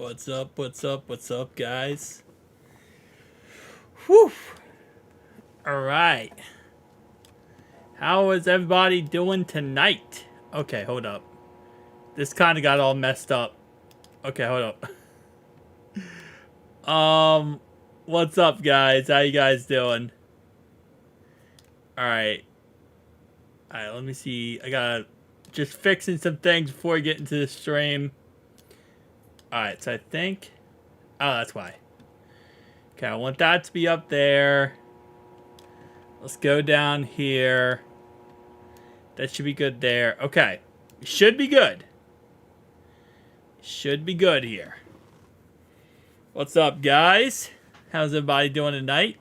What's up? What's up? What's up, guys? Whew. All right. How is everybody doing tonight? Okay, hold up. This kind of got all messed up. Okay, hold up. What's up, guys? How you guys doing? All right. All right, let me see. I gotta just fixing some things before I get into the stream. All right, so I think. Oh, that's why. Okay, I want that to be up there. Let's go down here. That should be good there. Okay. Should be good. Should be good here. What's up, guys? How's everybody doing tonight?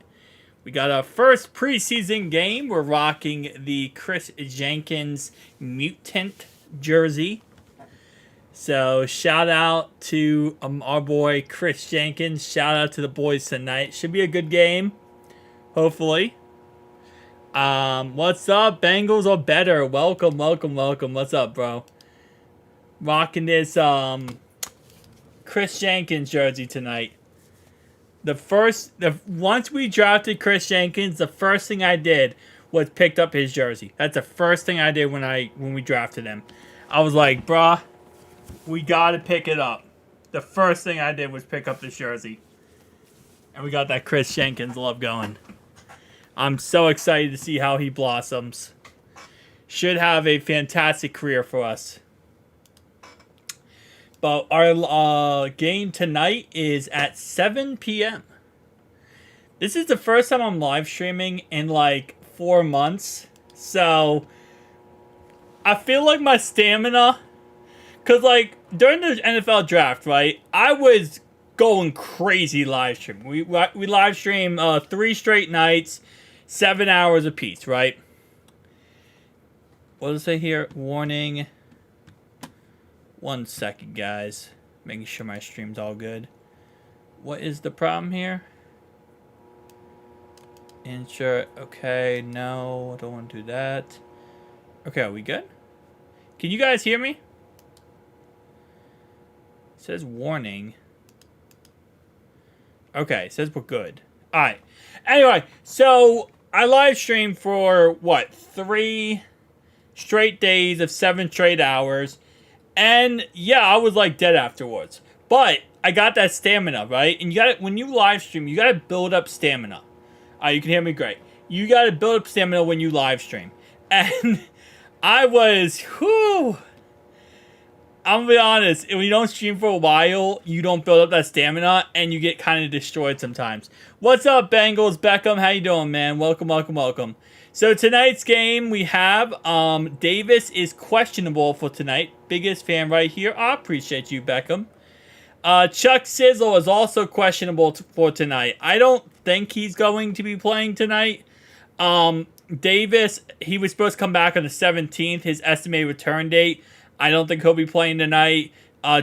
We got our first preseason game. We're rocking the Chris Jenkins Mutant jersey. So, shout out to our boy Chris Jenkins. Shout out to the boys tonight. Should be a good game. Hopefully. What's up? Bengals are better. Welcome, welcome, welcome. What's up, bro? Rocking this, Chris Jenkins jersey tonight. Once we drafted Chris Jenkins, the first thing I did was picked up his jersey. That's the first thing I did when we drafted him. I was like, bruh, we gotta pick it up. The first thing I did was pick up this jersey. And we got that Chris Jenkins love going. I'm so excited to see how he blossoms. Should have a fantastic career for us. But our game tonight is at 7 p.m. This is the first time I'm live streaming in like 4 months. So, I feel like my stamina... Because like, during the NFL draft, right, I was going crazy live stream. We live stream 3 straight nights, 7 hours apiece, right? What does it say here? Warning. 1 second, guys. Making sure my stream's all good. What is the problem here? Ensure. Okay, no. I don't want to do that. Okay, are we good? Can you guys hear me? It says warning. Okay, it says we're good. Alright. Anyway, so I live streamed for, what, 3 straight days of 7 straight hours. And yeah, I was like dead afterwards. But I got that stamina, right? And you got when you live stream, you gotta build up stamina. You can hear me great. You gotta build up stamina when you live stream. And I was, whew. I'm gonna be honest, when you don't stream for a while, you don't build up that stamina, and you get kind of destroyed sometimes. What's up, Bengals? Beckham, how you doing, man? Welcome, welcome, welcome. So tonight's game, we have Davis is questionable for tonight. Biggest fan right here. I appreciate you, Beckham. Chuck Sizzle is also questionable for tonight. I don't think he's going to be playing tonight. Davis, he was supposed to come back on the 17th, his estimated return date. I don't think he'll be playing tonight.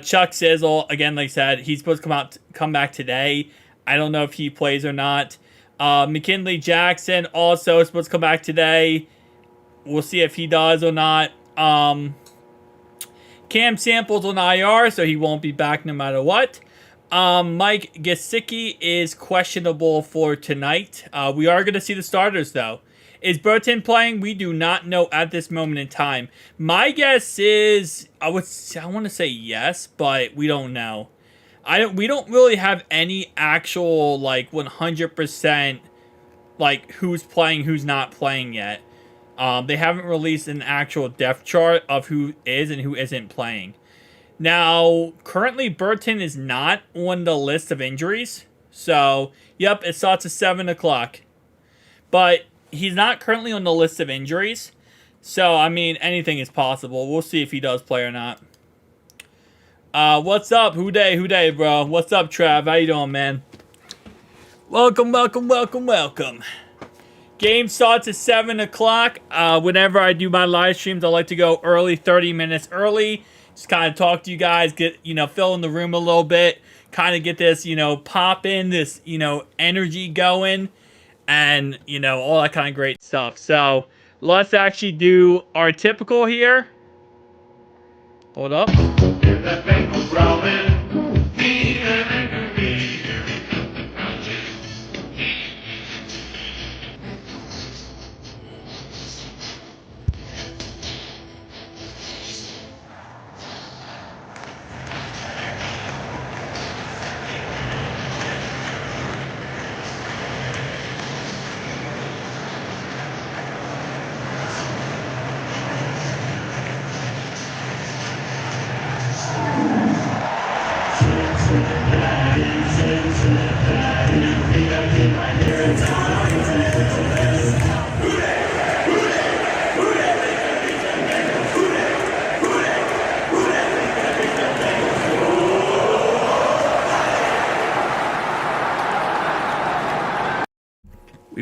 Chuck Sizzle, again, like I said, he's supposed to come back today. I don't know if he plays or not. McKinley Jackson also is supposed to come back today. We'll see if he does or not. Cam Sample's on IR, so he won't be back no matter what. Mike Gesicki is questionable for tonight. We are going to see the starters, though. Is Burton playing? We do not know at this moment in time. My guess is, I want to say yes, but we don't know. We don't really have any actual, like, 100%, like, who's playing, who's not playing yet. They haven't released an actual depth chart of who is and who isn't playing. Now, currently, Burton is not on the list of injuries. So, yep, it starts at 7 o'clock. But he's not currently on the list of injuries. So, I mean, anything is possible. We'll see if he does play or not. What's up? Who day, bro? What's up, Trav? How you doing, man? Welcome, welcome, welcome, welcome. Game starts at 7 o'clock. Whenever I do my live streams, I like to go early, 30 minutes early. Just kind of talk to you guys, get, fill in the room a little bit. Kind of get this, pop in, this, energy going. And, all that kind of great stuff. So, let's actually do our typical here. Hold up. If that Bengals growling, feed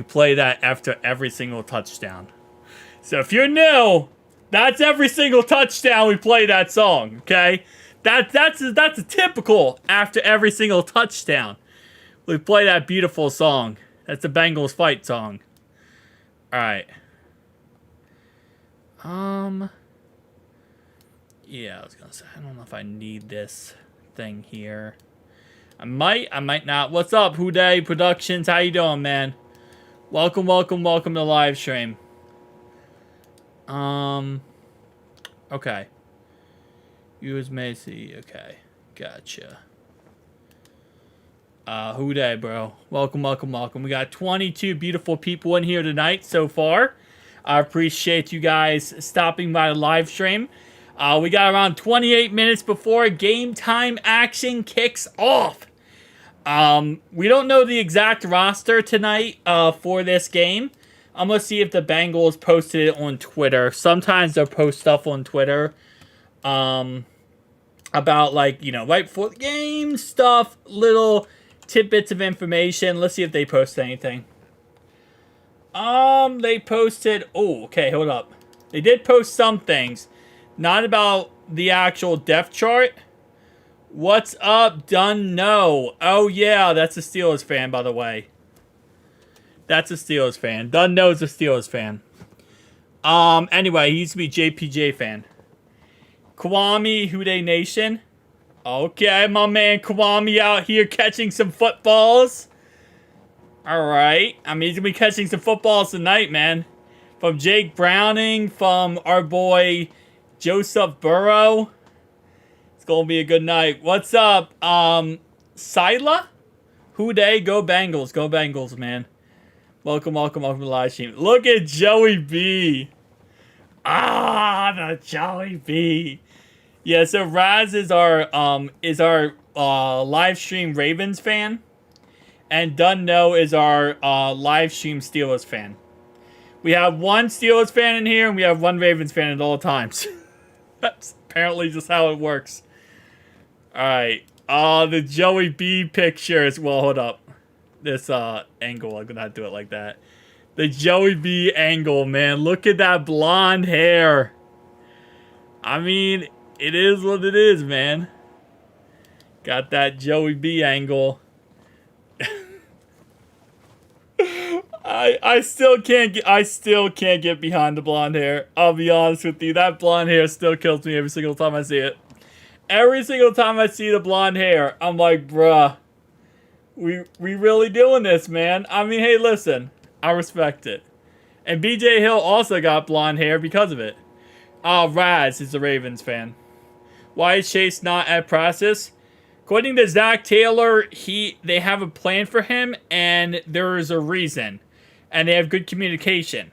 play that after every single touchdown. So if you're new, that's every single touchdown we play that song, okay? That's a typical after every single touchdown. We play that beautiful song. That's the Bengals fight song. Alright. Yeah, I was gonna say, I don't know if I need this thing here. I might not. What's up, Houday Productions? How you doing, man? Welcome to the live stream. Okay. Use Macy. Okay. Gotcha. Houday, bro. Welcome. We got 22 beautiful people in here tonight so far. I appreciate you guys stopping by the live stream. We got around 28 minutes before game time action kicks off. We don't know the exact roster tonight for this game. I'm going to see if the Bengals posted it on Twitter. Sometimes they'll post stuff on Twitter about, like, you know, right before the game stuff, little tidbits of information. Let's see if they post anything. They posted... Oh, okay, hold up. They did post some things. Not about the actual depth chart. What's up, Dunno? Oh, yeah, that's a Steelers fan, by the way. That's a Steelers fan. Dunno's a Steelers fan. Anyway, he used to be JPJ fan. Kwame, Houday Nation. Okay, my man Kwame out here catching some footballs. Alright. I mean, he's going to be catching some footballs tonight, man. From Jake Browning, from our boy Joseph Burrow. It's going to be a good night. What's up, Sila? Houday, go Bengals. Go Bengals, man. Welcome to the live stream. Look at Joey B. Ah, the Joey B. Yeah, so Raz is our live stream Ravens fan. And Dunno is our live stream Steelers fan. We have one Steelers fan in here, and we have one Ravens fan at all times. That's apparently just how it works. Alright. The Joey B pictures. Well, hold up. This angle, I'm gonna have to do it like that. The Joey B angle, man. Look at that blonde hair. I mean, it is what it is, man. Got that Joey B angle. I still can't get behind the blonde hair. I'll be honest with you. That blonde hair still kills me every single time I see it. Every single time I see the blonde hair, I'm like, bruh, we really doing this, man. I mean, hey, listen, I respect it. And BJ Hill also got blonde hair because of it. Raz is a Ravens fan. Why is Chase not at practice? According to Zach Taylor, they have a plan for him, and there is a reason. And they have good communication.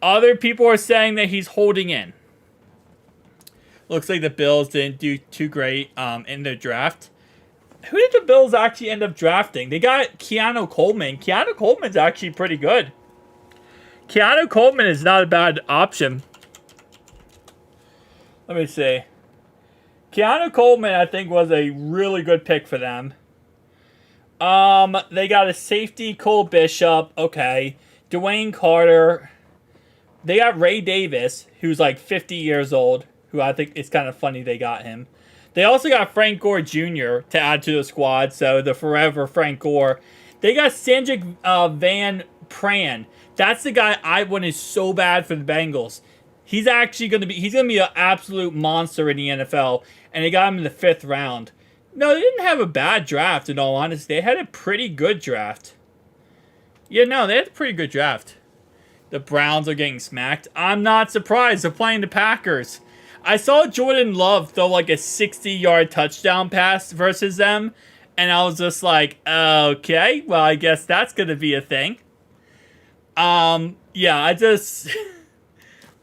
Other people are saying that he's holding in. Looks like the Bills didn't do too great in their draft. Who did the Bills actually end up drafting? They got Keanu Coleman. Keanu Coleman's actually pretty good. Keanu Coleman is not a bad option. Let me see. Keanu Coleman, I think, was a really good pick for them. They got a safety, Cole Bishop. Okay. Dwayne Carter. They got Ray Davis, who's like 50 years old, who I think it's kind of funny they got him. They also got Frank Gore Jr. to add to the squad, so the forever Frank Gore. They got Sandrick Van Pran. That's the guy I want is so bad for the Bengals. He's actually going to be an absolute monster in the NFL, and they got him in the 5th round. No, they didn't have a bad draft, in all honesty. They had a pretty good draft. Yeah, no, they had a pretty good draft. The Browns are getting smacked. I'm not surprised. They're playing the Packers. I saw Jordan Love throw like a 60-yard touchdown pass versus them, and I was just like, okay, well, I guess that's going to be a thing. Yeah, I just...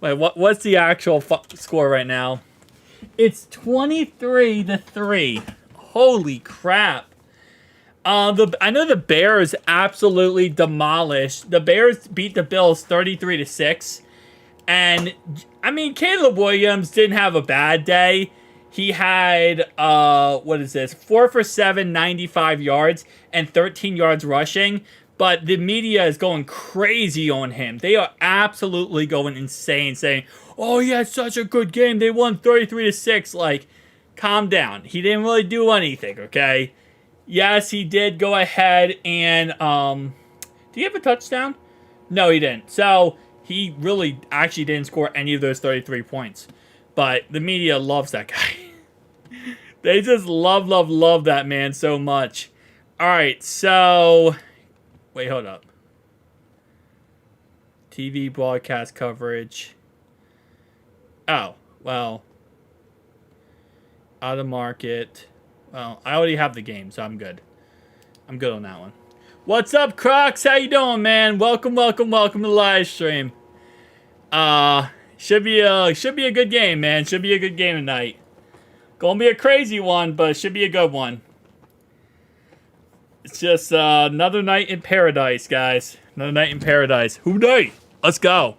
Wait, what's the actual score right now? It's 23-3. Holy crap. I know the Bears absolutely demolished. The Bears beat the Bills 33-6. And, I mean, Caleb Williams didn't have a bad day. He had, 4 for 7, 95 yards, and 13 yards rushing. But the media is going crazy on him. They are absolutely going insane, saying, "Oh, he had such a good game. They won 33-6." Like, calm down. He didn't really do anything, okay? Yes, he did go ahead and, did he have a touchdown? No, he didn't. So, he really actually didn't score any of those 33 points. But the media loves that guy. They just love that man so much. Alright, so... Wait, hold up. TV broadcast coverage. Oh, well. Out of market. Well, I already have the game, so I'm good. I'm good on that one. What's up, Crocs? How you doing, man? Welcome to the live stream. Should be a good game, man. Should be a good game tonight. Gonna be a crazy one, but should be a good one. It's just another night in paradise, guys. Another night in paradise. Who day? Let's go.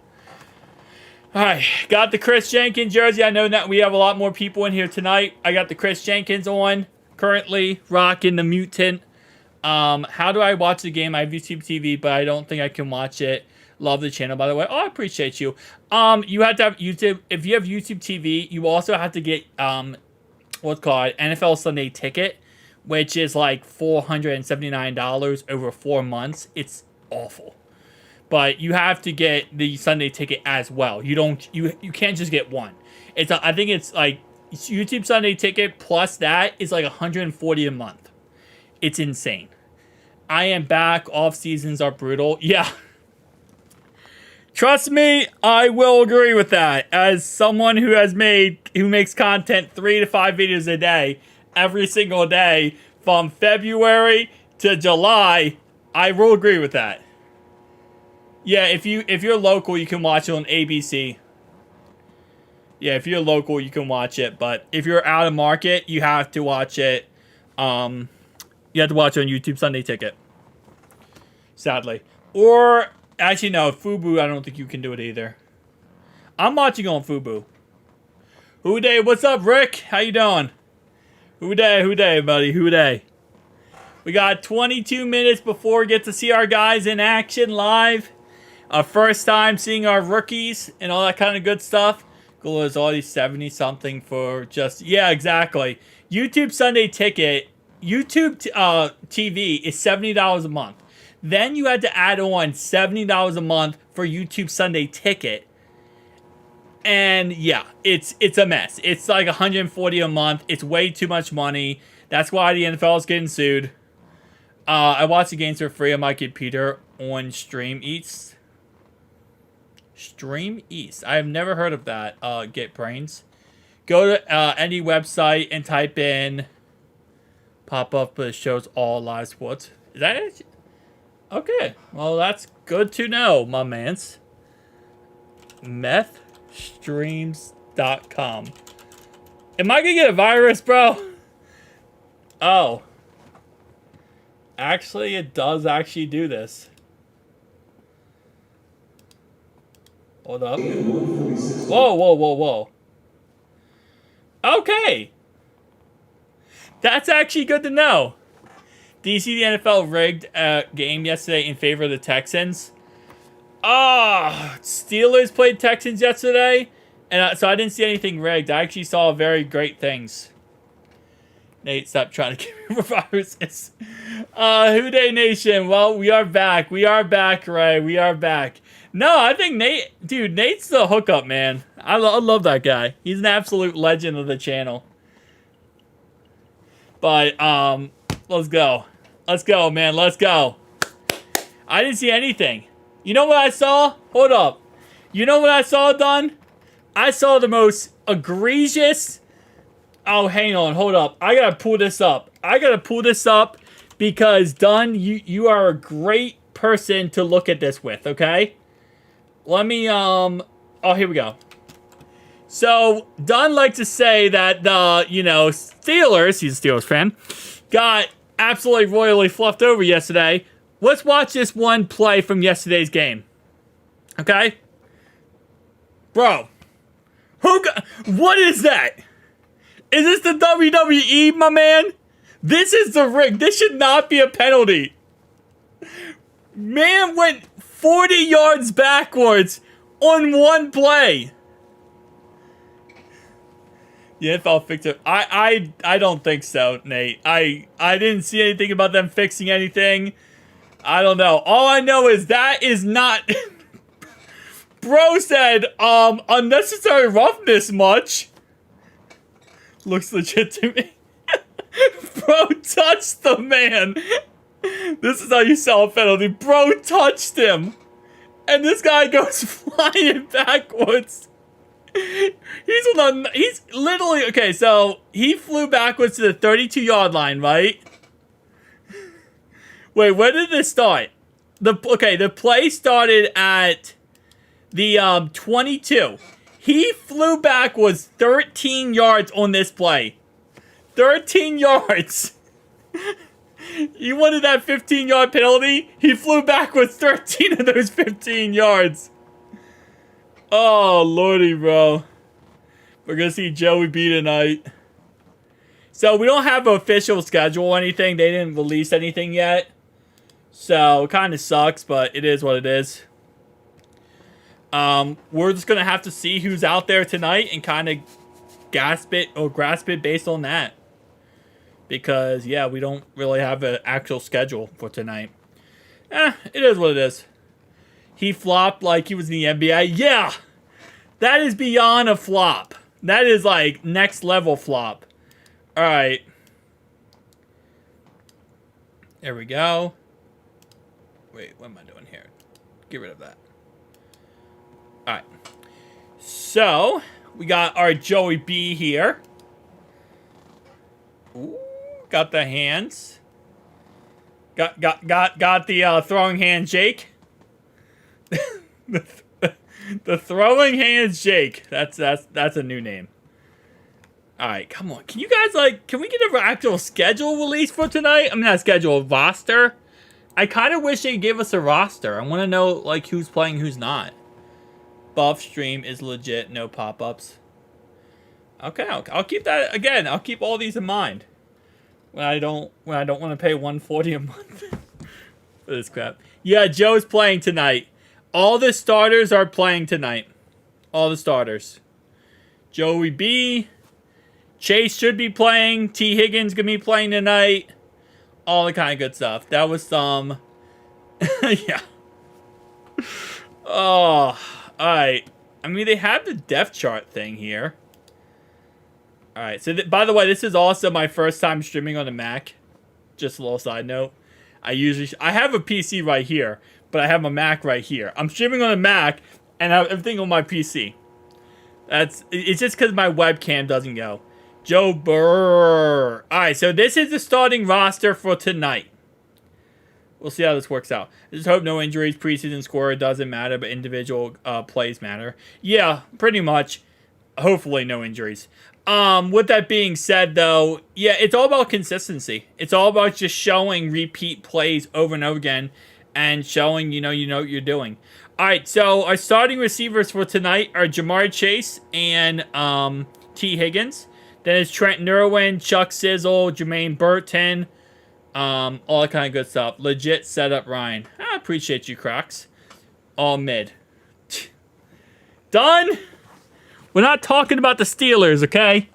Alright, got the Chris Jenkins jersey. I know that we have a lot more people in here tonight. I got the Chris Jenkins on. Currently rocking the mutant. How do I watch the game? I have YouTube TV, but I don't think I can watch it. Love the channel, by the way. Oh, I appreciate you. You have to have YouTube. If you have YouTube TV, you also have to get what's called NFL Sunday Ticket, which is like $479 over 4 months. It's awful. But you have to get the Sunday Ticket as well. You can't just get one. I think it's like YouTube Sunday Ticket plus that is like $140 a month. It's insane. I am back. Off seasons are brutal. Yeah. Trust me, I will agree with that. As someone who makes content 3 to 5 videos a day, every single day, from February to July, I will agree with that. Yeah, if you're local, you can watch it on ABC. Yeah, if you're local, you can watch it. But if you're out of market, you have to watch it. You have to watch it on YouTube Sunday Ticket. Sadly. Or, actually, no, Fubo, I don't think you can do it either. I'm watching on Fubo. Who day? What's up, Rick? How you doing? Who day, buddy? Who day? We got 22 minutes before we get to see our guys in action live. Our first time seeing our rookies and all that kind of good stuff. Goal is already 70-something for just... Yeah, exactly. YouTube Sunday Ticket... YouTube TV is $70 a month. Then you had to add on $70 a month for YouTube Sunday Ticket. And yeah, it's a mess. It's like $140 a month. It's way too much money. That's why the NFL is getting sued. I watch the games for free on my computer on Stream Eats. Stream East. I have never heard of that. Get Brains. Go to any website and type in... Pop up, but it shows all live sports. Is that it? Okay. Well, that's good to know, my mans. Methstreams.com. Am I gonna get a virus, bro? Oh. Actually, it does actually do this. Hold up. Whoa. Okay. That's actually good to know. Did you see the NFL rigged game yesterday in favor of the Texans? Steelers played Texans yesterday, and so I didn't see anything rigged. I actually saw very great things. Nate, stop trying to give me viruses. Who Day Nation? Well, we are back. We are back, Ray. We are back. No, I think Nate's the hookup, man. I love that guy. He's an absolute legend of the channel. But, let's go. Let's go, man. Let's go. I didn't see anything. You know what I saw? Hold up. You know what I saw, Dunn? I saw the most egregious... Oh, hang on. Hold up. I gotta pull this up. Because, Dunn, you are a great person to look at this with, okay? Let me, Oh, here we go. So, Dunn likes to say that the, Steelers, he's a Steelers fan, got absolutely royally fluffed over yesterday. Let's watch this one play from yesterday's game. Okay? Bro. What is that? Is this the WWE, my man? This is the rig. This should not be a penalty. Man went 40 yards backwards on one play. The NFL fixed it. I don't think so, Nate. I didn't see anything about them fixing anything. I don't know. All I know is that is not... Bro said, unnecessary roughness much. Looks legit to me. Bro touched the man. This is how you sell a penalty. Bro touched him. And this guy goes flying backwards. He's literally, okay, so he flew backwards to the 32-yard line, right? Wait, where did this start? The play started at the 22. He flew backwards 13 yards on this play. 13 yards. He wanted that 15-yard penalty. He flew backwards 13 of those 15 yards. Oh, lordy, bro. We're going to see Joey B tonight. So, we don't have an official schedule or anything. They didn't release anything yet. So, it kind of sucks, but it is what it is. We're just going to have to see who's out there tonight and kind of grasp it based on that. Because, yeah, we don't really have an actual schedule for tonight. It is what it is. He flopped like he was in the NBA. Yeah! That is beyond a flop. That is like next level flop. Alright. There we go. Wait, what am I doing here? Get rid of that. Alright. So, we got our Joey B here. Ooh, got the hands. Got the throwing handshake. The throwing hands Jake. That's a new name. Alright, come on. Can you guys can we get an actual schedule release for tonight? I mean, not schedule, roster. I kind of wish they gave us a roster. I want to know who's playing, who's not. Buff stream is legit, no pop-ups. Okay, I'll keep that again. I'll keep all these in mind. When I don't want to pay $140 a month for this crap. Yeah, Joe's playing tonight. All the starters are playing tonight. All the starters. Joey B. Chase should be playing. T. Higgins gonna be playing tonight. All the kind of good stuff. That was some... yeah. Oh, alright. I mean, they have the depth chart thing here. Alright, so by the way, this is also my first time streaming on a Mac. Just a little side note. I have a PC right here, but I have a Mac right here. I'm streaming on a Mac, and I have everything on my PC. It's just because my webcam doesn't go. Joe Burr. Alright, so this is the starting roster for tonight. We'll see how this works out. I just hope no injuries. Preseason score doesn't matter, but individual plays matter. Yeah, pretty much. Hopefully no injuries. With that being said, though, yeah, it's all about consistency. It's all about just showing repeat plays over and over again and showing, you know what you're doing. All right, so our starting receivers for tonight are Jamar Chase and T. Higgins. Then it's Trent Nerwin, Chuck Sizzle, Jermaine Burton, all that kind of good stuff. Legit setup, Ryan. I appreciate you, Crocs. All mid. Done? We're not talking about the Steelers, okay?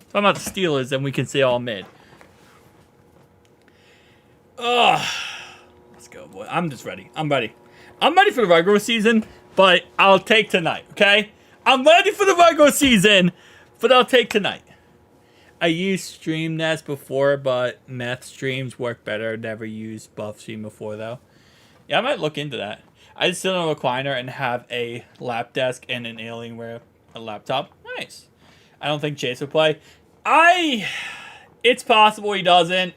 Talking about the Steelers, then we can say all mid. Ugh. Let's go, boy. I'm just ready. I'm ready. I'm ready for the regular season, but I'll take tonight, okay? I'm ready for the regular season, but I'll take tonight. I used StreamNest before, but meth streams work better. Never used Buff Stream before, though. Yeah, I might look into that. I just sit on a recliner and have a lap desk and an Alienware a laptop. Nice. I don't think Chase would play. It's possible he doesn't.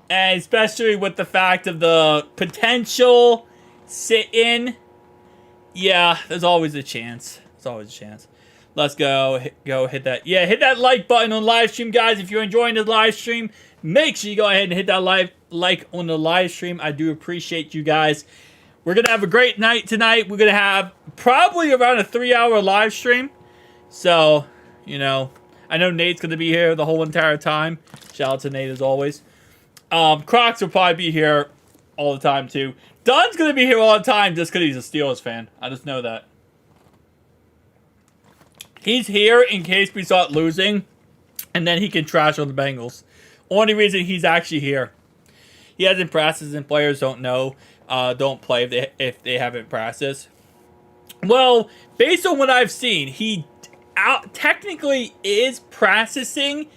And especially with the fact of the potential sit-in. Yeah, there's always a chance. There's always a chance. Let's go hit that. Yeah, hit that like button on live stream, guys. If you're enjoying the live stream, make sure you go ahead and hit that like on the live stream. I do appreciate you guys. We're going to have a great night tonight. We're going to have probably around a 3-hour live stream. So, I know Nate's going to be here the whole entire time. Shout out to Nate as always. Crocs will probably be here all the time too. Don's going to be here all the time just because he's a Steelers fan. I just know that. He's here in case we start losing, and then he can trash on the Bengals. Only reason he's actually here. He hasn't practiced, and players don't know, don't play if they haven't practiced. Well, based on what I've seen, he technically is practicing,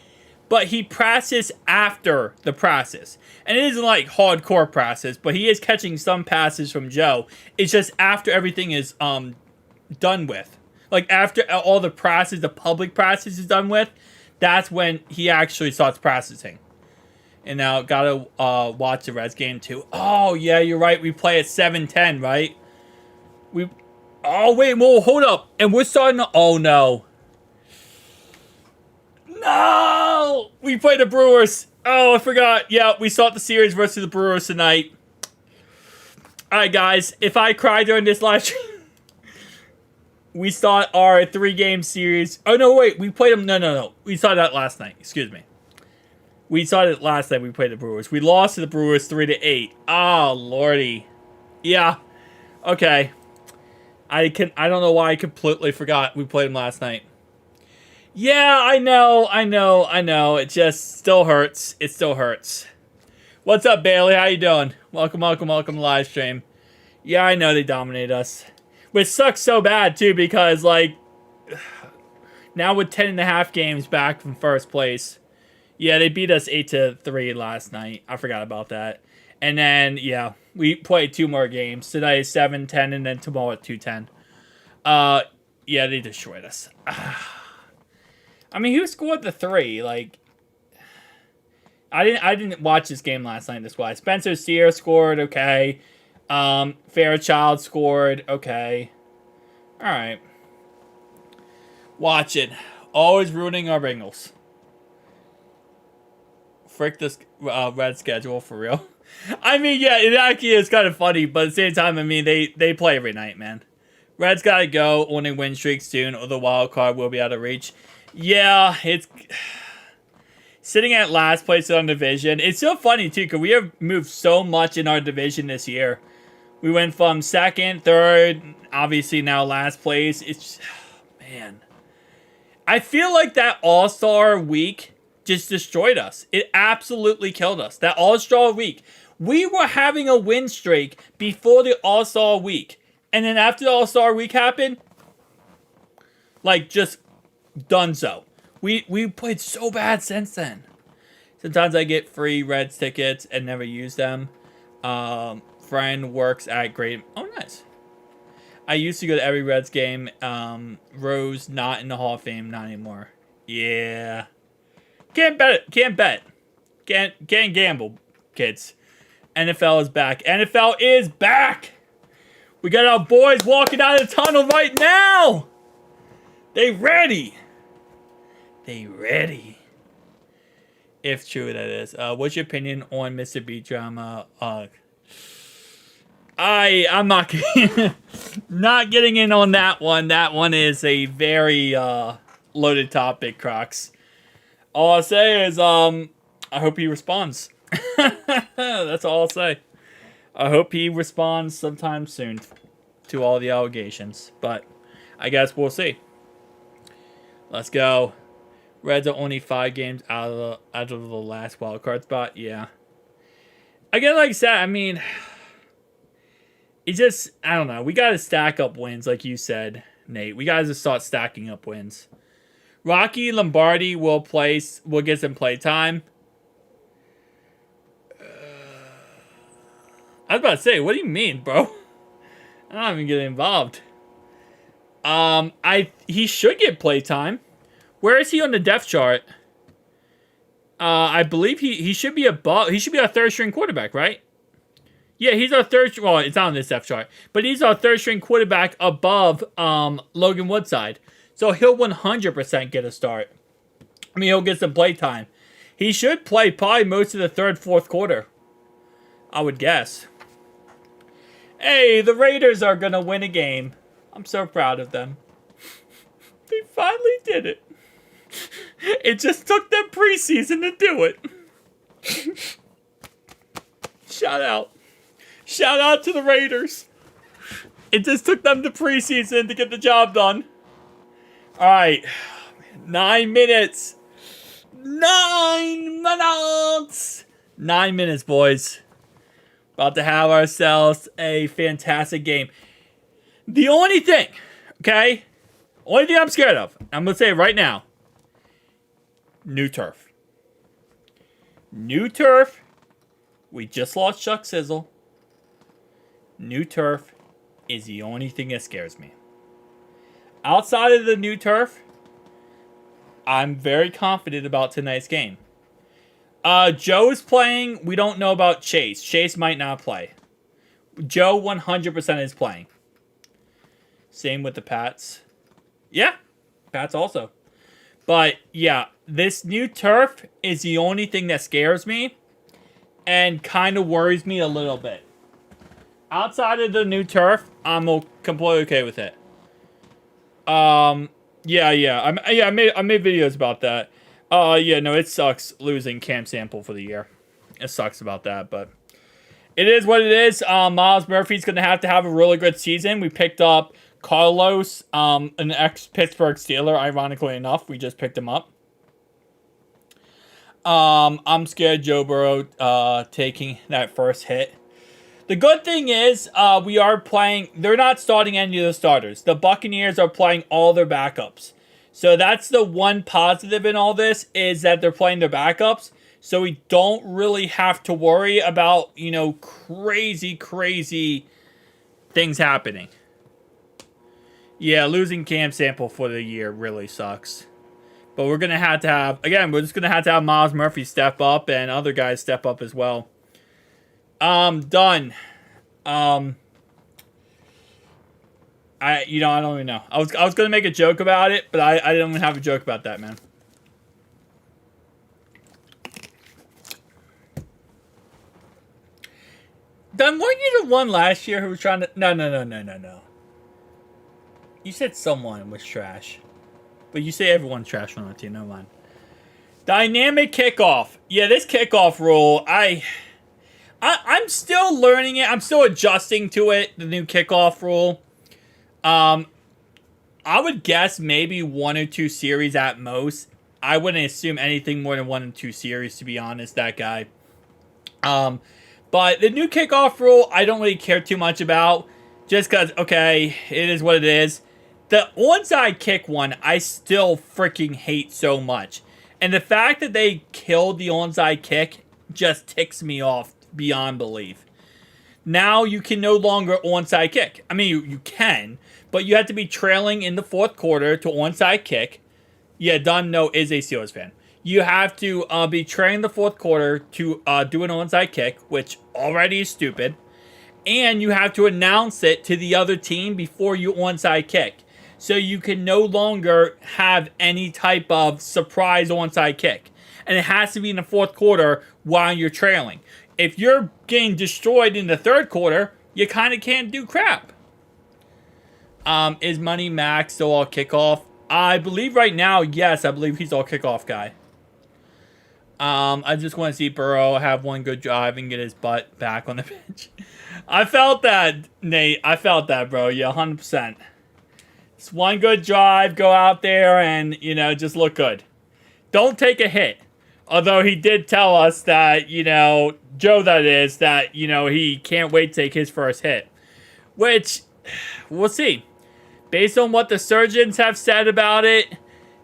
but he practiced after the practice. And it isn't like hardcore practice, but he is catching some passes from Joe. It's just after everything is done with. Like after all the practice, the public practice is done with, that's when he actually starts practicing. And now gotta watch the Reds game too. Oh yeah, you're right. We play at 7:10, right? Oh wait, well hold up. And we're starting to, oh no. No! We play the Brewers. Oh, I forgot. Yeah, we start the series versus the Brewers tonight. Alright guys, if I cry during this live stream, we start our 3-game series. Oh, no, wait. We played them. No. We saw that last night. Excuse me. We saw it last night. We played the Brewers. We lost to the Brewers 3-8. Oh, lordy. Yeah. Okay. I don't know why I completely forgot we played them last night. Yeah, I know. It just still hurts. It still hurts. What's up, Bailey? How you doing? Welcome to the live stream. Yeah, I know they dominate us. Which sucks so bad, too, because, like, now with 10.5 games back from first place. Yeah, they beat us 8-3 last night. I forgot about that. And then, yeah, we played 2 more games. Tonight is 7-10, and then tomorrow at 2-10. Yeah, they destroyed us. I mean, who scored the 3? Like, I didn't watch this game last night, that's why. Spencer Steer scored, okay. Fairchild scored. Okay. Alright. Watch it. Always ruining our Bengals. Frick this red schedule, for real. I mean, yeah, it actually is kind of funny, but at the same time, I mean, they play every night, man. Reds gotta go on a win streak soon, or the wild card will be out of reach. Yeah, it's sitting at last place in our division. It's so funny, too, because we have moved so much in our division this year. We went from 2nd, 3rd, obviously now last place. It's, man. I feel like that All-Star week just destroyed us. It absolutely killed us. That All-Star week. We were having a win streak before the All-Star week. And then after the All-Star week happened, like, just donezo. We played so bad since then. Sometimes I get free Reds tickets and never use them. Friend works at Great. Oh, nice. I used to go to every Reds game. Rose not in the Hall of Fame, not anymore. Yeah. Can't bet it. Can't bet. Can't gamble, kids. NFL is back. NFL is back. We got our boys walking out of the tunnel right now. They ready. They ready. If true, that is. What's your opinion on Mr. B drama? I'm not not getting in on that one. That one is a very loaded topic, Crocs. All I'll say is I hope he responds. That's all I'll say. I hope he responds sometime soon to all the allegations. But I guess we'll see. Let's go. Reds are only 5 games out of the last wild card spot. Yeah. Again, like I said, I mean, it just, I don't know. We got to stack up wins, like you said, Nate. We got to start stacking up wins. Rocky Lombardi will get some play time. I was about to say, what do you mean, bro? I'm not even getting involved. He should get play time. Where is he on the depth chart? I believe he should be above. He should be our 3rd string quarterback, right? Yeah, he's our 3rd. Well, it's not on this depth chart, but he's our 3rd string quarterback above Logan Woodside. So he'll 100% get a start. I mean, he'll get some play time. He should play probably most of the 3rd, 4th quarter, I would guess. Hey, the Raiders are gonna win a game. I'm so proud of them. They finally did it. It just took them preseason to do it. Shout out. Shout out to the Raiders. It just took them to preseason to get the job done. All right. 9 minutes. 9 minutes. 9 minutes, boys. About to have ourselves a fantastic game. The only thing, okay? Only thing I'm scared of, I'm going to say it right now. New turf. New turf. We just lost Chuck Sizzle. New turf is the only thing that scares me. Outside of the new turf, I'm very confident about tonight's game. Joe is playing. We don't know about Chase. Chase might not play. Joe 100% is playing. Same with the Pats. Yeah, Pats also. But, yeah, this new turf is the only thing that scares me and kind of worries me a little bit. Outside of the new turf, I'm completely okay with it. I made videos about that. Yeah, no, it sucks losing Cam Sample for the year. It sucks about that, but it is what it is. Miles Murphy's going to have a really good season. We picked up Carlos, an ex-Pittsburgh Steeler, ironically enough. We just picked him up. I'm scared Joe Burrow taking that first hit. The good thing is, we are playing. They're not starting any of the starters. The Buccaneers are playing all their backups. So that's the one positive in all this, is that they're playing their backups. So we don't really have to worry about, crazy things happening. Yeah, losing Cam Sample for the year really sucks. But we're going to have, again, we're just going to have Miles Murphy step up and other guys step up as well. Done. I don't even know. I was gonna make a joke about it, but I didn't even have a joke about that, man. Done, weren't you the one last year who was trying to... No. You said someone was trash. But you say everyone's trash on the team, never mind. Dynamic kickoff. Yeah, this kickoff rule, I'm still learning it. I'm still adjusting to it, the new kickoff rule. I would guess maybe 1 or 2 series at most. I wouldn't assume anything more than 1 or 2 series, to be honest, that guy. But the new kickoff rule, I don't really care too much about. Just because, okay, it is what it is. The onside kick one, I still freaking hate so much. And the fact that they killed the onside kick just ticks me off beyond belief. Now you can no longer onside kick. I mean, you can, but you have to be trailing in the fourth quarter to onside kick. Yeah, Don No is a Steelers fan. You have to be trailing the fourth quarter to do an onside kick, which already is stupid. And you have to announce it to the other team before you onside kick. So you can no longer have any type of surprise onside kick. And it has to be in the fourth quarter while you're trailing. If you're getting destroyed in the third quarter, you kind of can't do crap. Is Money Max still all kickoff? I believe right now, yes, I believe he's all kickoff guy. I just want to see Burrow have one good drive and get his butt back on the bench. I felt that, Nate. I felt that, bro. Yeah, 100%. It's one good drive. Go out there and, just look good. Don't take a hit. Although he did tell us that, Joe that is, that, he can't wait to take his first hit. Which, we'll see. Based on what the surgeons have said about it,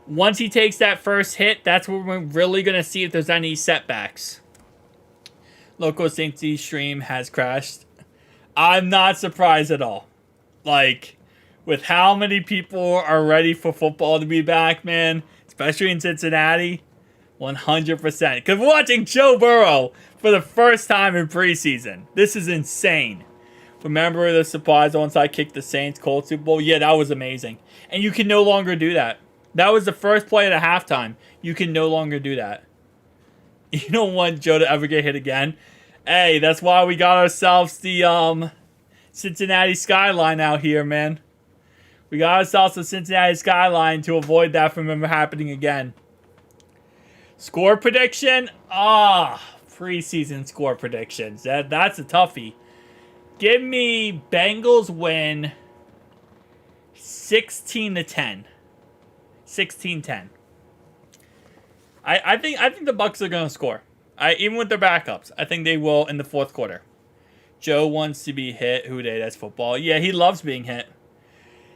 once he takes that first hit, that's when we're really going to see if there's any setbacks. Local Saints stream has crashed. I'm not surprised at all. With how many people are ready for football to be back, man, especially in Cincinnati, 100%. Because we're watching Joe Burrow for the first time in preseason. This is insane. Remember the surprise onside kick the Saints Colts Super Bowl? Yeah, that was amazing. And you can no longer do that. That was the first play at a halftime. You can no longer do that. You don't want Joe to ever get hit again. Hey, that's why we got ourselves the Cincinnati skyline out here, man. We got ourselves the Cincinnati skyline to avoid that from ever happening again. Score prediction? Preseason score predictions. That's a toughie. Give me Bengals win 16-10. 16-10. I think the Bucs are gonna score. Even with their backups, I think they will in the fourth quarter. Joe wants to be hit. Who day? That's football. Yeah, he loves being hit.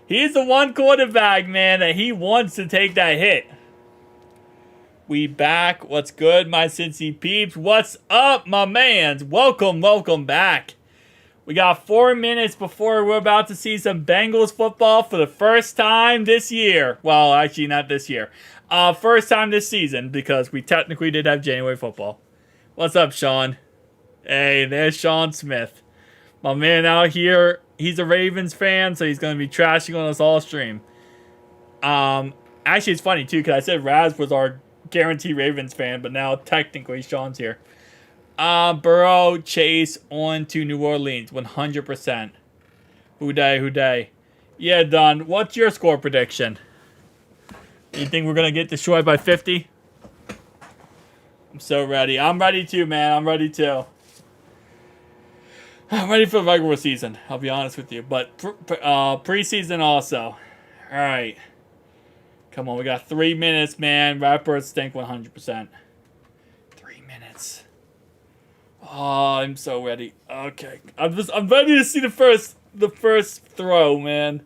He's the one quarterback, man, that he wants to take that hit. We back. What's good, my Cincy peeps? What's up, my mans? Welcome back. We got 4 minutes before we're about to see some Bengals football for the first time this year. Well, actually, not this year. First time this season, because we technically did have January football. What's up, Sean? Hey, there's Sean Smith. My man out here, he's a Ravens fan, so he's going to be trashing on us all stream. Actually, it's funny, too, because I said Raz was our guaranteed Ravens fan, but now technically Sean's here. Burrow, Chase, on to New Orleans, 100%. Who day? Yeah, Don, what's your score prediction? You think we're going to get destroyed by 50? I'm so ready. I'm ready too, man. I'm ready too. I'm ready for the regular season, I'll be honest with you. But preseason also. Alright. Come on, we got 3 minutes, man. Rappers stink 100%. 3 minutes. Oh, I'm so ready. Okay. I'm ready to see the first throw, man.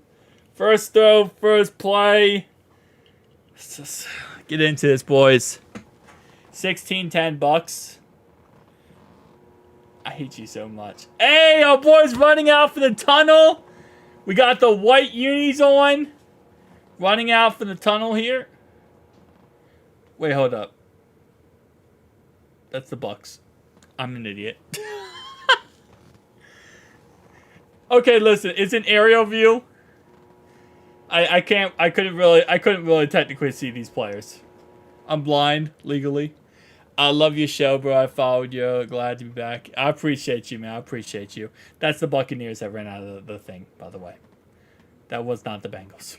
First throw, first play. Let's just get into this, boys. 16-10 Bucs. I hate you so much. Hey, our boys running out for the tunnel. We got the white unis on. Running out for the tunnel here. Wait, hold up. That's the Bucs. I'm an idiot. Okay, listen. It's an aerial view. I couldn't really technically see these players. I'm blind legally. I love your show, bro. I followed you. Glad to be back. I appreciate you, man. I appreciate you. That's the Buccaneers that ran out of the thing, by the way. That was not the Bengals.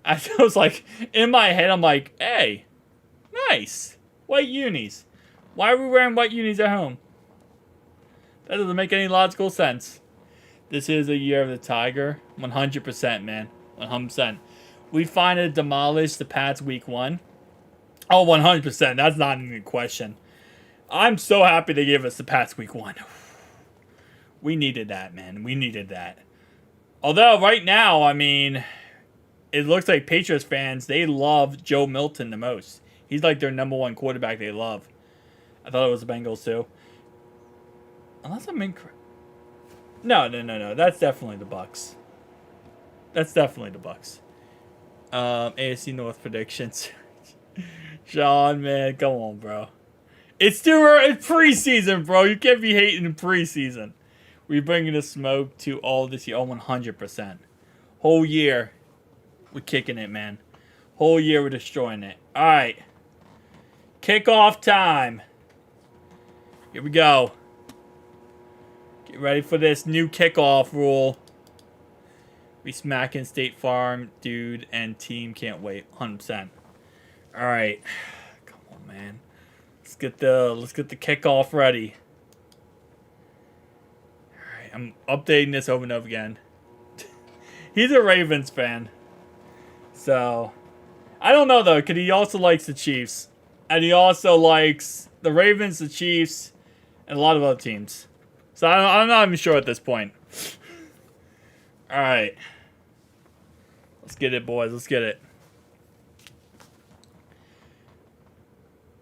I was like, in my head, I'm like, hey, nice. White unis. Why are we wearing white unis at home? That doesn't make any logical sense. This is a year of the Tiger. 100%, man. 100%. We finally demolished the Pats week 1. Oh, 100%. That's not even a question. I'm so happy they gave us the Pats week 1. We needed that, man. We needed that. Although, right now, I mean, it looks like Patriots fans, they love Joe Milton the most. He's like their number 1 quarterback they love. I thought it was the Bengals, too. Unless I'm incorrect. No. That's definitely the Bucs. That's definitely the Bucs. AFC North predictions. Sean, man, come on, bro. It's still it's preseason, bro. You can't be hating in preseason. We're bringing the smoke to all this year. Oh, 100%. Whole year, we're kicking it, man. Whole year, we're destroying it. All right. Kickoff time. Here we go. Get ready for this new kickoff rule. We smacking State Farm, dude, and team. Can't wait. 100%. All right, come on, man. Let's get the kickoff ready. All right, I'm updating this over and over again. He's a Ravens fan, so I don't know though, because he also likes the Chiefs, and he also likes the Ravens, the Chiefs, and a lot of other teams. So I'm not even sure at this point. All right, let's get it, boys. Let's get it.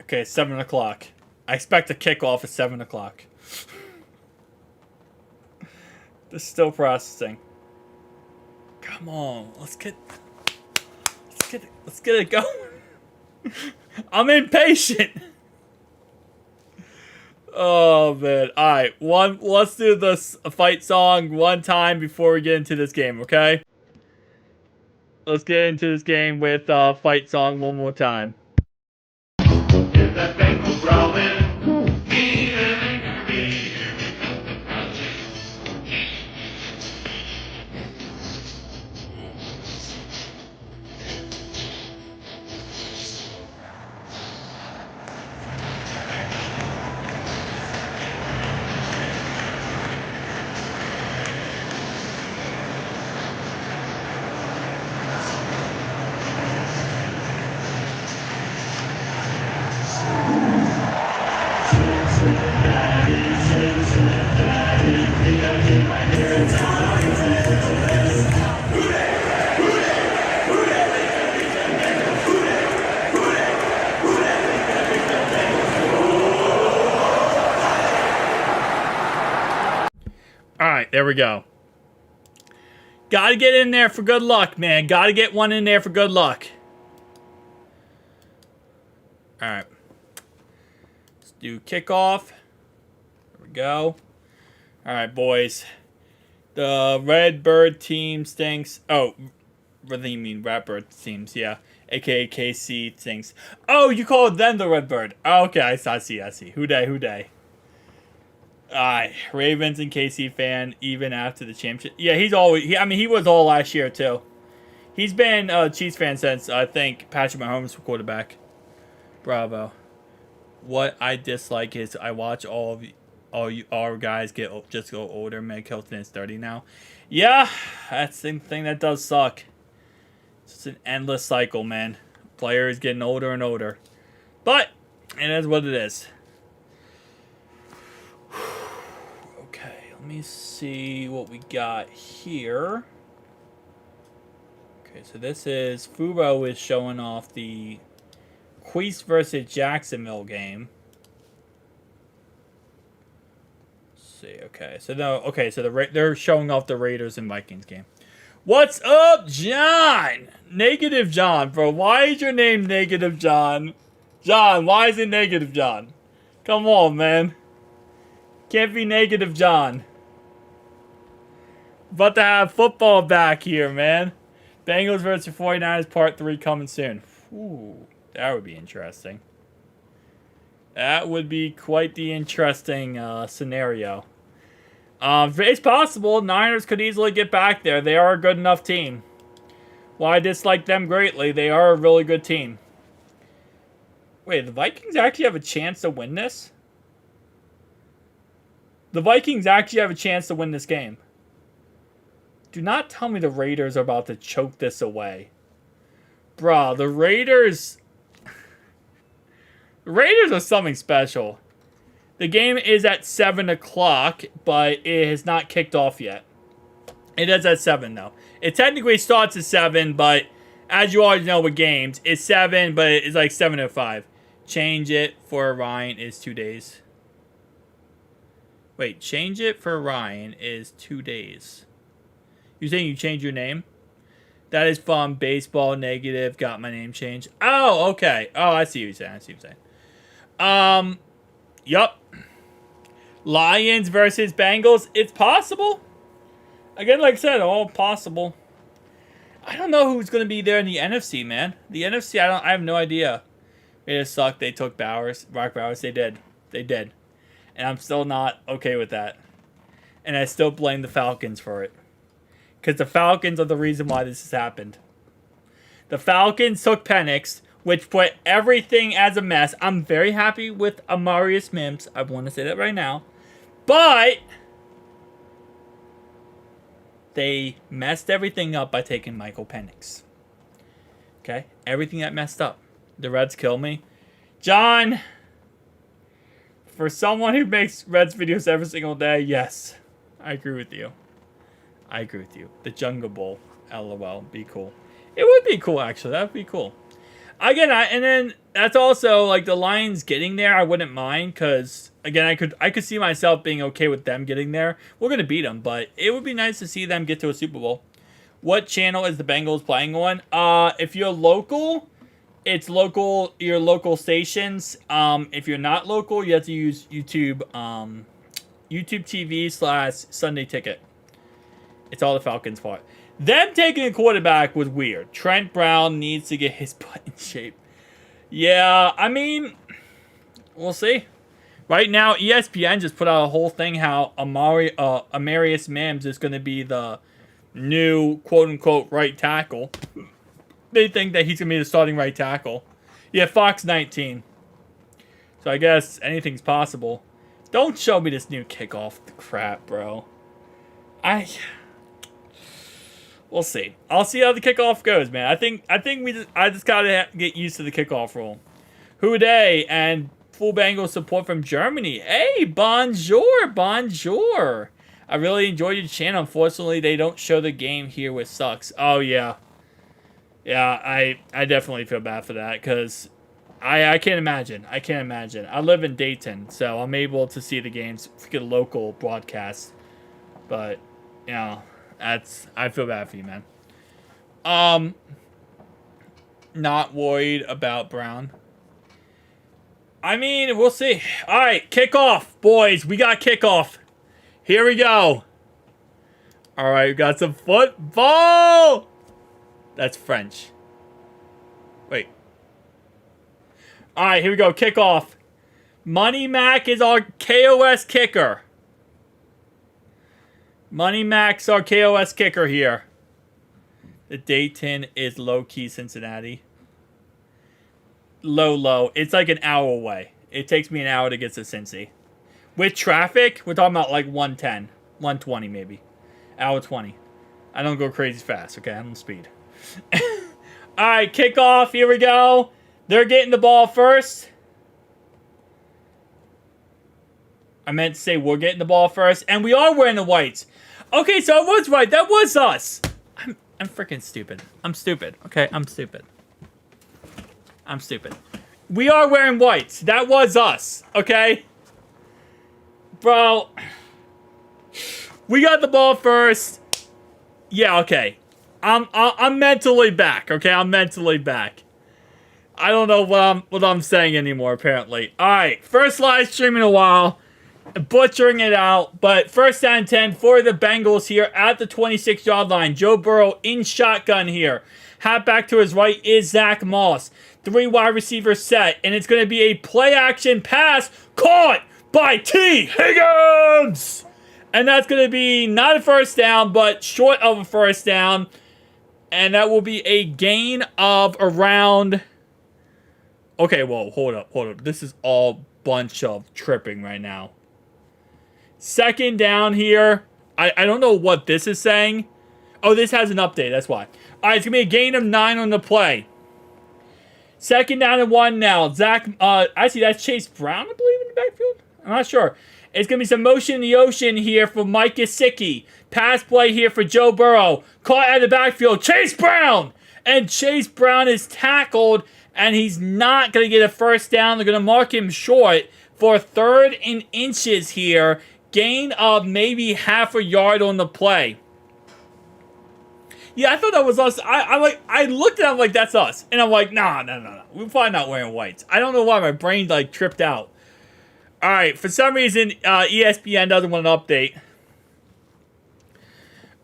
Okay, 7 o'clock. I expect a kickoff at 7 o'clock. This is still processing. Come on, let's get it going. I'm impatient. Oh man! All right, let's do this fight song one time before we get into this game. Okay. Let's get into this game with fight song one more time. That Bengals growling, there we go. Gotta get in there for good luck, man. Gotta get one in there for good luck. Alright. Let's do kickoff. There we go. Alright, boys. The Redbird team stinks. Oh, what do you mean Redbird teams? Yeah. AKA KC stinks. Oh, you call them the Redbird. Oh, okay, I see. Who day? Alright, Ravens and KC fan even after the championship. Yeah, he was all last year too. He's been a Chiefs fan since I think Patrick Mahomes was quarterback. Bravo. What I dislike is I watch all our guys go older. Meg Hilton is 30 now. Yeah, that's the thing that does suck. It's an endless cycle, man. Players getting older and older. But it is what it is. Okay, let me see what we got here. Okay, so this is Furo is showing off the Queens versus Jacksonville game. Let's see, okay, so they're showing off the Raiders and Vikings game. What's up, John? Negative John, bro. Why is your name Negative John? John, why is it Negative John? Come on, man. Can't be Negative John. About to have football back here, man. Bengals versus 49ers Part 3 coming soon. Ooh, that would be interesting. That would be quite the interesting scenario. It's possible Niners could easily get back there. They are a good enough team. While I dislike them greatly, they are a really good team. Wait, the Vikings actually have a chance to win this? The Vikings actually have a chance to win this game. Do not tell me the Raiders are about to choke this away. Bruh, the Raiders... The Raiders are something special. The game is at 7 o'clock, but it has not kicked off yet. It is at 7, though. It technically starts at 7, but as you already know with games, it's 7, but it's like 7:05. Change it for Ryan is 2 days. Wait, change it for Ryan is 2 days. You saying you changed your name? That is from Baseball Negative. Got my name changed. Oh, okay. Oh, I see what you're saying. Yup. Lions versus Bengals. It's possible. Again, like I said, all possible. I don't know who's going to be there in the NFC, man. The NFC, I have no idea. It just sucked. They took Brock Bowers. They did. And I'm still not okay with that. And I still blame the Falcons for it. Because the Falcons are the reason why this has happened. The Falcons took Penix, which put everything as a mess. I'm very happy with Amarius Mims. I want to say that right now. But they messed everything up by taking Michael Penix. Okay? Everything that messed up. The Reds kill me. John, for someone who makes Reds videos every single day, yes. I agree with you. The Jungle Bowl. LOL. Be cool. It would be cool, actually. That would be cool. Again, and then that's also like the Lions getting there. I wouldn't mind because again, I could see myself being okay with them getting there. We're gonna beat them, but it would be nice to see them get to a Super Bowl. What channel is the Bengals playing on? If you're local, it's local. Your local stations. If you're not local, you have to use YouTube. YouTube TV / Sunday Ticket. It's all the Falcons' fault. Them taking a quarterback was weird. Trent Brown needs to get his butt in shape. Yeah, I mean, we'll see. Right now, ESPN just put out a whole thing how Amarius Mims is going to be the new quote-unquote right tackle. They think that he's going to be the starting right tackle. Yeah, Fox 19. So I guess anything's possible. Don't show me this new kickoff crap, bro. We'll see. I'll see how the kickoff goes, man. I just gotta get used to the kickoff rule. Who dey and full Bengals support from Germany. Hey, bonjour. I really enjoyed your channel. Unfortunately, they don't show the game here, which sucks. Oh yeah, I definitely feel bad for that because I can't imagine. I live in Dayton, so I'm able to see the games. Get a local broadcast. But, you know, I feel bad for you, man. Not worried about Brown. I mean, we'll see. All right, kickoff, boys. We got kickoff. Here we go. All right, we got some football. That's French. Wait. All right, here we go. Kickoff. Money Mac is our KOS kicker. Money Mac's our KOS kicker here. The Dayton is low-key Cincinnati. Low. It's like an hour away. It takes me an hour to get to Cincy. With traffic, we're talking about like 110, 120 maybe. Hour 20. I don't go crazy fast, okay? I'm on speed. Alright, kickoff. Here we go. They're getting the ball first. I meant to say we're getting the ball first. And we are wearing the whites. Okay, so I was right. That was us. I'm freaking stupid. I'm stupid, okay? I'm stupid. We are wearing whites. That was us, okay? Bro. We got the ball first. Yeah, okay. I'm mentally back, okay? I'm mentally back. I don't know what I'm saying anymore, apparently. Alright, first live stream in a while. Butchering it out, but first down and 10 for the Bengals here at the 26-yard line. Joe Burrow in shotgun here. Halfback to his right is Zach Moss. 3 wide receivers set, and it's going to be a play-action pass caught by T. Higgins! And that's going to be not a first down, but short of a first down. And that will be a gain of around... Okay, well, hold up. This is all bunch of tripping right now. Second down here. I don't know what this is saying. Oh, this has an update. That's why. All right, it's going to be a gain of 9 on the play. Second down and 1 now. Actually, that's Chase Brown, I believe, in the backfield. I'm not sure. It's going to be some motion in the ocean here for Mike Gesicki. Pass play here for Joe Burrow. Caught out of the backfield. Chase Brown! And Chase Brown is tackled, and he's not going to get a first down. They're going to mark him short for 3rd and inches here. Gain of maybe half a yard on the play. Yeah, I thought that was us. I looked at him like, that's us. And I'm like, no. We're probably not wearing whites. I don't know why my brain like tripped out. All right, for some reason, ESPN doesn't want an update.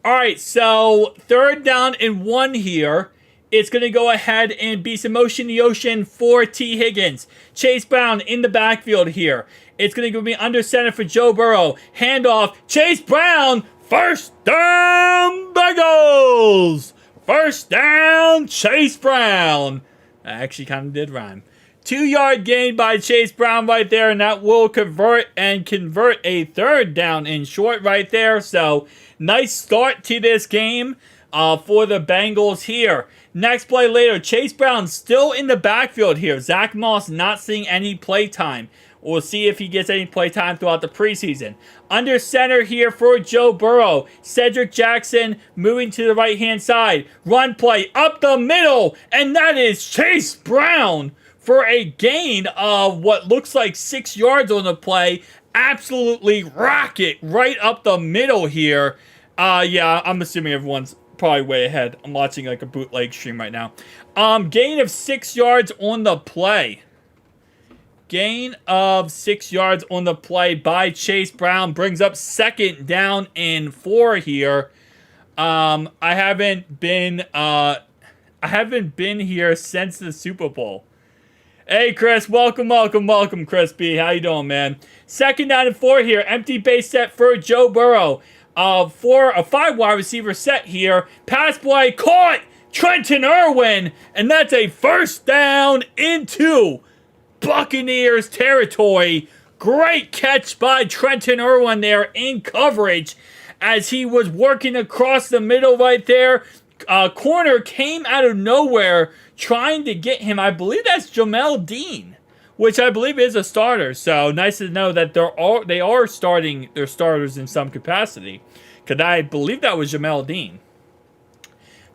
All right, so 3rd down and 1 here. It's going to go ahead and be some motion in the ocean for T. Higgins. Chase Brown in the backfield here. It's going to be under center for Joe Burrow. Handoff. Chase Brown. First down, Bengals. First down, Chase Brown. That actually kind of did rhyme. 2-yard gain by Chase Brown right there, and that will convert a 3rd down and short right there. So, nice start to this game for the Bengals here. Next play later, Chase Brown still in the backfield here. Zach Moss not seeing any play time. We'll see if he gets any play time throughout the preseason. Under center here for Joe Burrow. Cedric Jackson moving to the right-hand side. Run play up the middle, and that is Chase Brown for a gain of what looks like 6 yards on the play. Absolutely rocket right up the middle here. Yeah, I'm assuming everyone's probably way ahead. I'm watching like a bootleg stream right now. Gain of 6 yards on the play. Gain of 6 yards on the play by Chase Brown brings up 2nd down and 4 here. I haven't been here since the Super Bowl. Hey Chris, welcome, Chris B. How you doing, man? 2nd down and 4 here. Empty base set for Joe Burrow. For a 5 wide receiver set here. Pass play caught. Trenton Irwin, and that's a first down into Buccaneers territory. Great catch by Trenton Irwin there in coverage as he was working across the middle right there. Corner came out of nowhere trying to get him. I believe that's Jamel Dean, which I believe is a starter. So nice to know that they are starting their starters in some capacity, because I believe that was Jamel Dean.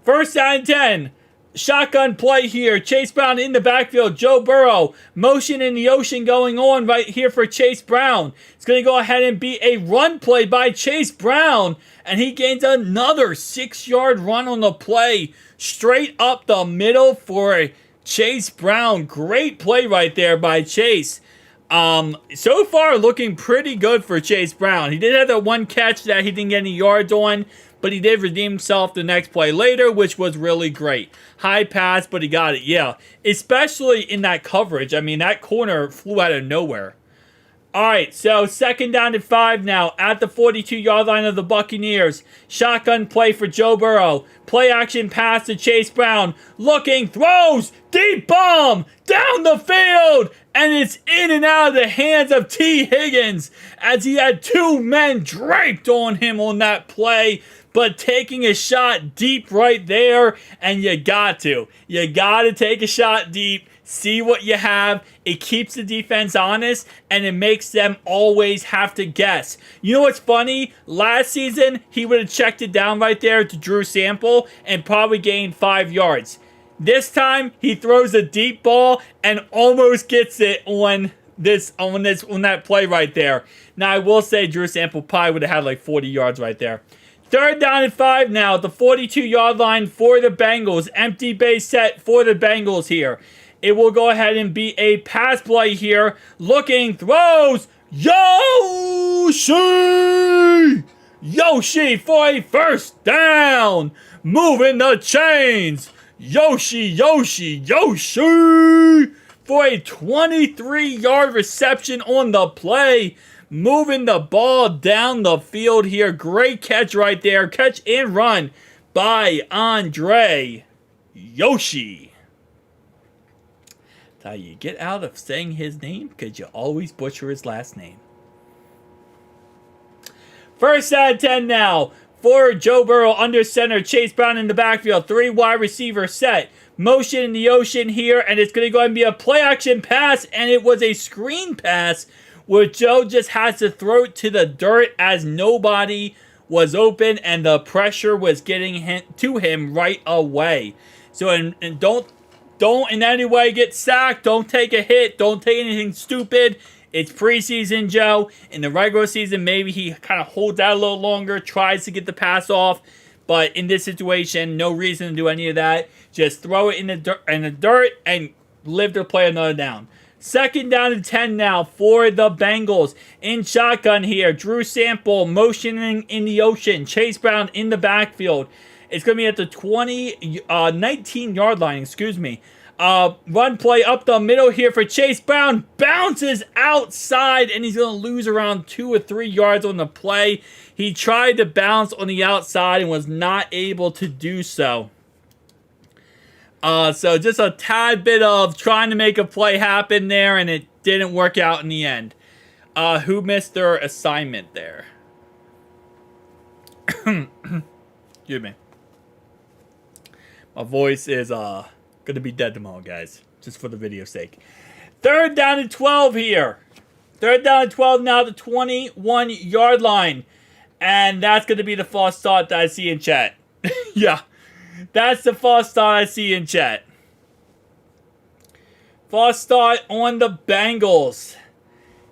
First down and 10. Shotgun play here. Chase Brown in the backfield. Joe Burrow. Motion in the ocean going on right here for Chase Brown. It's going to go ahead and be a run play by Chase Brown. And he gains another 6-yard run on the play. Straight up the middle for Chase Brown. Great play right there by Chase. So far looking pretty good for Chase Brown. He did have that one catch that he didn't get any yards on, but he did redeem himself the next play later, which was really great. High pass, but he got it, yeah. Especially in that coverage. I mean, that corner flew out of nowhere. Alright, so 2nd down and 5 now at the 42-yard line of the Buccaneers. Shotgun play for Joe Burrow. Play action pass to Chase Brown. Looking, throws, deep bomb, down the field. And it's in and out of the hands of T. Higgins as he had 2 men draped on him on that play. But taking a shot deep right there, and you got to. You got to take a shot deep. See what you have. It keeps the defense honest, and it makes them always have to guess. You know what's funny? Last season, he would have checked it down right there to Drew Sample and probably gained 5 yards. This time, he throws a deep ball and almost gets it on that play right there. Now, I will say Drew Sample probably would have had like 40 yards right there. 3rd down and 5 now, the 42-yard line for the Bengals. Empty base set for the Bengals here. It will go ahead and be a pass play here. Looking, throws, Yoshi! Yoshi for a 1st down. Moving the chains. Yoshi for a 23-yard reception on the play. Moving the ball down the field here. Great catch right there. Catch and run by Andre Yoshi. That's how you get out of saying his name, because you always butcher his last name. 1st and 10 now for Joe Burrow under center. Chase Brown in the backfield. 3 wide receiver set. Motion in the ocean here, and it's going to go ahead and be a play action pass, and it was a screen pass where Joe just has to throw it to the dirt as nobody was open and the pressure was getting to him right away. So, and don't in any way get sacked. Don't take a hit. Don't take anything stupid. It's preseason, Joe. In the regular season, maybe he kind of holds out a little longer, tries to get the pass off. But in this situation, no reason to do any of that. Just throw it in the dirt and live to play another down. 2nd down and 10 now for the Bengals. In shotgun here. Drew Sample motioning in the ocean. Chase Brown in the backfield. It's going to be at the 19-yard line, excuse me. Run play up the middle here for Chase Brown. Bounces outside, and he's going to lose around 2 or 3 yards on the play. He tried to bounce on the outside and was not able to do so. So just a tad bit of trying to make a play happen there, and it didn't work out in the end. Who missed their assignment there? Excuse me. My voice is going to be dead tomorrow, guys. Just for the video's sake. 3rd down and 12 here. 3rd down and 12 now, the 21-yard line. And that's going to be the false start that I see in chat. Yeah. That's the false start I see in chat. False start on the Bengals.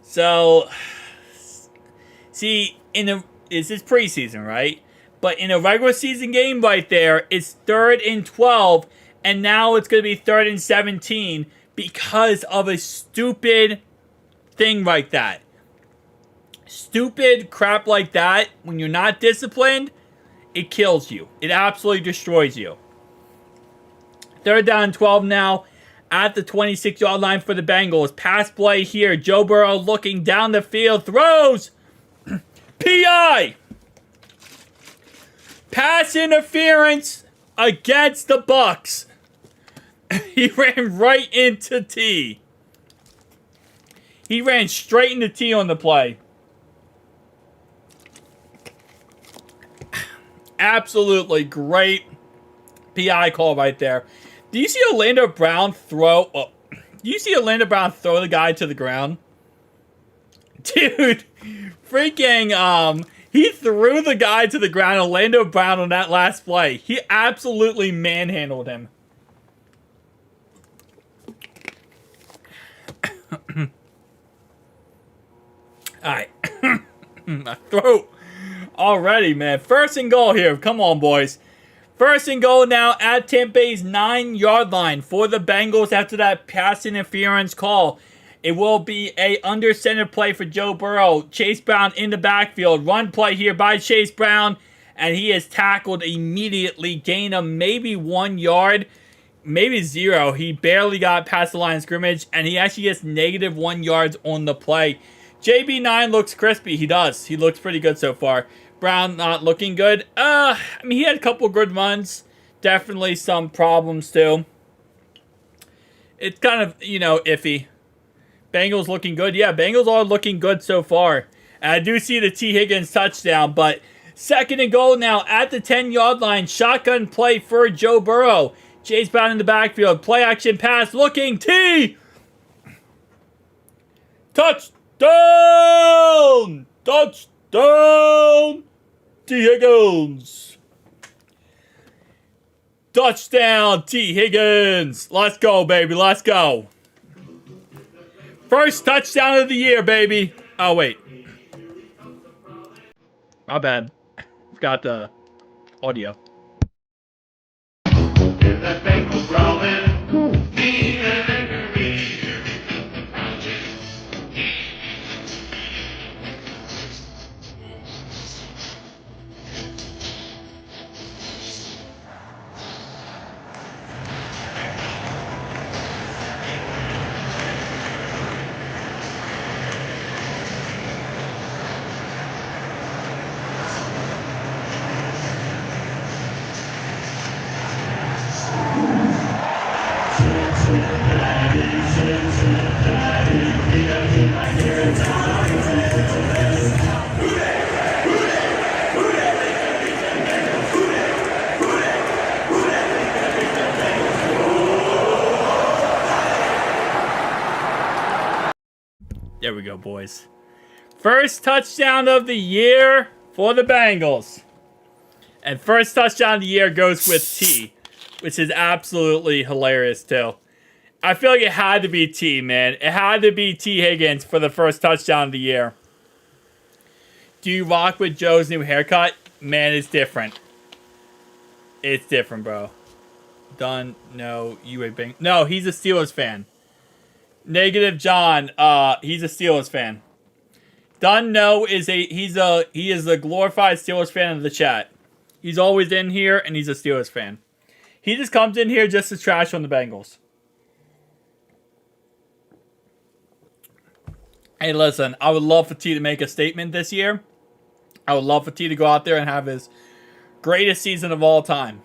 So, see, this is preseason, right? But in a regular season game right there, it's 3rd and 12. And now it's going to be 3rd and 17 because of a stupid thing like that. Stupid crap like that, when you're not disciplined, it kills you. It absolutely destroys you. 3rd down and 12 now at the 26-yard line for the Bengals. Pass play here. Joe Burrow looking down the field. Throws. PI. Pass interference against the Bucs. He ran right into T. He ran straight into T on the play. Absolutely great PI call right there. Do you see Orlando Brown throw? Well, do you see Orlando Brown throw the guy to the ground? Dude, freaking, he threw the guy to the ground, Orlando Brown, on that last play. He absolutely manhandled him. All right. My throat already, man. First and goal here. Come on, boys. First and goal now at Tampa Bay's 9-yard line for the Bengals after that pass interference call. It will be a under center play for Joe Burrow. Chase Brown in the backfield. Run play here by Chase Brown. And he is tackled immediately. Gain of maybe 1 yard. Maybe 0. He barely got past the line of scrimmage. And he actually gets negative 1 yards on the play. JB9 looks crispy. He does. He looks pretty good so far. Brown not looking good. I mean, he had a couple good runs. Definitely some problems too. It's kind of, iffy. Bengals looking good. Yeah, Bengals are looking good so far. And I do see the T. Higgins touchdown, but second and goal now at the 10-yard line. Shotgun play for Joe Burrow. Chase Brown in the backfield. Play action pass. Looking. T. Touchdown! Touchdown! T. Higgins. Touchdown, T. Higgins. Let's go, baby. Let's go. First touchdown of the year, baby. Oh, wait. My bad. Forgot the audio. There we go, boys. First touchdown of the year for the Bengals. And first touchdown of the year goes with T, which is absolutely hilarious, too. I feel like it had to be T, man. It had to be T. Higgins for the first touchdown of the year. Do you rock with Joe's new haircut? Man, it's different. It's different, bro. Done. No, you a Bengals. No, he's a Steelers fan. Negative John, he's a Steelers fan. Dunn No is he is a glorified Steelers fan of the chat. He's always in here and he's a Steelers fan. He just comes in here just to trash on the Bengals. Hey, listen, I would love for T to make a statement this year. I would love for T to go out there and have his greatest season of all time.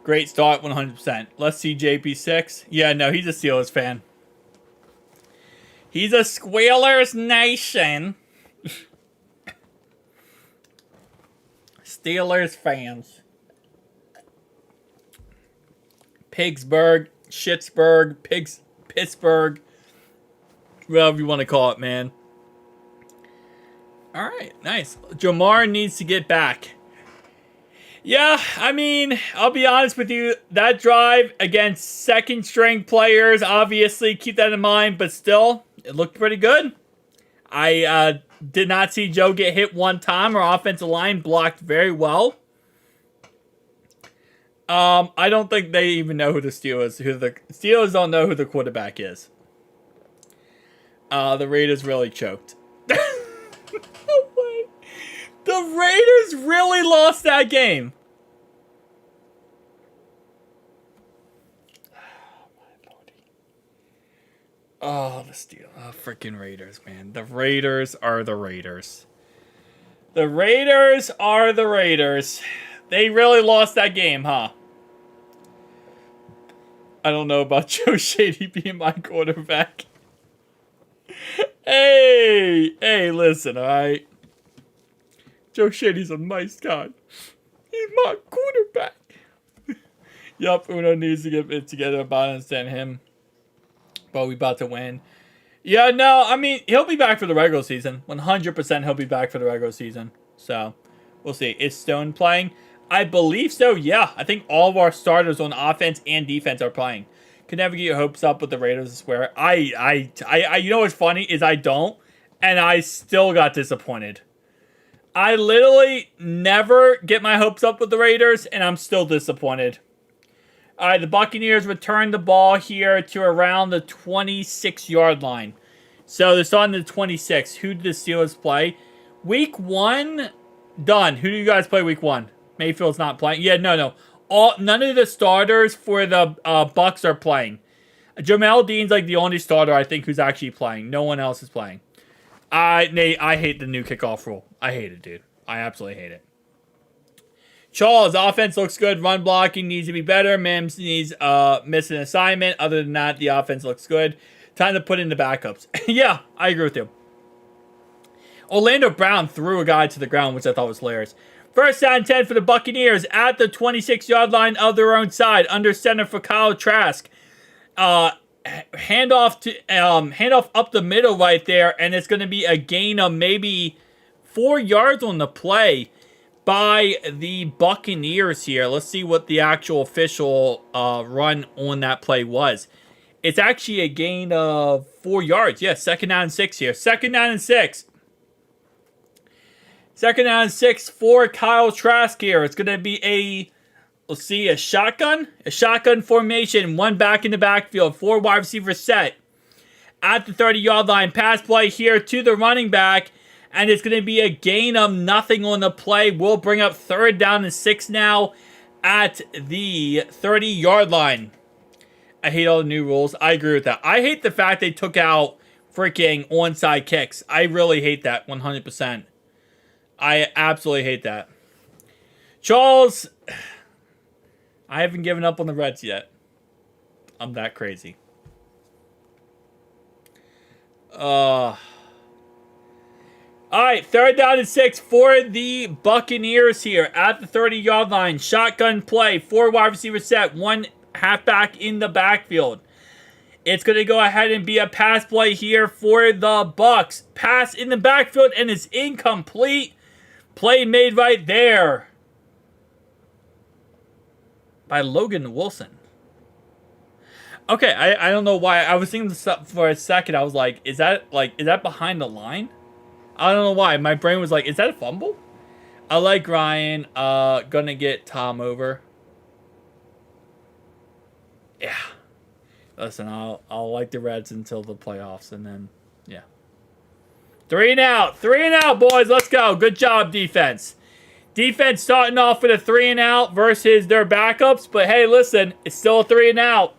Great start, 100%. Let's see JP6. Yeah, no, he's a Steelers fan. He's a Squealers Nation. Steelers fans. Pittsburgh, Pittsburgh. Whatever you want to call it, man. Alright, nice. Jamar needs to get back. Yeah, I mean, I'll be honest with you. That drive against second-string players, obviously, keep that in mind. But still, it looked pretty good. I did not see Joe get hit one time. Our offensive line blocked very well. I don't think they even know who the Steelers don't know who the quarterback is. The Raiders really choked. No way. The Raiders really lost that game. Oh, the Steelers. Oh, freaking Raiders, man. The Raiders are the Raiders. The Raiders are the Raiders. They really lost that game, huh? I don't know about Joe Shady being my quarterback. Hey, listen, alright? Joe Shady's a nice guy. He's my quarterback. Yup, Uno needs to get it together about and send him. But we about to win. Yeah, no, I mean, he'll be back for the regular season. 100% he'll be back for the regular season. So, we'll see. Is Stone playing? I believe so, yeah. I think all of our starters on offense and defense are playing. Can never get your hopes up with the Raiders, I swear. You know what's funny is I don't. and I still got disappointed. I literally never get my hopes up with the Raiders, and I'm still disappointed. All right, the Buccaneers return the ball here to around the 26-yard line. So they're starting the 26. Who did the Steelers play? Week 1, done. Who do you guys play week 1? Mayfield's not playing. Yeah, no. None of the starters for the Bucs are playing. Jamel Dean's like the only starter, I think, who's actually playing. No one else is playing. Nate, I hate the new kickoff rule. I hate it, dude. I absolutely hate it. Charles, offense looks good. Run blocking needs to be better. Mims needs miss an assignment. Other than that, the offense looks good. Time to put in the backups. Yeah, I agree with you. Orlando Brown threw a guy to the ground, which I thought was hilarious. First down 10 for the Buccaneers at the 26-yard line of their own side. Under center for Kyle Trask. Handoff up the middle right there, and it's going to be a gain of maybe 4 yards on the play by the Buccaneers here. Let's see what the actual official run on that play was. It's actually a gain of 4 yards. Yeah, second down and 6 here. Second down and 6. Second down and 6 for Kyle Trask here. It's going to be a shotgun. A shotgun formation. One back in the backfield. 4 wide receivers set. At the 30-yard line. Pass play here to the running back. And it's going to be a gain of nothing on the play. We'll bring up third down and 6 now at the 30-yard line. I hate all the new rules. I agree with that. I hate the fact they took out freaking onside kicks. I really hate that 100%. I absolutely hate that. Charles, I haven't given up on the Reds yet. I'm that crazy. All right, third down and 6 for the Buccaneers here at the 30-yard line. Shotgun play, 4 wide receivers set, 1 halfback in the backfield. It's going to go ahead and be a pass play here for the Bucs. Pass in the backfield, and it's incomplete. Play made right there by Logan Wilson. Okay, I don't know why. I was thinking this for a second. I was like, is that behind the line? I don't know why. My brain was like, is that a fumble? I like Ryan. Gonna get Tom over. Yeah. Listen, I'll like the Reds until the playoffs, and then, yeah. 3 and out. 3 and out, boys. Let's go. Good job, defense. Defense starting off with a 3 and out versus their backups, but hey, listen, it's still a 3 and out.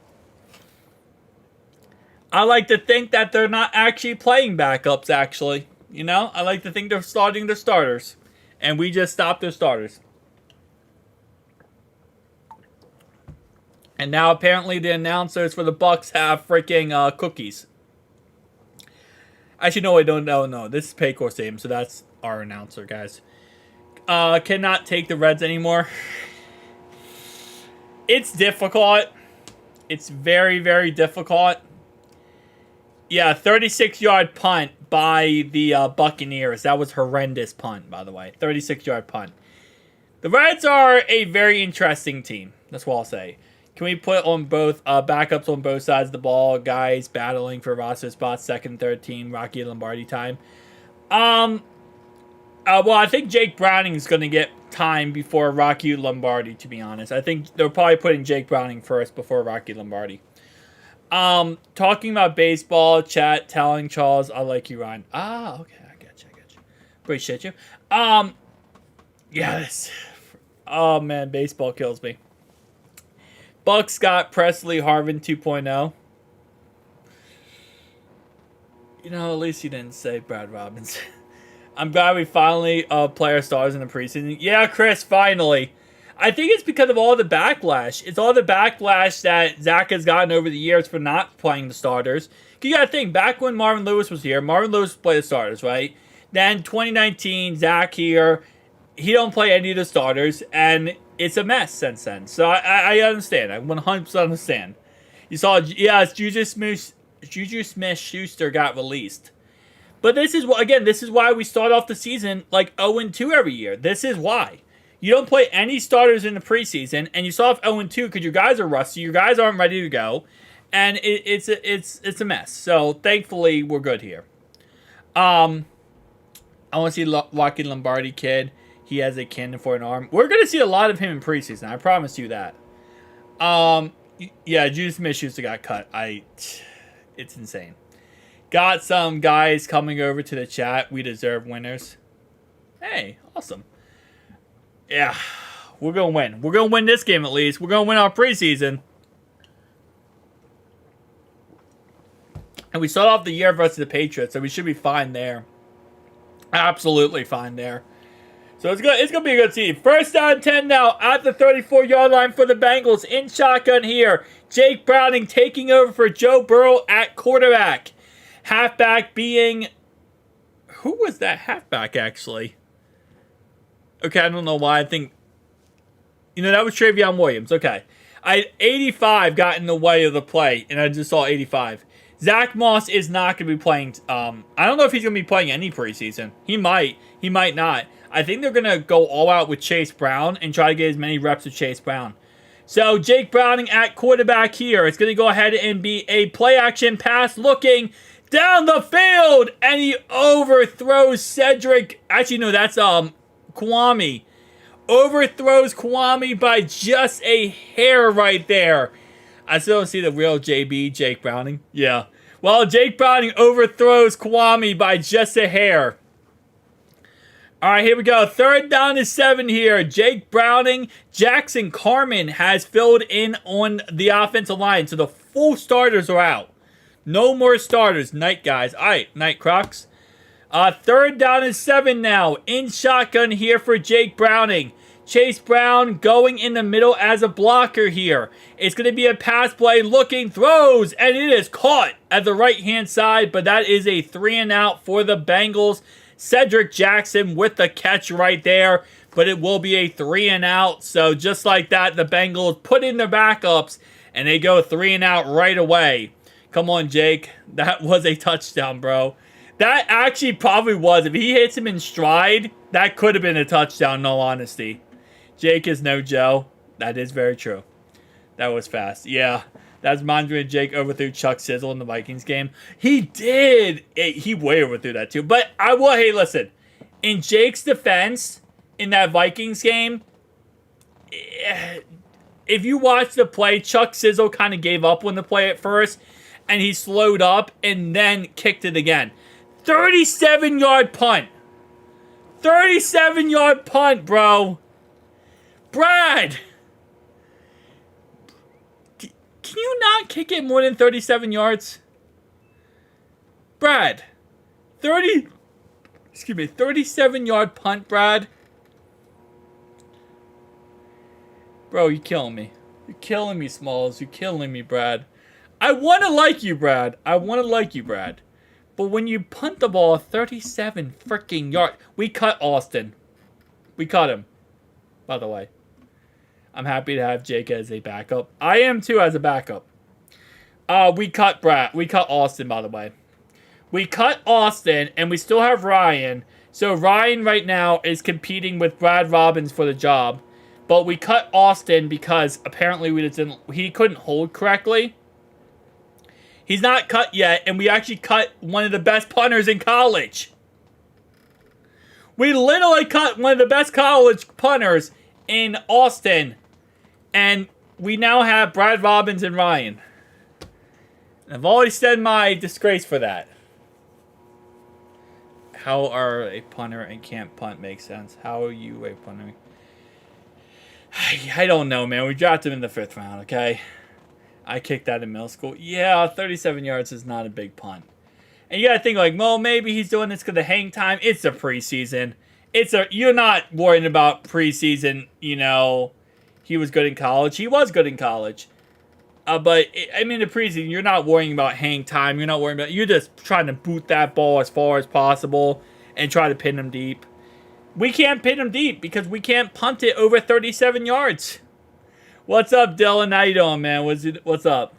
I like to think that they're not actually playing backups, actually. You know, I like to think they're starting their starters, and we just stopped their starters. And now apparently the announcers for the Bucs have freaking cookies. Actually, no, I don't know. No, this is Paycor Stadium, so that's our announcer, guys. Cannot take the Reds anymore. It's difficult. It's very, very difficult. Yeah, 36-yard punt by the Buccaneers. That was horrendous punt, by the way. 36-yard punt. The Reds are a very interesting team. That's what I'll say. Can we put on both backups on both sides of the ball? Guys battling for roster spots, second, third team, Rocky Lombardi time. Well, I think Jake Browning is going to get time before Rocky Lombardi, to be honest. I think they're probably putting Jake Browning first before Rocky Lombardi. Talking about baseball, chat, telling Charles, I like you, Ryan. Okay, I got you. Appreciate you. Yes. Oh, man, baseball kills me. Buck Scott Presley Harvin 2.0. You know, at least you didn't say Brad Robbins. I'm glad we finally play our stars in the preseason. Yeah, Chris, finally. I think it's because of all the backlash. It's all the backlash that Zach has gotten over the years for not playing the starters. You got to think, back when Marvin Lewis was here, Marvin Lewis played the starters, right? Then 2019, Zach here, he don't play any of the starters, and it's a mess since then. So I understand. I 100% understand. You saw, yes, Juju Smith-Schuster got released. But this is why we start off the season like 0-2 every year. This is why. You don't play any starters in the preseason, and you start off 0-2 because your guys are rusty, your guys aren't ready to go, and it's a mess. So thankfully, we're good here. I want to see Rocky Lombardi kid. He has a cannon for an arm. We're going to see a lot of him in preseason. I promise you that. Yeah, Judas Smith-Schuster got cut. It's insane. Got some guys coming over to the chat. We deserve winners. Hey, awesome. Yeah, we're going to win. We're going to win this game at least. We're going to win our preseason. And we start off the year versus the Patriots, so we should be fine there. Absolutely fine there. So it's gonna be a good team. First down 10 now at the 34-yard line for the Bengals. In shotgun here. Jake Browning taking over for Joe Burrow at quarterback. Halfback being... Who was that halfback, actually? Okay, I don't know why. I think... that was Travion Williams. Okay. 85 got in the way of the play, and I just saw 85. Zach Moss is not going to be playing... I don't know if he's going to be playing any preseason. He might. He might not. I think they're going to go all out with Chase Brown and try to get as many reps with Chase Brown. So, Jake Browning at quarterback here. It's going to go ahead and be a play-action pass looking down the field. And he overthrows Cedric. Actually, no, that's Kwame. Overthrows Kwame by just a hair right there. I still don't see the real JB, Jake Browning. Yeah. Well, Jake Browning overthrows Kwame by just a hair. All right, here we go. Third down is 7 here. Jake Browning, Jackson Carman has filled in on the offensive line. So the full starters are out. No more starters. Night, guys. All right, night, Crocs. Third down is 7 now. In shotgun here for Jake Browning. Chase Brown going in the middle as a blocker here. It's going to be a pass play, looking, throws, and it is caught at the right-hand side, but that is a 3-and-out for the Bengals. Cedric Jackson with the catch right there, but it will be a 3-and-out. So just like that, the Bengals put in their backups, and they go 3-and-out right away. Come on, Jake. That was a touchdown, bro. That actually probably was. If he hits him in stride, that could have been a touchdown, in all honesty. Jake is no Joe. That is very true. That was fast. Yeah. That's Mondre and Jake overthrew Chuck Sizzle in the Vikings game. He did. He way overthrew that too. But I will, hey, listen. In Jake's defense, in that Vikings game, if you watch the play, Chuck Sizzle kind of gave up on the play at first, and he slowed up and then kicked it again. 37-yard punt. 37-yard punt, bro. Brad. Can you not kick it more than 37 yards? Brad. 37-yard punt, Brad. Bro, you're killing me. You're killing me, Smalls. You're killing me, Brad. I want to like you, Brad. I want to like you, Brad. But when you punt the ball 37 freaking yards... We cut Austin. We cut him, by the way. I'm happy to have Jake as a backup. I am too as a backup. We cut Brad. We cut Austin, by the way. We cut Austin, and we still have Ryan. So Ryan right now is competing with Brad Robbins for the job. But we cut Austin because apparently he couldn't hold correctly. He's not cut yet, and we actually cut one of the best punters in college. We literally cut one of the best college punters in Austin. And we now have Brad Robbins and Ryan. I've always said my disgrace for that. How are a punter and can't punt makes sense? How are you a punter? I don't know, man. We dropped him in the 5th round, okay? I kicked that in middle school. Yeah, 37 yards is not a big punt. And you got to think like, well, maybe he's doing this because of hang time. It's a preseason. You're not worrying about preseason, He was good in college. He was good in college. But, the preseason, you're not worrying about hang time. You're just trying to boot that ball as far as possible and try to pin him deep. We can't pin him deep because we can't punt it over 37 yards. What's up, Dylan? How you doing, man? What's up?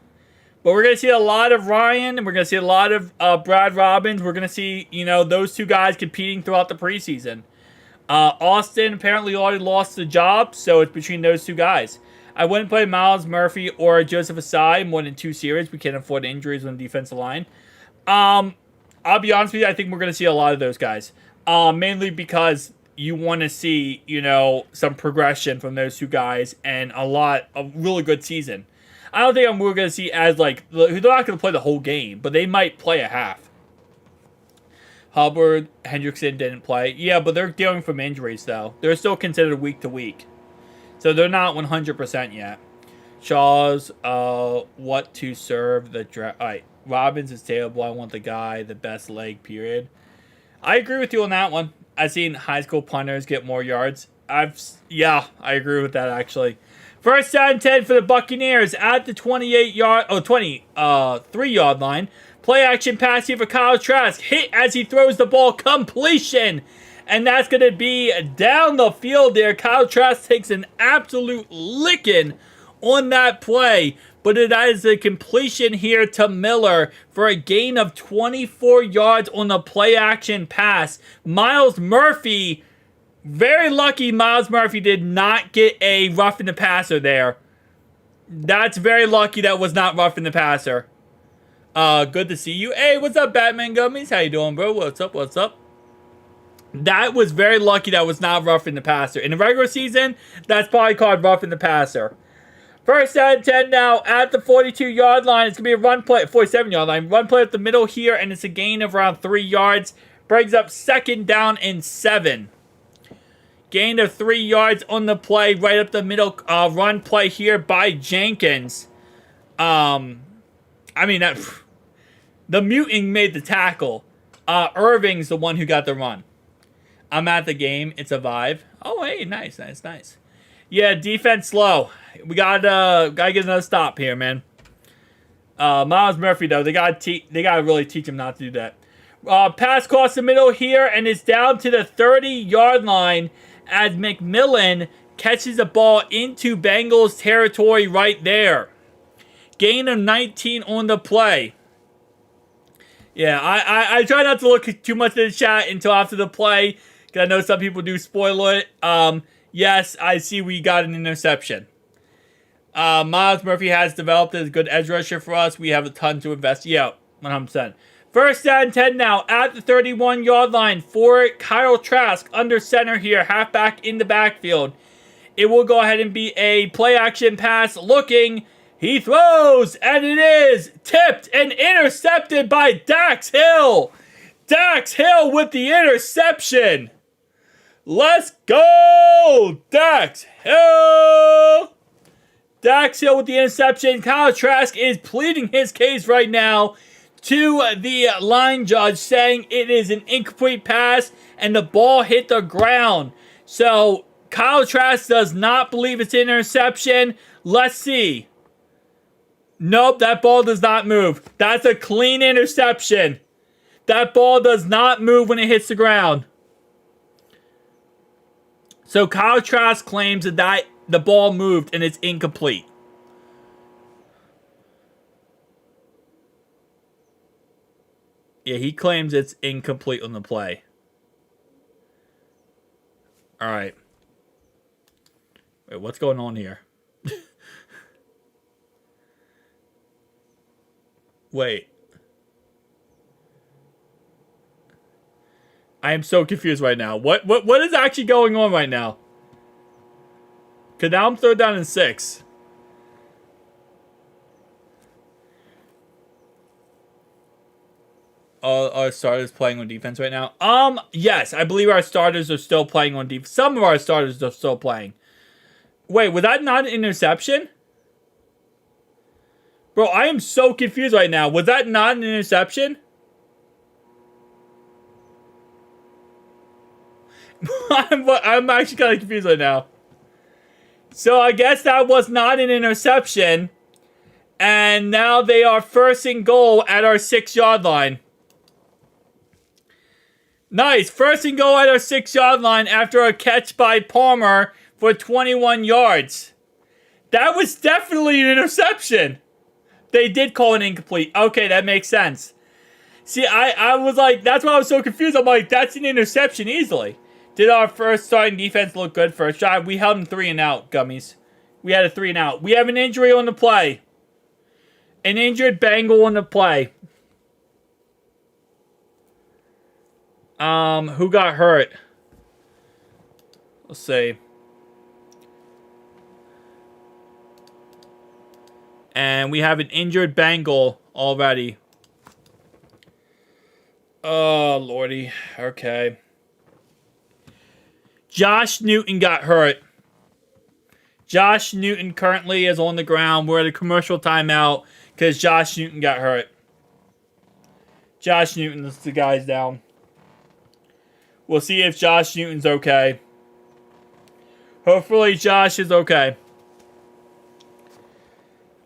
But we're going to see a lot of Ryan, and we're going to see a lot of Brad Robbins. We're going to see, those two guys competing throughout the preseason. Austin apparently already lost the job, so it's between those two guys. I wouldn't play Miles Murphy or Joseph Asai more than 2 series. We can't afford injuries on the defensive line. I I'll be honest with you, I think we're going to see a lot of those guys. Mainly because you want to see, some progression from those two guys and a really good season. I don't think we're going to see they're not going to play the whole game, but they might play a half. Hubbard, Hendrickson didn't play. Yeah, but they're dealing from injuries, though. They're still considered week to week. So they're not 100% yet. Shaw's, what to serve the draft. All right, Robbins is terrible. I want the best leg, period. I agree with you on that one. I've seen high school punters get more yards. I agree with that, actually. First down and 10 for the Buccaneers at the 23-yard line. Play action pass here for Kyle Trask. Hit as he throws the ball. Completion. And that's going to be down the field there. Kyle Trask takes an absolute licking on that play. But it is a completion here to Miller for a gain of 24 yards on the play action pass. Miles Murphy, very lucky Miles Murphy did not get a roughing the passer there. That's very lucky that was not roughing the passer. Good to see you. Hey, what's up, Batman Gummies? How you doing, bro? What's up? That was very lucky that was not roughing the passer. In the regular season, that's probably called roughing the passer. First down and 10 now at the 42-yard line. It's going to be a run play, 47-yard line. Run play up the middle here, and it's a gain of around 3 yards. Brings up second down and 7. Gain of 3 yards on the play, right up the middle. Run play here by Jenkins. The mutant made the tackle. Irving's the one who got the run. I'm at the game. It's a vibe. Oh, hey, nice. Yeah, defense slow. We gotta get another stop here, man. Miles Murphy, though, they gotta really teach him not to do that. Pass across the middle here, and it's down to the 30-yard line as McMillan catches the ball into Bengals territory right there. Gain of 19 on the play. Yeah, I try not to look too much at the chat until after the play, because I know some people do spoil it. Yes, I see we got an interception. Miles Murphy has developed as a good edge rusher for us. We have a ton to invest. Yeah, 100%. First down and 10 now at the 31-yard line for Kyle Trask under center here, halfback in the backfield. It will go ahead and be a play action pass looking. He throws, and it is tipped and intercepted by Dax Hill. Dax Hill with the interception. Let's go, Dax Hill. Dax Hill with the interception. Kyle Trask is pleading his case right now to the line judge, saying it is an incomplete pass and the ball hit the ground. So Kyle Trask does not believe it's an interception. Let's see. Nope, that ball does not move. That's a clean interception. That ball does not move when it hits the ground. So Kyle Trask claims that the ball moved and it's incomplete. Yeah, he claims it's incomplete on the play. All right. Wait, what's going on here? Wait. I am so confused right now. What is actually going on right now? Because now I'm 3rd down and 6. Our starters playing on defense right now? Yes, I believe our starters are still playing on defense. Some of our starters are still playing. Wait, was that not an interception? Bro, I am so confused right now. Was that not an interception? I'm actually kind of confused right now. So I guess that was not an interception. And now they are 1st and goal at our 6-yard line. Nice. 1st and goal at our 6-yard line after a catch by Palmer for 21 yards. That was definitely an interception. They did call it incomplete. Okay, that makes sense. See, I was like, that's why I was so confused. I'm like, that's an interception easily. Did our first starting defense look good first shot? We held them 3 and out, gummies. We had a 3 and out. We have an injury on the play. An injured Bengal on the play. Who got hurt? Let's see. And we have an injured Bengal already. Oh, lordy. Okay. Josh Newton got hurt. Josh Newton currently is on the ground. We're at a commercial timeout because Josh Newton got hurt. Josh Newton is the guy's down. We'll see if Josh Newton's okay. Hopefully Josh is okay.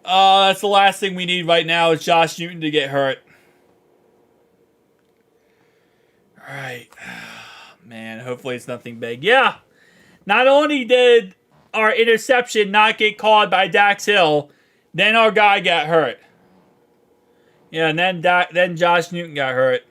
That's the last thing we need right now is Josh Newton to get hurt. Alright. Man, hopefully it's nothing big. Yeah. Not only did our interception not get called by Dax Hill, then our guy got hurt. Yeah, and then Josh Newton got hurt.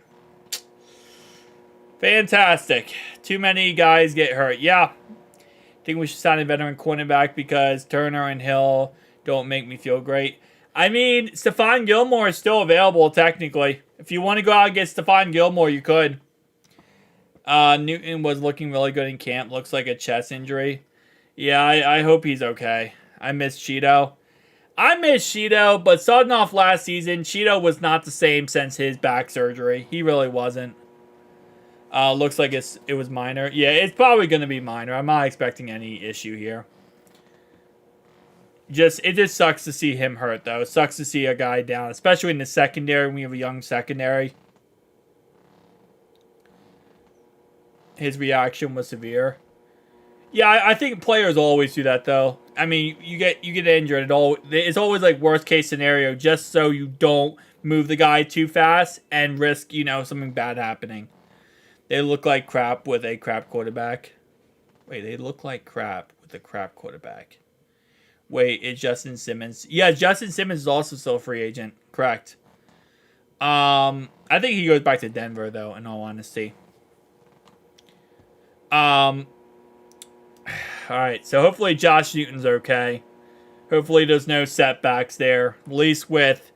Fantastic. Too many guys get hurt. Yeah. I think we should sign a veteran cornerback because Turner and Hill don't make me feel great. I mean, Stephon Gilmore is still available, technically. If you want to go out and get Stephon Gilmore, you could. Newton was looking really good in camp. Looks like a chest injury. Yeah, I hope he's okay. I miss Cheeto. But starting off last season, Cheeto was not the same since his back surgery. He really wasn't. Looks like it was minor. Yeah, it's probably going to be minor. I'm not expecting any issue here. It just sucks to see him hurt, though. It sucks to see a guy down, especially in the secondary when we have a young secondary. His reaction was severe. Yeah, I think players always do that, though. I mean, you get injured. It's always like worst case scenario, just so you don't move the guy too fast and risk, something bad happening. They look like crap with a crap quarterback. Wait, they look like crap with a crap quarterback. Wait, it's Justin Simmons. Yeah, Justin Simmons is also still a free agent. Correct. I think he goes back to Denver, though, in all honesty. Alright, so hopefully Josh Newton's okay. Hopefully there's no setbacks there. At least with...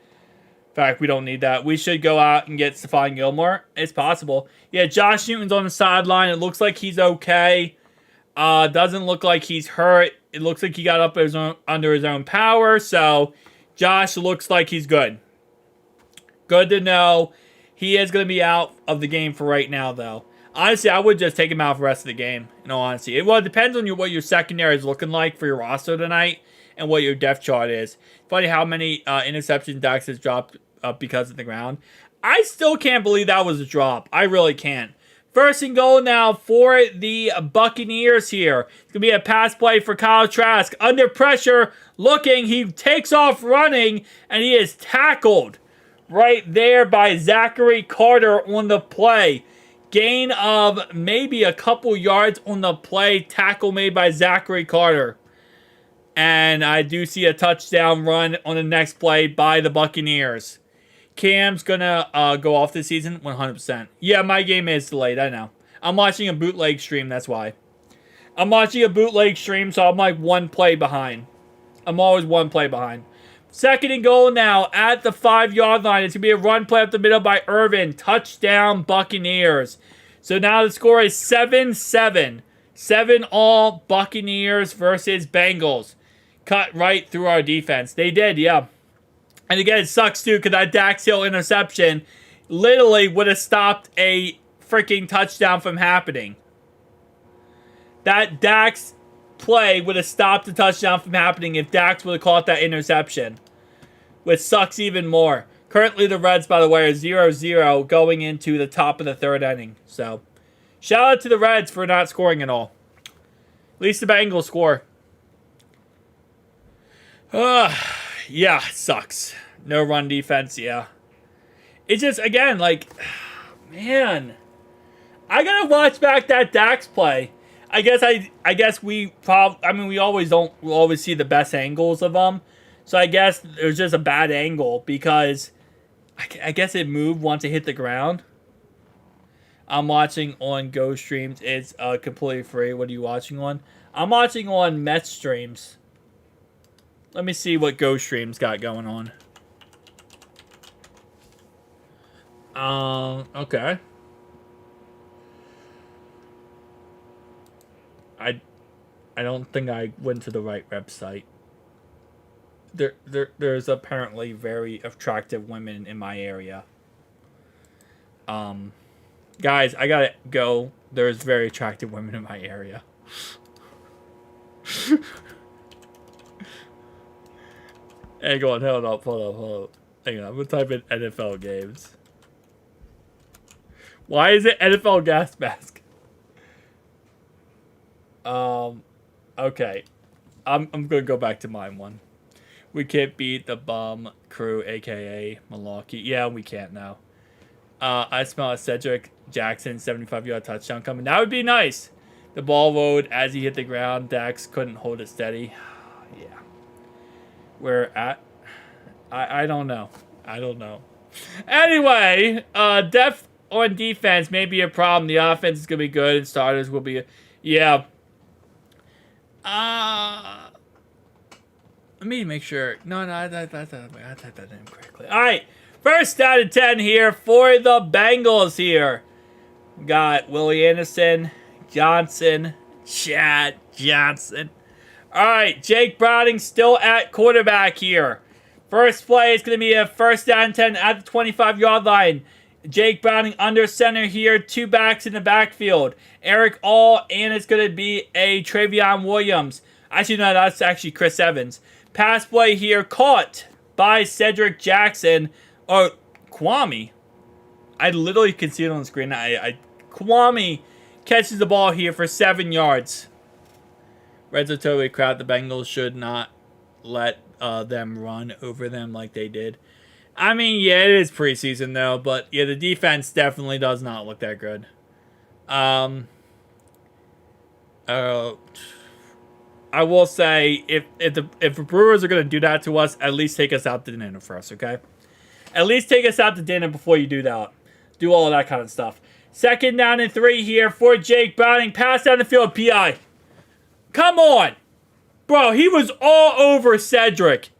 In fact, we don't need that. We should go out and get Stephon Gilmore. It's possible. Yeah, Josh Newton's on the sideline. It looks like he's okay. Doesn't look like he's hurt. It looks like he got up under his own power. So, Josh looks like he's good. Good to know. He is going to be out of the game for right now, though. Honestly, I would just take him out for the rest of the game, in all honesty. It depends on what your secondary is looking like for your roster tonight and what your depth chart is. Funny how many interceptions Dax has dropped because of the ground. I still can't believe that was a drop. I really can't. First and goal now for the Buccaneers here. It's going to be a pass play for Kyle Trask. Under pressure, looking. He takes off running, and he is tackled right there by Zachary Carter on the play. Gain of maybe a couple yards on the play. Tackle made by Zachary Carter. And I do see a touchdown run on the next play by the Buccaneers. Cam's going to go off this season 100%. Yeah, my game is delayed. I know. I'm watching a bootleg stream. That's why. I'm watching a bootleg stream, so I'm like one play behind. I'm always one play behind. Second and goal now at the 5-yard line. It's going to be a run play up the middle by Irvin. Touchdown, Buccaneers. So now the score is 7-7. 7-all Buccaneers versus Bengals. Cut right through our defense. They did, yeah. And again, it sucks too because that Dax Hill interception literally would have stopped a freaking touchdown from happening. That Dax play would have stopped the touchdown from happening if Dax would have caught that interception. Which sucks even more. Currently, the Reds, by the way, are 0-0 going into the top of the third inning. So, shout out to the Reds for not scoring at all. At least the Bengals score. Yeah, it sucks. No run defense, yeah. It's just, again, like, man. I gotta watch back that Dax play. I guess we always see the best angles of them. So I guess there's just a bad angle because I guess it moved once it hit the ground. I'm watching on Go Streams. It's completely free. What are you watching on? I'm watching on Mets streams. Let me see what Go Streams got going on. Okay. I don't think I went to the right website. There's apparently very attractive women in my area. Guys, I gotta go. There's very attractive women in my area. Hang on, hold up. Hang on, I'm gonna type in NFL games. Why is it NFL gas mask? Okay. I'm gonna go back to mine one. We can't beat the bum crew, aka Milwaukee. Yeah, we can't now. I smell a Cedric Jackson 75-yard touchdown coming. That would be nice. The ball rolled as he hit the ground. Dax couldn't hold it steady. Yeah. We're at... I don't know. I don't know. Anyway, depth on defense may be a problem. The offense is going to be good, and starters will be... Yeah. Let me make sure. No, I typed that in correctly. All right. First down and 10 here for the Bengals here. Got Willie Anderson, Johnson, Chad Johnson. All right. Jake Browning still at quarterback here. First play is going to be a first down and 10 at the 25-yard line. Jake Browning under center here. Two backs in the backfield. Eric All, and it's going to be a Travion Williams. Actually, no, that's actually Chris Evans. Pass play here caught by Cedric Jackson. Or Kwame. I literally can see it on the screen. Kwame catches the ball here for 7 yards. Reds are totally crowd. The Bengals should not let them run over them like they did. I mean, yeah, it is preseason though, but yeah, the defense definitely does not look that good. I will say, if the Brewers are going to do that to us, at least take us out to dinner first, okay? At least take us out to dinner before you do that. Do all of that kind of stuff. Second down and 3 here for Jake Browning. Pass down the field, PI. Come on. Bro, he was all over Cedric.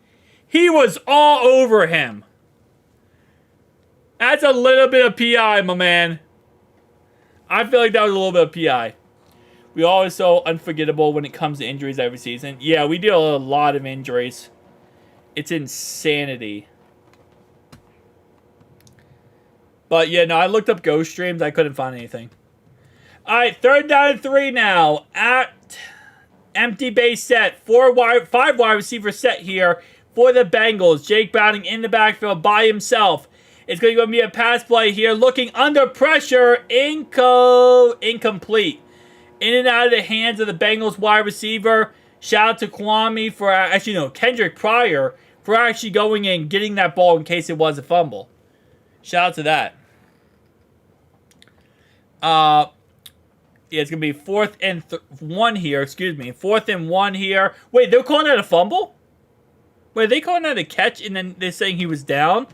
He was all over him. That's a little bit of PI, my man. I feel like that was a little bit of PI. We always so unforgettable when it comes to injuries every season. Yeah, we deal with a lot of injuries. It's insanity. But yeah, no, I looked up ghost streams. I couldn't find anything. All right, third down and 3 now at empty base set. 5 wide receiver set here for the Bengals. Jake Browning in the backfield by himself. It's going to be a pass play here. Looking under pressure. Incomplete. In and out of the hands of the Bengals wide receiver. Shout out to Kwame for, Kendrick Pryor for actually going in and getting that ball in case it was a fumble. Shout out to that. Yeah, it's going to be 4th and 1 here. Excuse me. 4th and 1 here. Wait, they're calling that a fumble? Wait, are they calling that a catch and then they're saying he was down?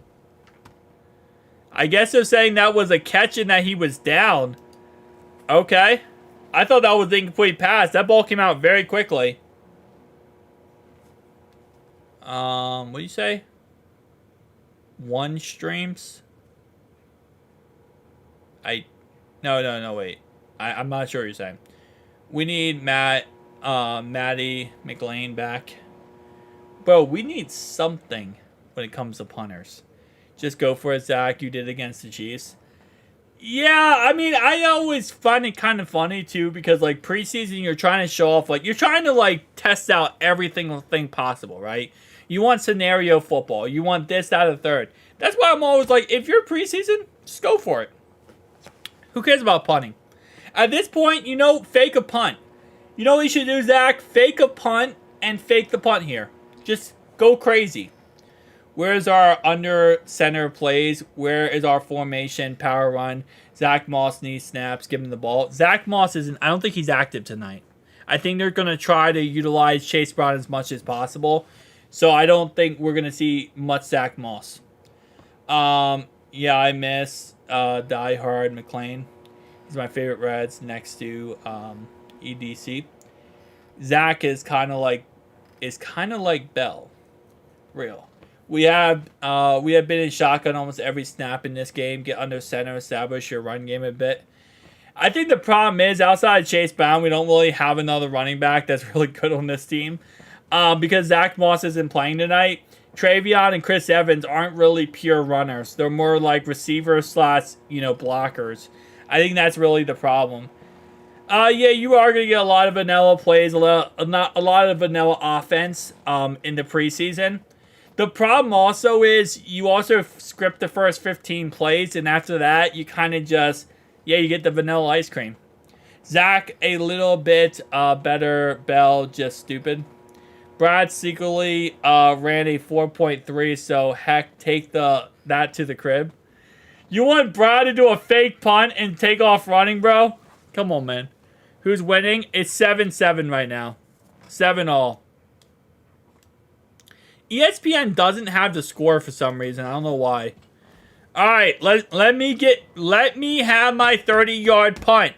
I guess they're saying that was a catch and that he was down. Okay. I thought that was the incomplete pass. That ball came out very quickly. What do you say? 1 streams? No, wait. I'm not sure what you're saying. We need Matty McLean back. Bro, we need something when it comes to punters. Just go for it, Zach. You did against the Chiefs. Yeah, I mean, I always find it kind of funny, too, because, like, preseason, you're trying to show off, like, you're trying to, like, test out every single thing possible, right? You want scenario football. You want this, that, and the third. That's why I'm always like, if you're preseason, just go for it. Who cares about punting? At this point, fake a punt. You know what you should do, Zach? Fake a punt and fake the punt here. Just go crazy. Where's our under center plays? Where is our formation, power run? Zach Moss needs snaps. Give him the ball. Zach Moss isn't. I don't think he's active tonight. I think they're going to try to utilize Chase Brown as much as possible. So I don't think we're going to see much Zach Moss. Yeah, I miss Die Hard McLean. He's my favorite Reds next to EDC. Zach is kind of like Bell. Real. We have been in shotgun almost every snap in this game. Get under center, establish your run game a bit. I think the problem is, outside of Chase Brown, we don't really have another running back that's really good on this team. Because Zach Moss isn't playing tonight, Travion and Chris Evans aren't really pure runners. They're more like receivers slash, blockers. I think that's really the problem. Yeah, you are going to get a lot of vanilla plays, not a lot of vanilla offense in the preseason. The problem also is you also script the first 15 plays, and after that, you kind of just, you get the vanilla ice cream. Zach, a little bit better. Bell, just stupid. Brad secretly ran a 4.3, so heck, take that to the crib. You want Brad to do a fake punt and take off running, bro? Come on, man. Who's winning? It's 7-7 right now. 7-all. ESPN doesn't have the score for some reason. I don't know why. All right, let me have my 30-yard punt.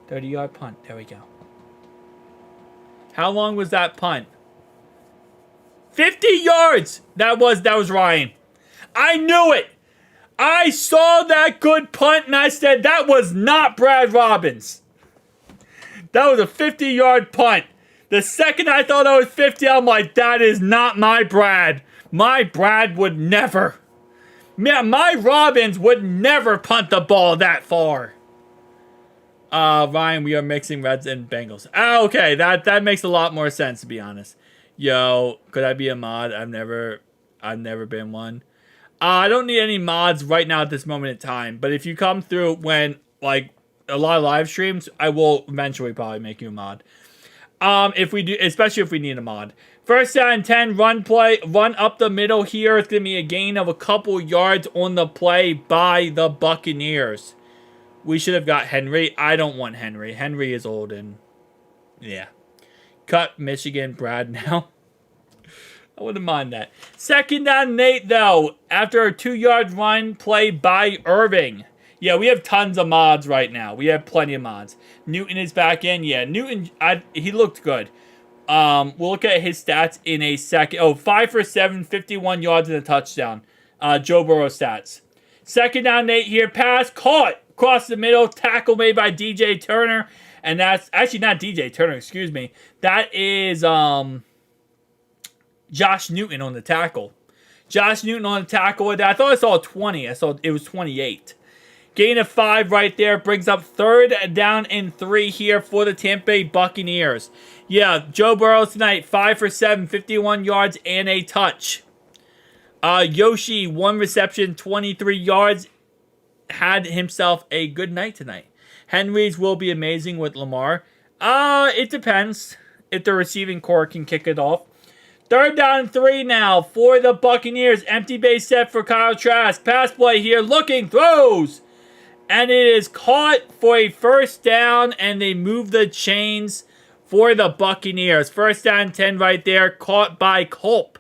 30-yard punt. There we go. How long was that punt? 50 yards. That was Ryan. I knew it. I saw that good punt and I said that was not Brad Robbins. That was a 50-yard punt. The second I thought I was 50, I'm like, that is not my Brad. My Brad would never. Yeah, my Robbins would never punt the ball that far. Ryan, we are mixing Reds and Bengals. Okay, that makes a lot more sense, to be honest. Yo, could I be a mod? I've never been one. I don't need any mods right now at this moment in time. But if you come through when, like, a lot of live streams, I will eventually probably make you a mod. If we do, especially if we need a mod. First down and 10, run up the middle here. It's going to be a gain of a couple yards on the play by the Buccaneers. We should have got Henry. I don't want Henry. Henry is old and, yeah. Cut Michigan Brad now. I wouldn't mind that. Second down and 8, though. After a 2-yard run play by Irving. Yeah, we have tons of mods right now. We have plenty of mods. Newton is back in. Yeah, Newton, he looked good. We'll look at his stats in a second. Oh, 5 for 7, 51 yards and a touchdown. Joe Burrow stats. Second down and 8 here. Pass caught. Across the middle. Tackle made by DJ Turner. And that's actually not DJ Turner, excuse me. That is Josh Newton on the tackle. Josh Newton on the tackle. I thought I saw 20. I saw it was 28. Gain of 5 right there. Brings up third down and 3 here for the Tampa Bay Buccaneers. Yeah, Joe Burrow tonight. 5 for 7, 51 yards and a touch. Yoshi, 1 reception, 23 yards. Had himself a good night tonight. Henry's will be amazing with Lamar. It depends if the receiving core can kick it off. Third down and 3 now for the Buccaneers. Empty base set for Kyle Trask. Pass play here. Looking. Throws. And it is caught for a first down. And they move the chains for the Buccaneers. First down and 10 right there. Caught by Culp.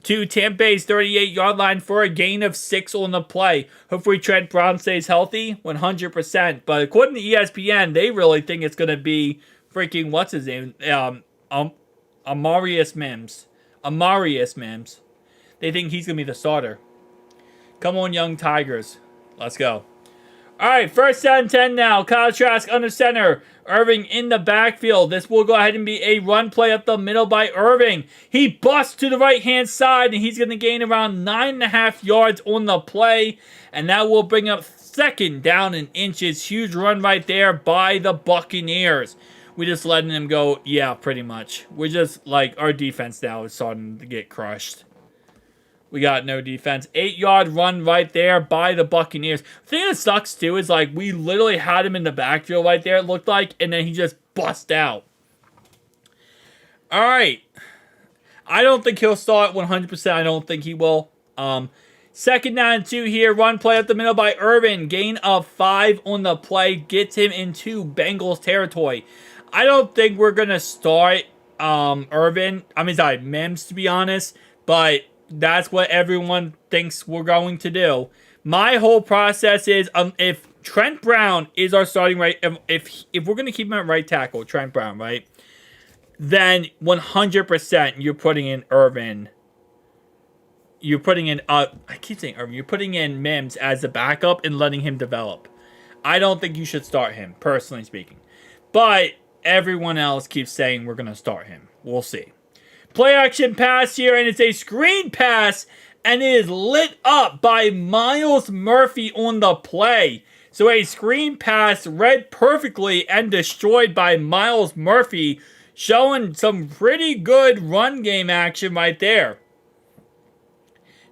To Tampa Bay's 38-yard line for a gain of 6 on the play. Hopefully Trent Brown stays healthy. 100%. But according to ESPN, they really think it's going to be freaking, what's his name? Amarius Mims. Amarius Mims. They think he's going to be the starter. Come on, young Tigers. Let's go. All right, first down 10 now. Kyle Trask under center. Irving in the backfield. This will go ahead and be a run play up the middle by Irving. He busts to the right-hand side, and he's going to gain around 9.5 yards on the play. And that will bring up second down in inches. Huge run right there by the Buccaneers. We're just letting them go, yeah, pretty much. We're just, like, our defense now is starting to get crushed. We got no defense. 8-yard run right there by the Buccaneers. The thing that sucks, too, is, like, we literally had him in the backfield right there, it looked like, and then he just bust out. All right. I don't think he'll start 100%. I don't think he will. Second down and 2 here. Run play up the middle by Irvin. Gain of 5 on the play. Gets him into Bengals territory. I don't think we're going to start Mims, to be honest. But that's what everyone thinks we're going to do. My whole process is if Trent Brown is our starting right, if we're going to keep him at right tackle, Trent Brown, right, then 100% you're putting in Irvin you're putting in I keep saying Irvin, you're putting in Mims as a backup and letting him develop. I don't think you should start him, personally speaking. But everyone else keeps saying we're gonna start him. We'll see. Play action pass here, and it's a screen pass, and it is lit up by Miles Murphy on the play. So a screen pass read perfectly and destroyed by Miles Murphy, showing some pretty good run game action right there.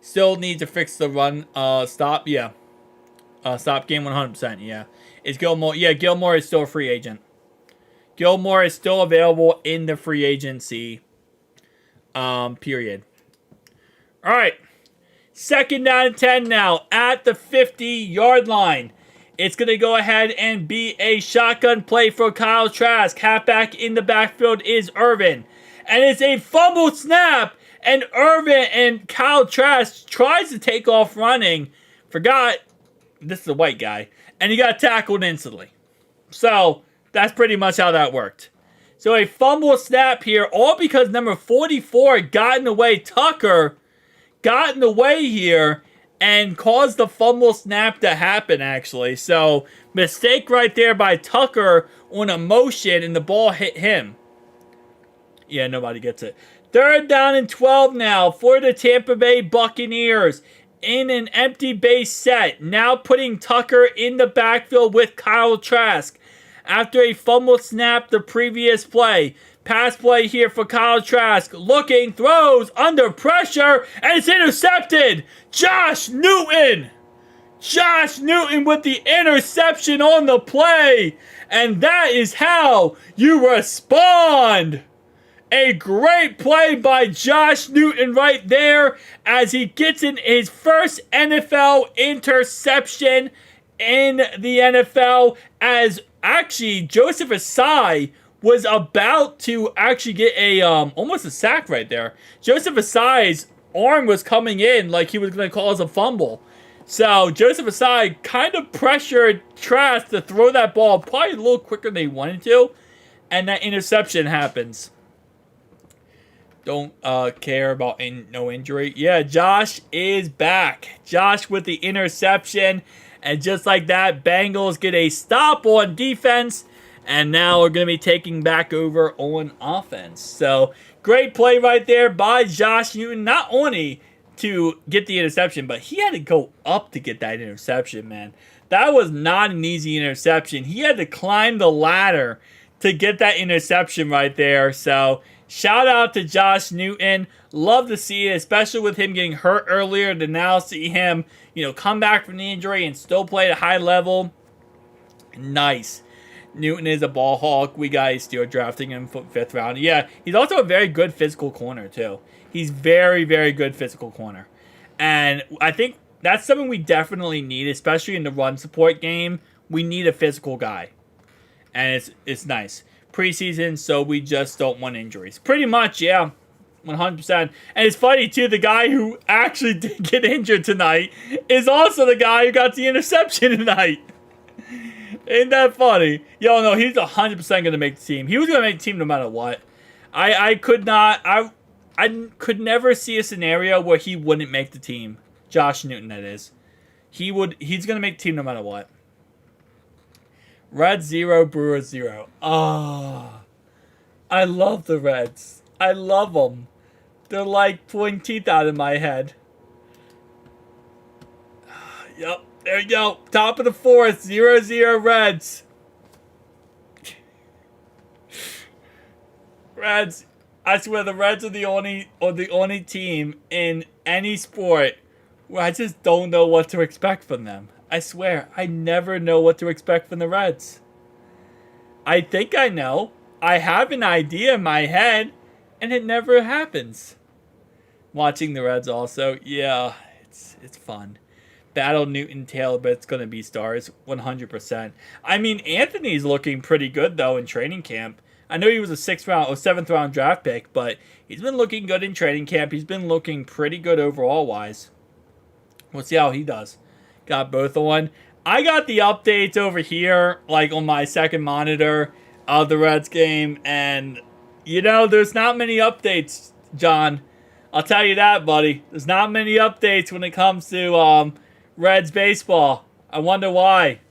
Still need to fix the run stop, yeah. Stop game 100%, yeah. Is Gilmore, yeah, Gilmore is still a free agent. Gilmore is still available in the free agency period. All right. 2nd down and 10 now at the 50-yard line. It's going to go ahead and be a shotgun play for Kyle Trask. Halfback in the backfield is Irvin. And it's a fumble snap. And Irvin and Kyle Trask tries to take off running. Forgot, this is a white guy. And he got tackled instantly. So, that's pretty much how that worked. So, a fumble snap here. All because number 44 got in the way. Tucker got in the way here and caused the fumble snap to happen, actually. So, mistake right there by Tucker on a motion, and the ball hit him. Yeah, nobody gets it. 3rd down and 12 now for the Tampa Bay Buccaneers in an empty base set. Now putting Tucker in the backfield with Kyle Trask. After a fumble snap the previous play. Pass play here for Kyle Trask. Looking, throws, under pressure, and it's intercepted. Josh Newton. Josh Newton with the interception on the play. And that is how you respond. A great play by Josh Newton right there as he gets in his first NFL interception in the NFL, as actually Joseph Asai was about to actually get a almost a sack right there. Joseph Asai's arm was coming in like he was going to cause a fumble. So Joseph Asai kind of pressured Trask to throw that ball probably a little quicker than he wanted to, and that interception happens. Don't care about no injury. Yeah, Josh is back. Josh with the interception. And just like that, Bengals get a stop on defense. And now we're going to be taking back over on offense. So, great play right there by Josh Newton. Not only to get the interception, but he had to go up to get that interception, man. That was not an easy interception. He had to climb the ladder to get that interception right there. So, shout out to Josh Newton. Love to see it, especially with him getting hurt earlier, to now see him, come back from the injury and still play at a high level. Nice. Newton is a ball hawk. We guys still drafting him for 5th round. Yeah, he's also a very good physical corner, too. He's very, very good physical corner. And I think that's something we definitely need, especially in the run support game. We need a physical guy. And it's nice. Preseason, so we just don't want injuries. Pretty much, yeah. 100%. And it's funny, too, the guy who actually did get injured tonight is also the guy who got the interception tonight. Ain't that funny? Yo, no, he's 100% going to make the team. He was going to make the team no matter what. I could never see a scenario where he wouldn't make the team. Josh Newton, that is. He's going to make the team no matter what. Reds 0, Brewers 0. Oh, I love the Reds. I love them. They're like pulling teeth out of my head. Yep, there you go. Top of the 4th, 0-0 Reds. Reds. I swear the Reds are the only team in any sport where I just don't know what to expect from them. I swear, I never know what to expect from the Reds. I think I know. I have an idea in my head, and it never happens. Watching the Reds also, yeah, it's fun. Battle Newton Taylor, but it's going to be stars, 100%. I mean, Anthony's looking pretty good, though, in training camp. I know he was a 7th round draft pick, but he's been looking good in training camp. He's been looking pretty good overall-wise. We'll see how he does. Got both on. I got the updates over here, like on my second monitor of the Reds game, and there's not many updates, John. I'll tell you that, buddy. There's not many updates when it comes to Reds baseball. I wonder why.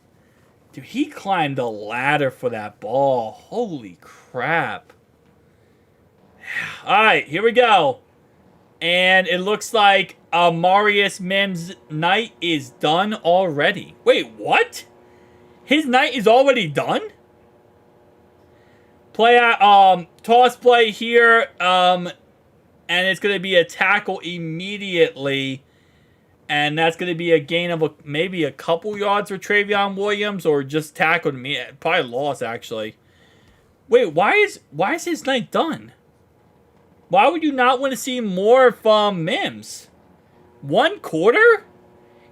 Dude, he climbed the ladder for that ball. Holy crap. Alright, here we go. And it looks like Marius Mims' night is done already. Wait, what? His night is already done? Toss play here. And it's going to be a tackle immediately. And that's going to be a gain of maybe a couple yards for Travion Williams, or just tackled me. Probably lost, actually. Wait, why is his night done? Why would you not want to see more from Mims? 1 quarter?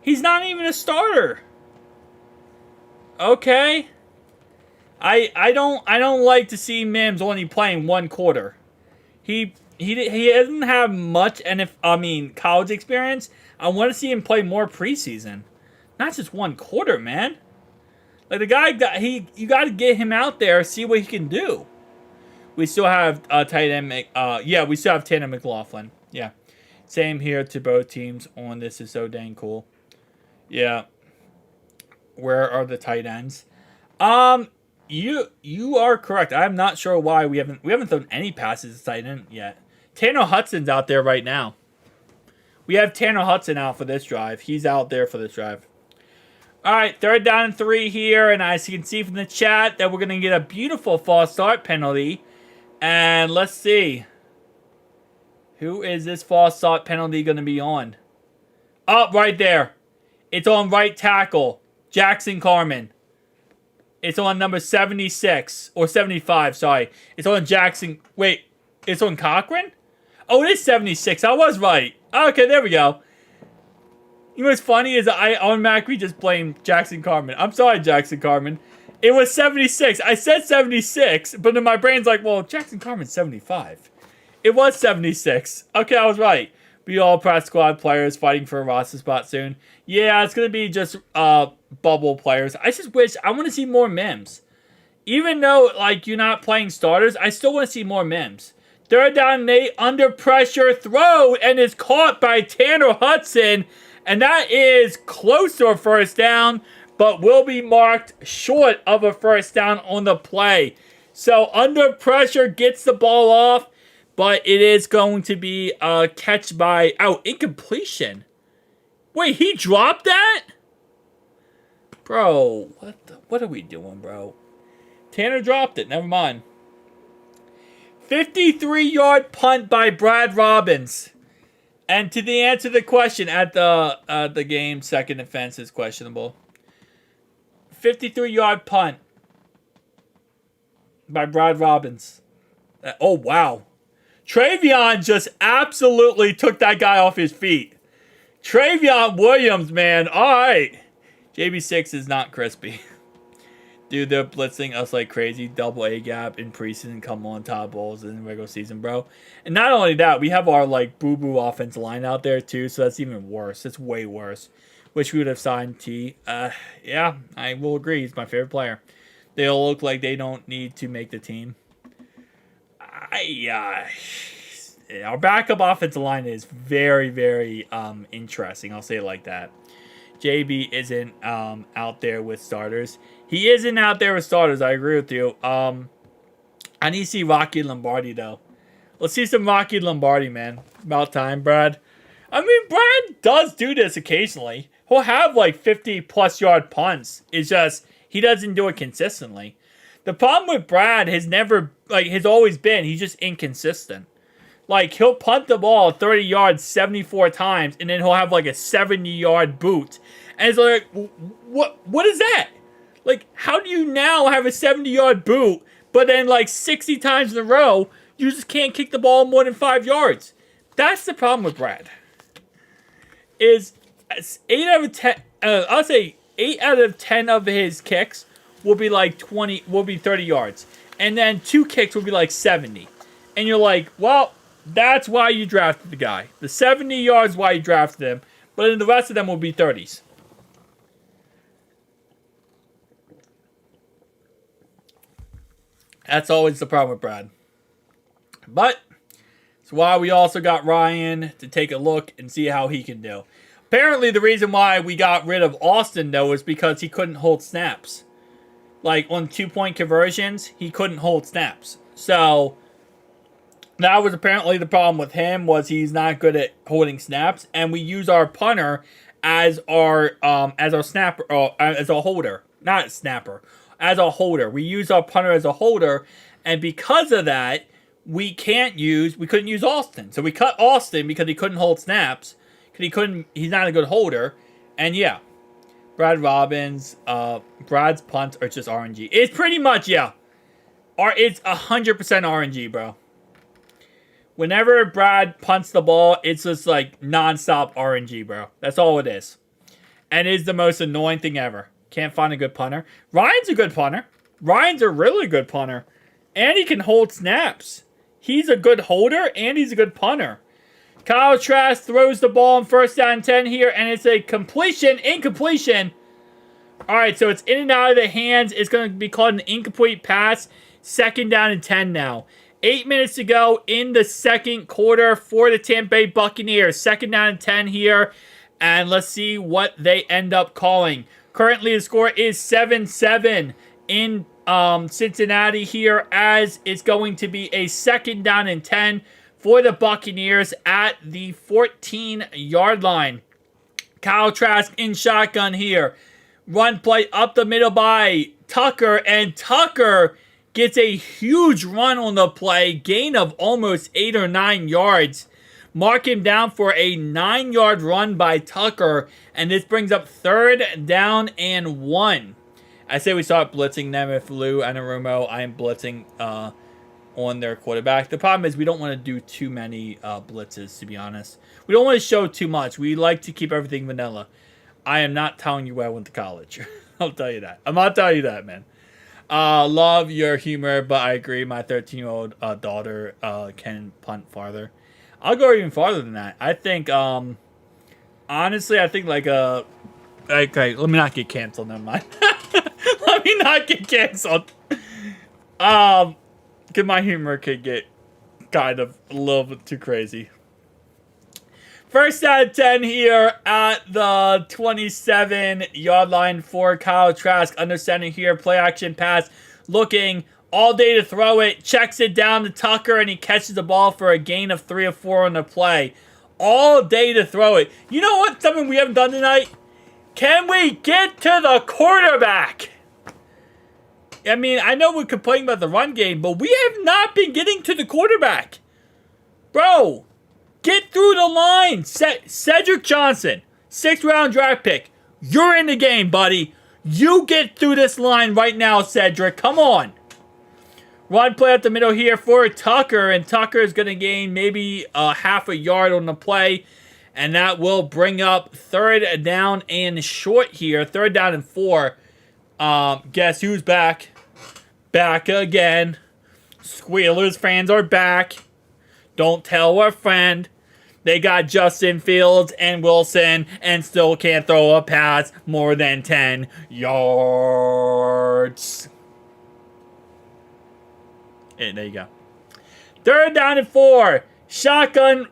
He's not even a starter. Okay. I don't like to see Mims only playing 1 quarter. He doesn't have much college experience. I want to see him play more preseason. Not just 1 quarter, man. Like the guy you got to get him out there, see what he can do. We still have tight end. We still have Tanner McLaughlin. Yeah, same here to both teams. On this is so dang cool. Yeah, where are the tight ends? You are correct. I'm not sure why we haven't thrown any passes to tight end yet. Tanner Hudson's out there right now. We have Tanner Hudson out for this drive. He's out there for this drive. All right, 3rd down and 3 here, and as you can see from the chat, that we're gonna get a beautiful false start penalty. And let's see. Who is this false start penalty going to be on? Oh, right there. It's on right tackle. Jackson Carman. It's on number 76. Or 75, sorry. It's on Jackson. Wait, it's on Cochran? Oh, it is 76. I was right. Okay, there we go. You know what's funny is I automatically just blamed Jackson Carman. I'm sorry, Jackson Carman. It was 76. I said 76, but then my brain's like, well, Jackson Carman's 75. It was 76. Okay, I was right. Be all practice squad players fighting for a roster spot soon. Yeah, it's going to be just bubble players. I just wish, I want to see more Mims. Even though, like, you're not playing starters, I still want to see more Mims. 3rd down and 8, under pressure throw, and is caught by Tanner Hudson. And that is close to a first down, but will be marked short of a first down on the play. So under pressure gets the ball off, but it is going to be a catch by, incompletion. Wait, he dropped that? Bro, what are we doing, bro? Tanner dropped it, never mind. 53-yard punt by Brad Robbins. And to the answer to the question at the game, second offense is questionable. 53-yard punt by Brad Robbins. Oh, wow. Travion just absolutely took that guy off his feet. Travion Williams, man. All right. JB6 is not crispy. Dude, they're blitzing us like crazy. Double A gap in preseason. Come on, top balls in regular season, bro. And not only that, we have our like boo-boo offensive line out there too, so that's even worse. It's way worse. Wish we would have signed T. Yeah, I will agree. He's my favorite player. They all look like they don't need to make the team. Our backup offensive line is very, very interesting. I'll say it like that. JB isn't out there with starters. He isn't out there with starters. I agree with you. I need to see Rocky Lombardi, though. Let's see some Rocky Lombardi, man. About time, Brad. I mean, Brad does do this occasionally. He'll have like 50-plus yard punts. It's just he doesn't do it consistently. The problem with Brad has always been he's just inconsistent. Like, he'll punt the ball 30 yards 74 times, and then he'll have like a 70-yard boot. And it's like, what is that? Like, how do you now have a 70-yard boot, but then like 60 times in a row, you just can't kick the ball more than 5 yards? That's the problem with Brad. Is 8 out of 10, I'll say 8 out of 10 of his kicks will be like 30 yards. And then 2 kicks will be like 70. And you're like, well, that's why you drafted the guy. The 70 yards why you drafted him, but then the rest of them will be 30s. That's always the problem with Brad. But That's why we also got Ryan to take a look and see how he can do. Apparently, the reason why we got rid of Austin, though, is because he couldn't hold snaps. Like, on 2-point conversions, he couldn't hold snaps. So, that was apparently the problem with him, was he's not good at holding snaps. And we use our punter as our snapper, as a holder. Not snapper. As a holder. We use our punter as a holder. And because of that, we couldn't use Austin. So we cut Austin because he couldn't hold snaps. Because he's not a good holder. And yeah. Brad Robbins, Brad's punts are just RNG. It's pretty much, yeah. It's 100% RNG, bro. Whenever Brad punts the ball, it's just like nonstop RNG, bro. That's all it is. And it is the most annoying thing ever. Can't find a good punter. Ryan's a good punter. Ryan's a really good punter. And he can hold snaps. He's a good holder, and he's a good punter. Kyle Trask throws the ball on 1st down and 10 here, and it's a incompletion. All right, so it's in and out of the hands. It's going to be called an incomplete pass. 2nd down and 10 now. 8 minutes to go in the second quarter for the Tampa Bay Buccaneers. 2nd down and 10 here, and let's see what they end up calling. Currently, the score is 7-7 in Cincinnati here, as it's going to be a 2nd down and 10 for the Buccaneers at the 14-yard line. Kyle Trask in shotgun here. Run play up the middle by Tucker, and Tucker gets a huge run on the play. Gain of almost 8 or 9 yards. Mark him down for a 9-yard run by Tucker, and this brings up 3rd down and 1. I say we start blitzing them. If Lou and Arumo, I am blitzing on their quarterback. The problem is we don't want to do too many blitzes, to be honest. We don't want to show too much. We like to keep everything vanilla. I am not telling you where I went to college. I'll tell you that. I'm not telling you that, man. Love your humor, but I agree. My 13-year-old daughter can punt farther. I'll go even farther than that. I think, honestly, I think okay, let me not get canceled. Never mind. Let me not get canceled. Because my humor could get kind of a little bit too crazy. 1st down and 10 here at the 27-yard line for Kyle Trask. Under center here, play action pass. Looking all day to throw it. Checks it down to Tucker, and he catches the ball for a gain of 3 or 4 on the play. All day to throw it. You know what? Something we haven't done tonight? Can we get to the quarterback? I mean, I know we're complaining about the run game, but we have not been getting to the quarterback. Bro, get through the line. Cedric Johnson, 6th-round draft pick. You're in the game, buddy. You get through this line right now, Cedric. Come on. Run play up the middle here for Tucker, and Tucker is going to gain maybe half a yard on the play, and that will bring up 3rd down and short here. 3rd down and 4. Guess who's back? Back again. Squealers fans are back. Don't tell a friend. They got Justin Fields and Wilson and still can't throw a pass more than 10 yards. And there you go. 3rd down and 4. Shotgun,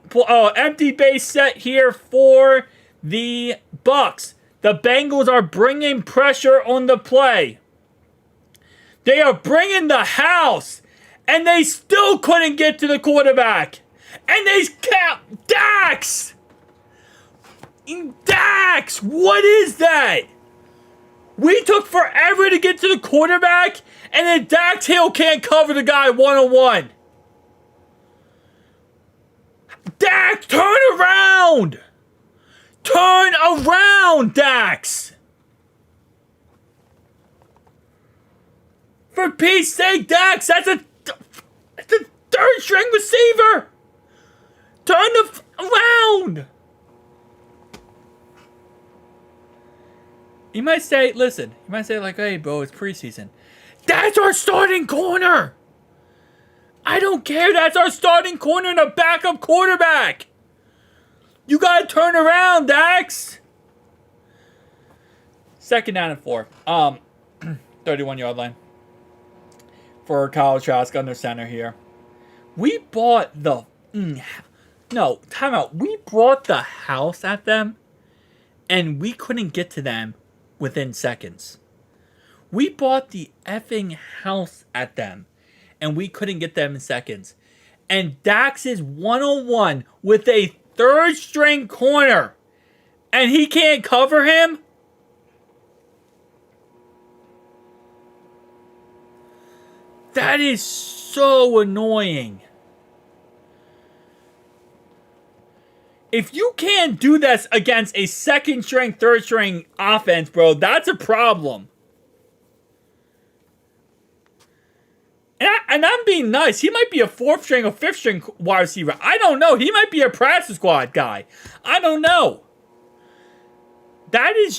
empty base set here for the Bucs. The Bengals are bringing pressure on the play. They are bringing the house, and they still couldn't get to the quarterback. And they kept Dax. Dax, what is that? We took forever to get to the quarterback, and then Dax Hill can't cover the guy one-on-one. Dax, turn around! Turn around, Dax! For Pete's sake, Dax, that's a 3rd-string receiver! Turn around! You might say, listen, like, hey, bro, it's preseason. That's our starting corner! I don't care, that's our starting corner and a backup quarterback! You gotta turn around, Dax! 2nd down and 4. 31-yard line. For Kyle Trask under center here. We bought the No, time out. We brought the house at them, and we couldn't get to them within seconds. We bought the effing house at them, and we couldn't get them in seconds. And Dax is 101 with a third string corner, and he can't cover him? That is so annoying. If you can't do this against a second string, third string offense, bro, that's a problem. And I'm being nice. He might be a fourth string or fifth string wide receiver. I don't know. He might be a practice squad guy. I don't know. That is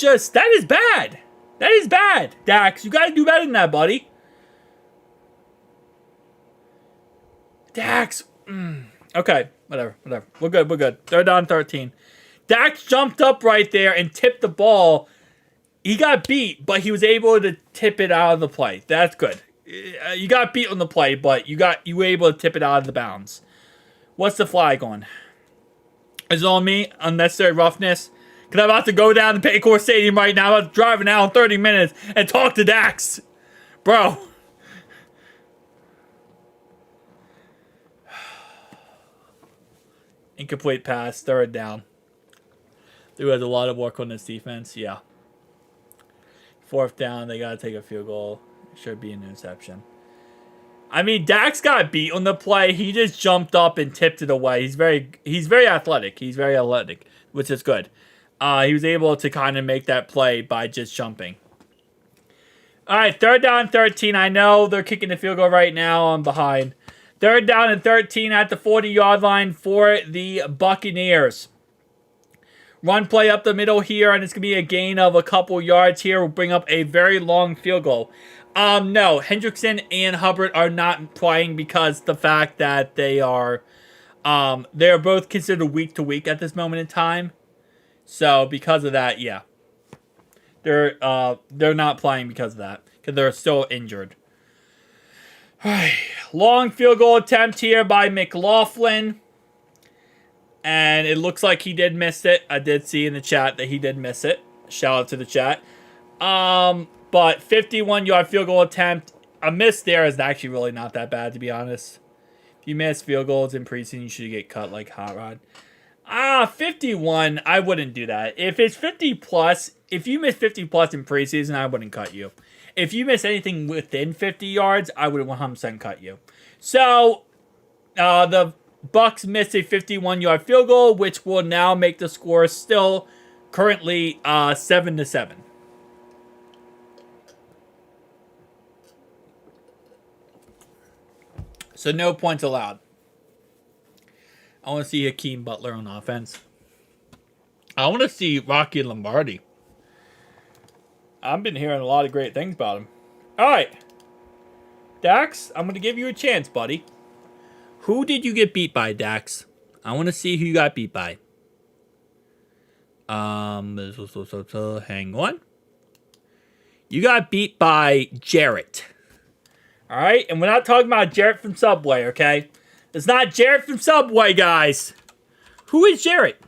bad. That is bad, Dax. You got to do better than that, buddy. Dax. Okay, whatever. We're good. Third down 13. Dax jumped up right there and tipped the ball. He got beat, but he was able to tip it out of the play. That's good. You got beat on the play, but you were able to tip it out of the bounds. What's the flag on? Is it on me? Unnecessary roughness? Because I'm about to go down to Paycor Stadium right now. I'm driving out in 30 minutes and talk to Dax. Bro. Incomplete pass, third down. There was a lot of work on this defense, yeah. Fourth down, they got to take a field goal. Should be an interception. I mean, Dax got beat on the play. He just jumped up and tipped it away. He's very athletic. He's very athletic, which is good. He was able to kind of make that play by just jumping. All right, third down 13. I know they're kicking the field goal right now. I'm behind. Third down and 13 at the 40-yard line for the Buccaneers. Run play up the middle here, and it's going to be a gain of a couple yards here. We'll bring up a very long field goal. No, Hendrickson and Hubbard are not playing because the fact that they're both considered week to week at this moment in time. So because of that, yeah, they're not playing because of that because they're still injured. All right, long field goal attempt here by McLaughlin, and it looks like he did miss it. I did see in the chat that he did miss it. Shout out to the chat. But 51-yard field goal attempt. A miss there is actually really not that bad, to be honest. If you miss field goals in preseason, you should get cut like hot rod. 51, I wouldn't do that. If it's 50+, if you miss 50+ in preseason, I wouldn't cut you. If you miss anything within 50 yards, I would 100% cut you. So, the Bucs missed a 51-yard field goal, which will now make the score still currently 7-7. So no points allowed. I want to see Hakeem Butler on offense. I want to see Rocky Lombardi. I've been hearing a lot of great things about him. All right. Dax, I'm going to give you a chance, buddy. Who did you get beat by, Dax? I want to see who you got beat by. Hang on. You got beat by Jarrett. All right? And we're not talking about Jarrett from Subway, okay? It's not Jarrett from Subway, guys. Who is Jarrett?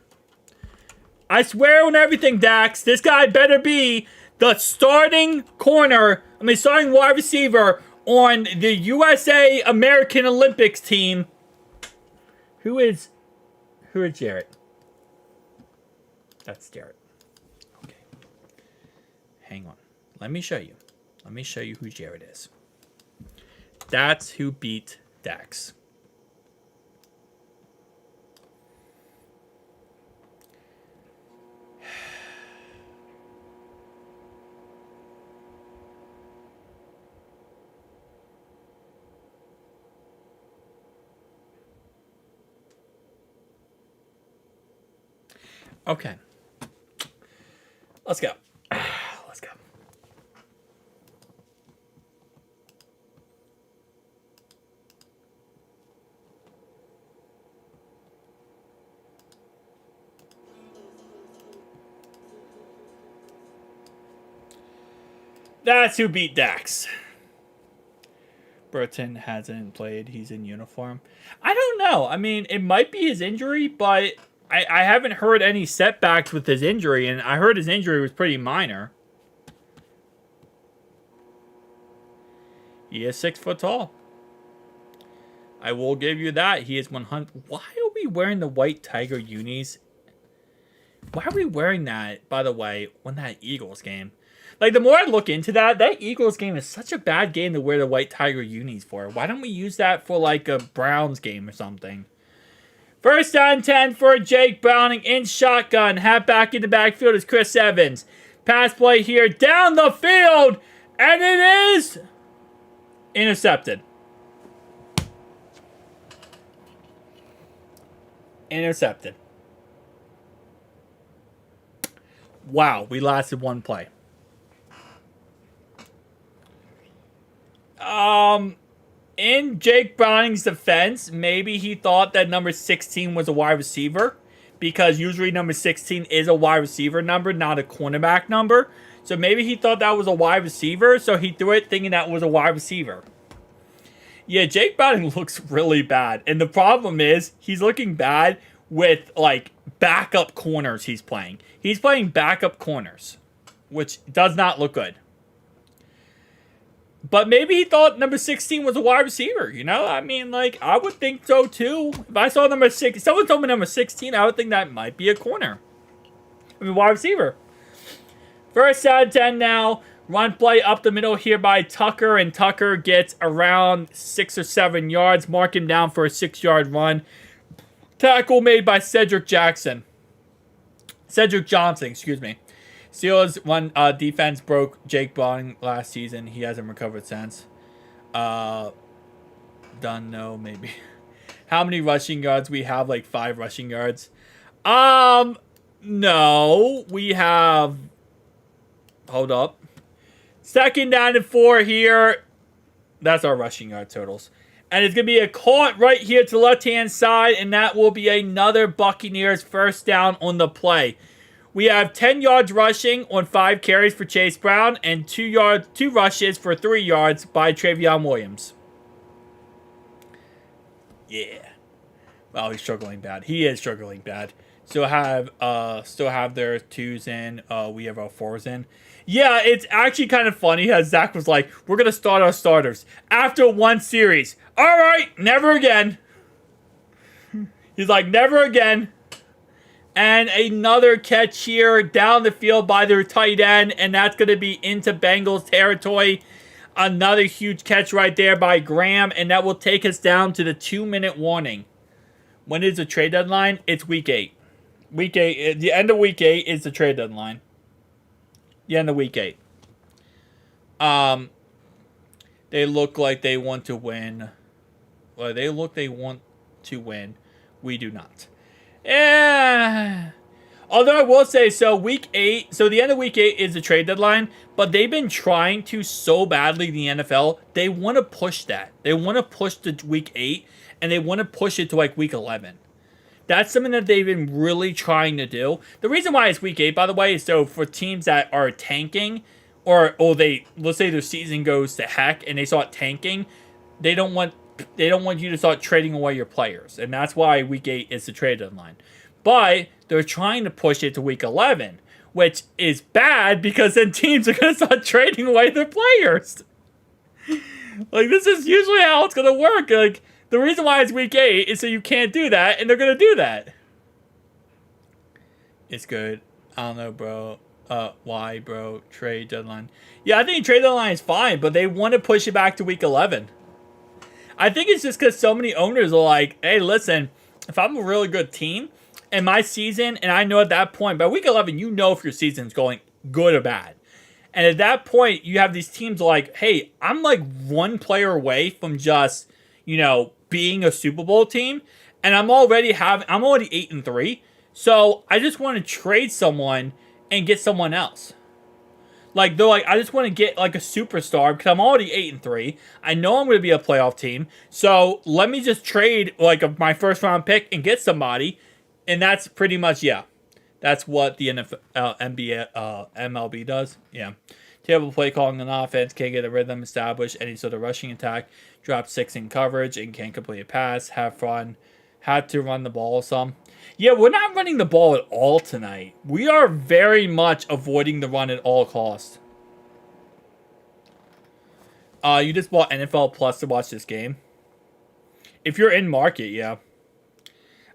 I swear on everything, Dax. This guy better be the starting starting wide receiver on the USA American Olympics team. Who is Jarrett? That's Jarrett. Okay. Hang on. Let me show you. Let me show you who Jarrett is. That's who beat Dax. Okay. Let's go. Let's go. That's who beat Dax. Burton hasn't played. He's in uniform. I don't know. I mean, it might be his injury, but I haven't heard any setbacks with his injury, and I heard his injury was pretty minor. He is 6 foot tall. I will give you that. He is 100. Why are we wearing the white Tiger unis? Why are we wearing that, by the way, on that Eagles game? Like, the more I look into that Eagles game is such a bad game to wear the white Tiger unis for. Why don't we use that for, like, a Browns game or something? First down 10 for Jake Browning in shotgun. Halfback in the backfield is Chris Evans. Pass play here down the field, and it is intercepted. Intercepted. Wow, we lasted one play. In Jake Browning's defense, maybe he thought that number 16 was a wide receiver, because usually number 16 is a wide receiver number, not a cornerback number. So maybe he thought that was a wide receiver, so he threw it thinking that was a wide receiver. Yeah, Jake Browning looks really bad. And the problem is, he's looking bad with, like, backup corners he's playing. He's playing backup corners, which does not look good. But maybe he thought number 16 was a wide receiver, you know? I mean, like, I would think so, too. If I saw number 6, someone told me number 16, I would think that might be a corner. I mean, wide receiver. First down 10 now. Run play up the middle here by Tucker, and Tucker gets around 6 or 7 yards. Mark him down for a 6-yard run. Tackle made by Cedric Johnson, excuse me. Steelers run defense broke Jake Browning last season. He hasn't recovered since. Don't know, maybe. How many rushing yards? We have like 5 rushing yards. No. We have... Hold up. Second down and 4 here. That's our rushing yard totals. And it's going to be a caught right here to the left-hand side, and that will be another Buccaneers first down on the play. We have 10 yards rushing on 5 carries for Chase Brown, and 2 rushes for 3 yards by Travion Williams. Yeah. Well, he's struggling bad. He is struggling bad. Still have their 2s in. We have our 4s in. Yeah, it's actually kind of funny how Zach was like, we're going to start our starters after 1 series. All right, never again. He's like, never again. And another catch here down the field by their tight end, and that's going to be into Bengals territory. Another huge catch right there by Graham, and that will take us down to the 2-minute warning. When is the trade deadline? It's week 8. Week 8, the end of week 8 is the trade deadline. The end of week 8. They look like they want to win. Well, they want to win. We do not. Yeah. Although I will say, so week 8, so the end of week 8 is the trade deadline, but they've been trying to so badly, the NFL, they want to push that. They want to push to week 8, and they want to push it to like week 11. That's something that they've been really trying to do. The reason why it's week 8, by the way, is so for teams that are tanking, or let's say their season goes to heck and they start tanking, they don't want you to start trading away your players. And that's why week 8 is the trade deadline. But they're trying to push it to week 11, which is bad because then teams are going to start trading away their players. Like, this is usually how it's going to work. Like, the reason why it's week 8 is so you can't do that, and they're going to do that. It's good. I don't know, bro. Why, bro? Trade deadline. Yeah, I think trade deadline is fine, but they want to push it back to week 11. I think it's just because so many owners are like, hey, listen, if I'm a really good team, and my season, and I know at that point, by week 11, you know if your season's going good or bad. And at that point, you have these teams like, hey, I'm like 1 player away from just, being a Super Bowl team, and I'm already 8-3. So I just want to trade someone and get someone else. Like, they're like, I just want to get like a superstar because I'm already 8-3. I know I'm going to be a playoff team. So let me just trade like my first round pick and get somebody. And that's pretty much, yeah. That's what the NFL, NBA, MLB does. Yeah. Terrible play calling on offense. Can't get a rhythm established. Any sort of rushing attack. Drop 6 in coverage and can't complete a pass. Have fun. Had to run the ball some. Yeah, we're not running the ball at all tonight. We are very much avoiding the run at all costs. You just bought NFL Plus to watch this game. If you're in market, yeah.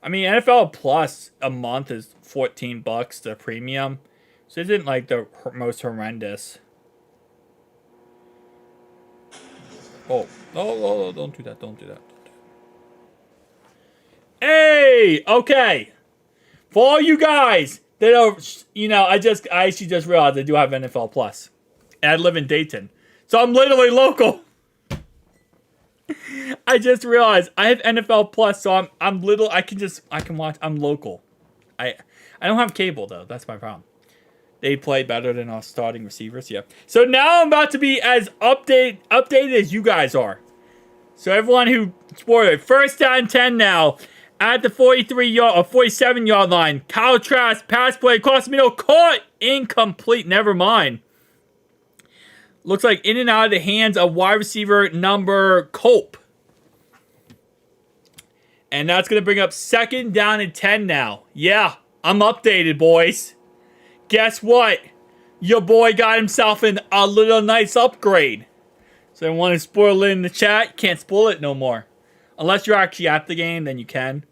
I mean, NFL Plus a month is $14, the premium. So it isn't like the most horrendous. Oh, don't do that. Don't do that. Hey, okay. For all you guys that are, I actually just realized I do have NFL Plus. And I live in Dayton. So I'm literally local. I just realized I have NFL Plus, so I'm little. I can watch. I'm local. I don't have cable though. That's my problem. They play better than our starting receivers. Yeah. So now I'm about to be as updated as you guys are. So everyone who spoiled it, 1st down 10 now at the 47-yard line. Kyle Trask pass play across the middle, caught incomplete. Never mind. Looks like in and out of the hands of wide receiver number Cope. And that's going to bring up 2nd down and 10 now. Yeah, I'm updated, boys. Guess what? Your boy got himself a little nice upgrade. So I want to spoil it in the chat. Can't spoil it no more. Unless you're actually at the game, then you can.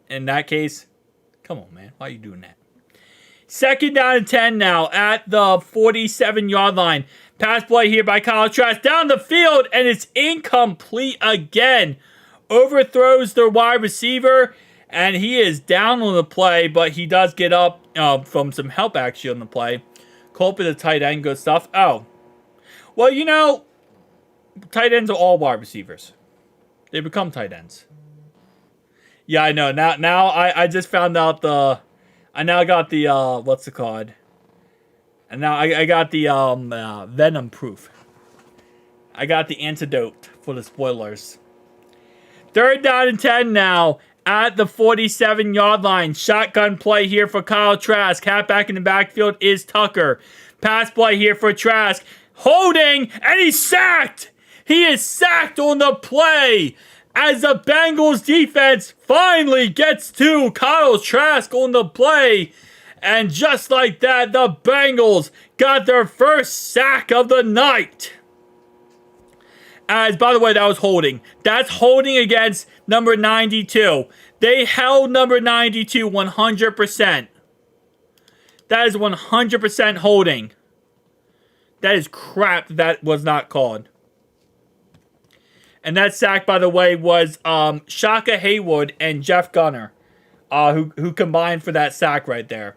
In that case, come on, man. Why are you doing that? 2nd down and 10 now at the 47-yard line. Pass play here by Kyle Trask down the field, and it's incomplete again. Overthrows the wide receiver, and he is down on the play, but he does get up from some help actually on the play. Culp is a tight end, good stuff. Oh, well, tight ends are all wide receivers. They become tight ends. Yeah, I know. Now I just found out I now got the what's it called? And now I got the venom proof. I got the antidote for the spoilers. 3rd down and 10 now at the 47-yard line. Shotgun play here for Kyle Trask. Halfback in the backfield is Tucker. Pass play here for Trask. Holding, and he's sacked! He is sacked on the play as the Bengals defense finally gets to Kyle Trask on the play. And just like that, the Bengals got their first sack of the night. As, by the way, that was holding. That's holding against number 92. They held number 92 100%. That is 100% holding. That is crap that was not called. And that sack, by the way, was Shaka Haywood and Jeff Gunner, who combined for that sack right there.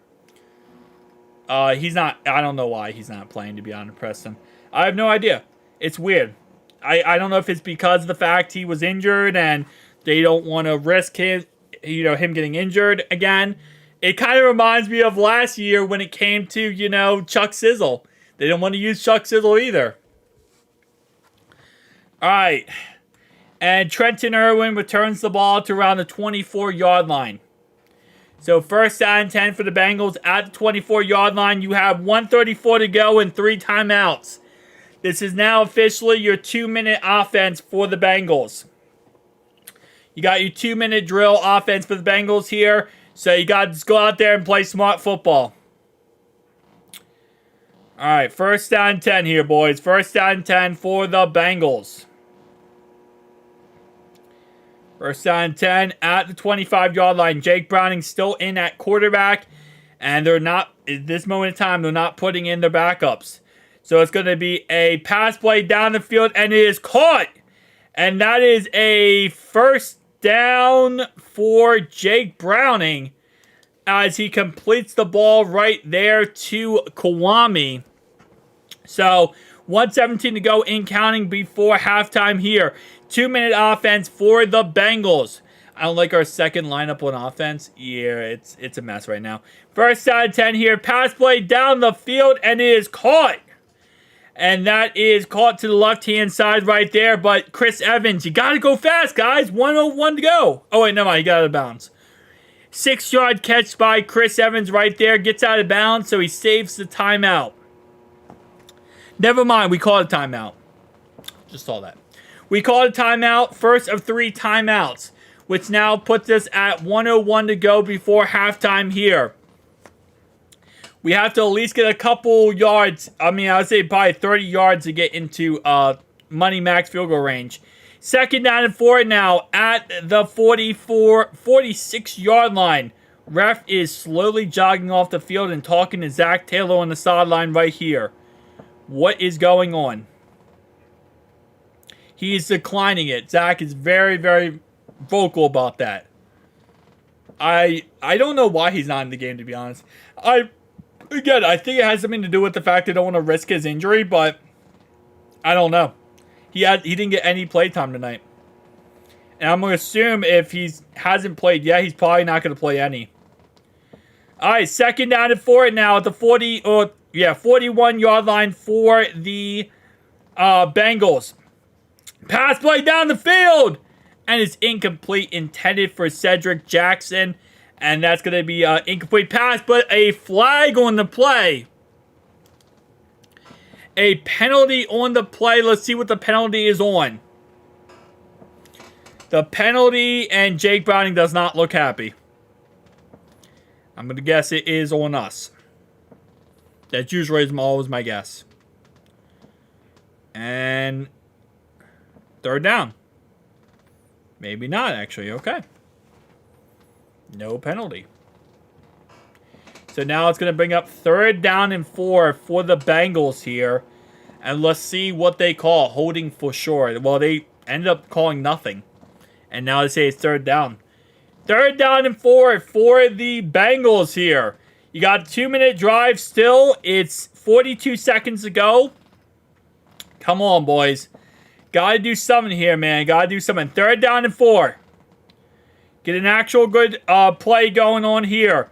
He's not, I don't know why he's not playing, to be honest, Preston. I have no idea. It's weird. I don't know if it's because of the fact he was injured and they don't want to risk him getting injured again. It kind of reminds me of last year when it came to, Chuck Sizzle. They didn't want to use Chuck Sizzle either. All right. And Trenton Irwin returns the ball to around the 24-yard line. So 1st down and 10 for the Bengals at the 24-yard line. You have 1:34 to go and 3 timeouts. This is now officially your 2-minute offense for the Bengals. You got your 2-minute drill offense for the Bengals here. So you got to just go out there and play smart football. All right, 1st down and 10 here, boys. 1st down and 10 for the Bengals. 1st down and 10 at the 25-yard line. Jake Browning still in at quarterback. And they're not, at this moment in time, they're not putting in their backups. So it's going to be a pass play down the field, and it is caught. And that is a 1st down for Jake Browning as he completes the ball right there to Kwame. So 1:17 to go in counting before halftime here. 2-minute offense for the Bengals. I don't like our second lineup on offense. Yeah, it's a mess right now. 1st down and 10 here. Pass play down the field, and it is caught. And that is caught to the left-hand side right there. But Chris Evans, you got to go fast, guys. 1:01 to go. Oh, wait, never mind. He got out of bounds. 6-yard catch by Chris Evans right there. Gets out of bounds, so he saves the timeout. Never mind. We called a timeout. Just saw that. We called a timeout. First of 3 timeouts, which now puts us at 1:01 to go before halftime here. We have to at least get a couple yards. I mean, I would say probably 30 yards to get into money max field goal range. 2nd down and 4 now at the 46-yard line. Ref is slowly jogging off the field and talking to Zach Taylor on the sideline right here. What is going on? He is declining it. Zach is very, very vocal about that. I don't know why he's not in the game, to be honest. Again, I think it has something to do with the fact they don't want to risk his injury, but I don't know. He didn't get any playtime tonight. And I'm going to assume if he hasn't played yet, he's probably not going to play any. All right, 2nd down and 4 now at the 41-yard line for the Bengals. Pass play down the field. And it's incomplete, intended for Cedric Jackson. And that's going to be an incomplete pass, but a flag on the play. A penalty on the play. Let's see what the penalty is on. The penalty, and Jake Browning does not look happy. I'm going to guess it is on us. That's usually always my guess. And 3rd down. Maybe not, actually. Okay. No penalty. So now it's going to bring up 3rd down and 4 for the Bengals here. And let's see what they call. Holding for sure. Well, they ended up calling nothing. And now they say it's 3rd down. 3rd down and 4 for the Bengals here. You got a 2-minute drive still. It's 42 seconds to go. Come on, boys. Gotta do something here, man. Gotta do something. 3rd down and 4. Get an actual good play going on here.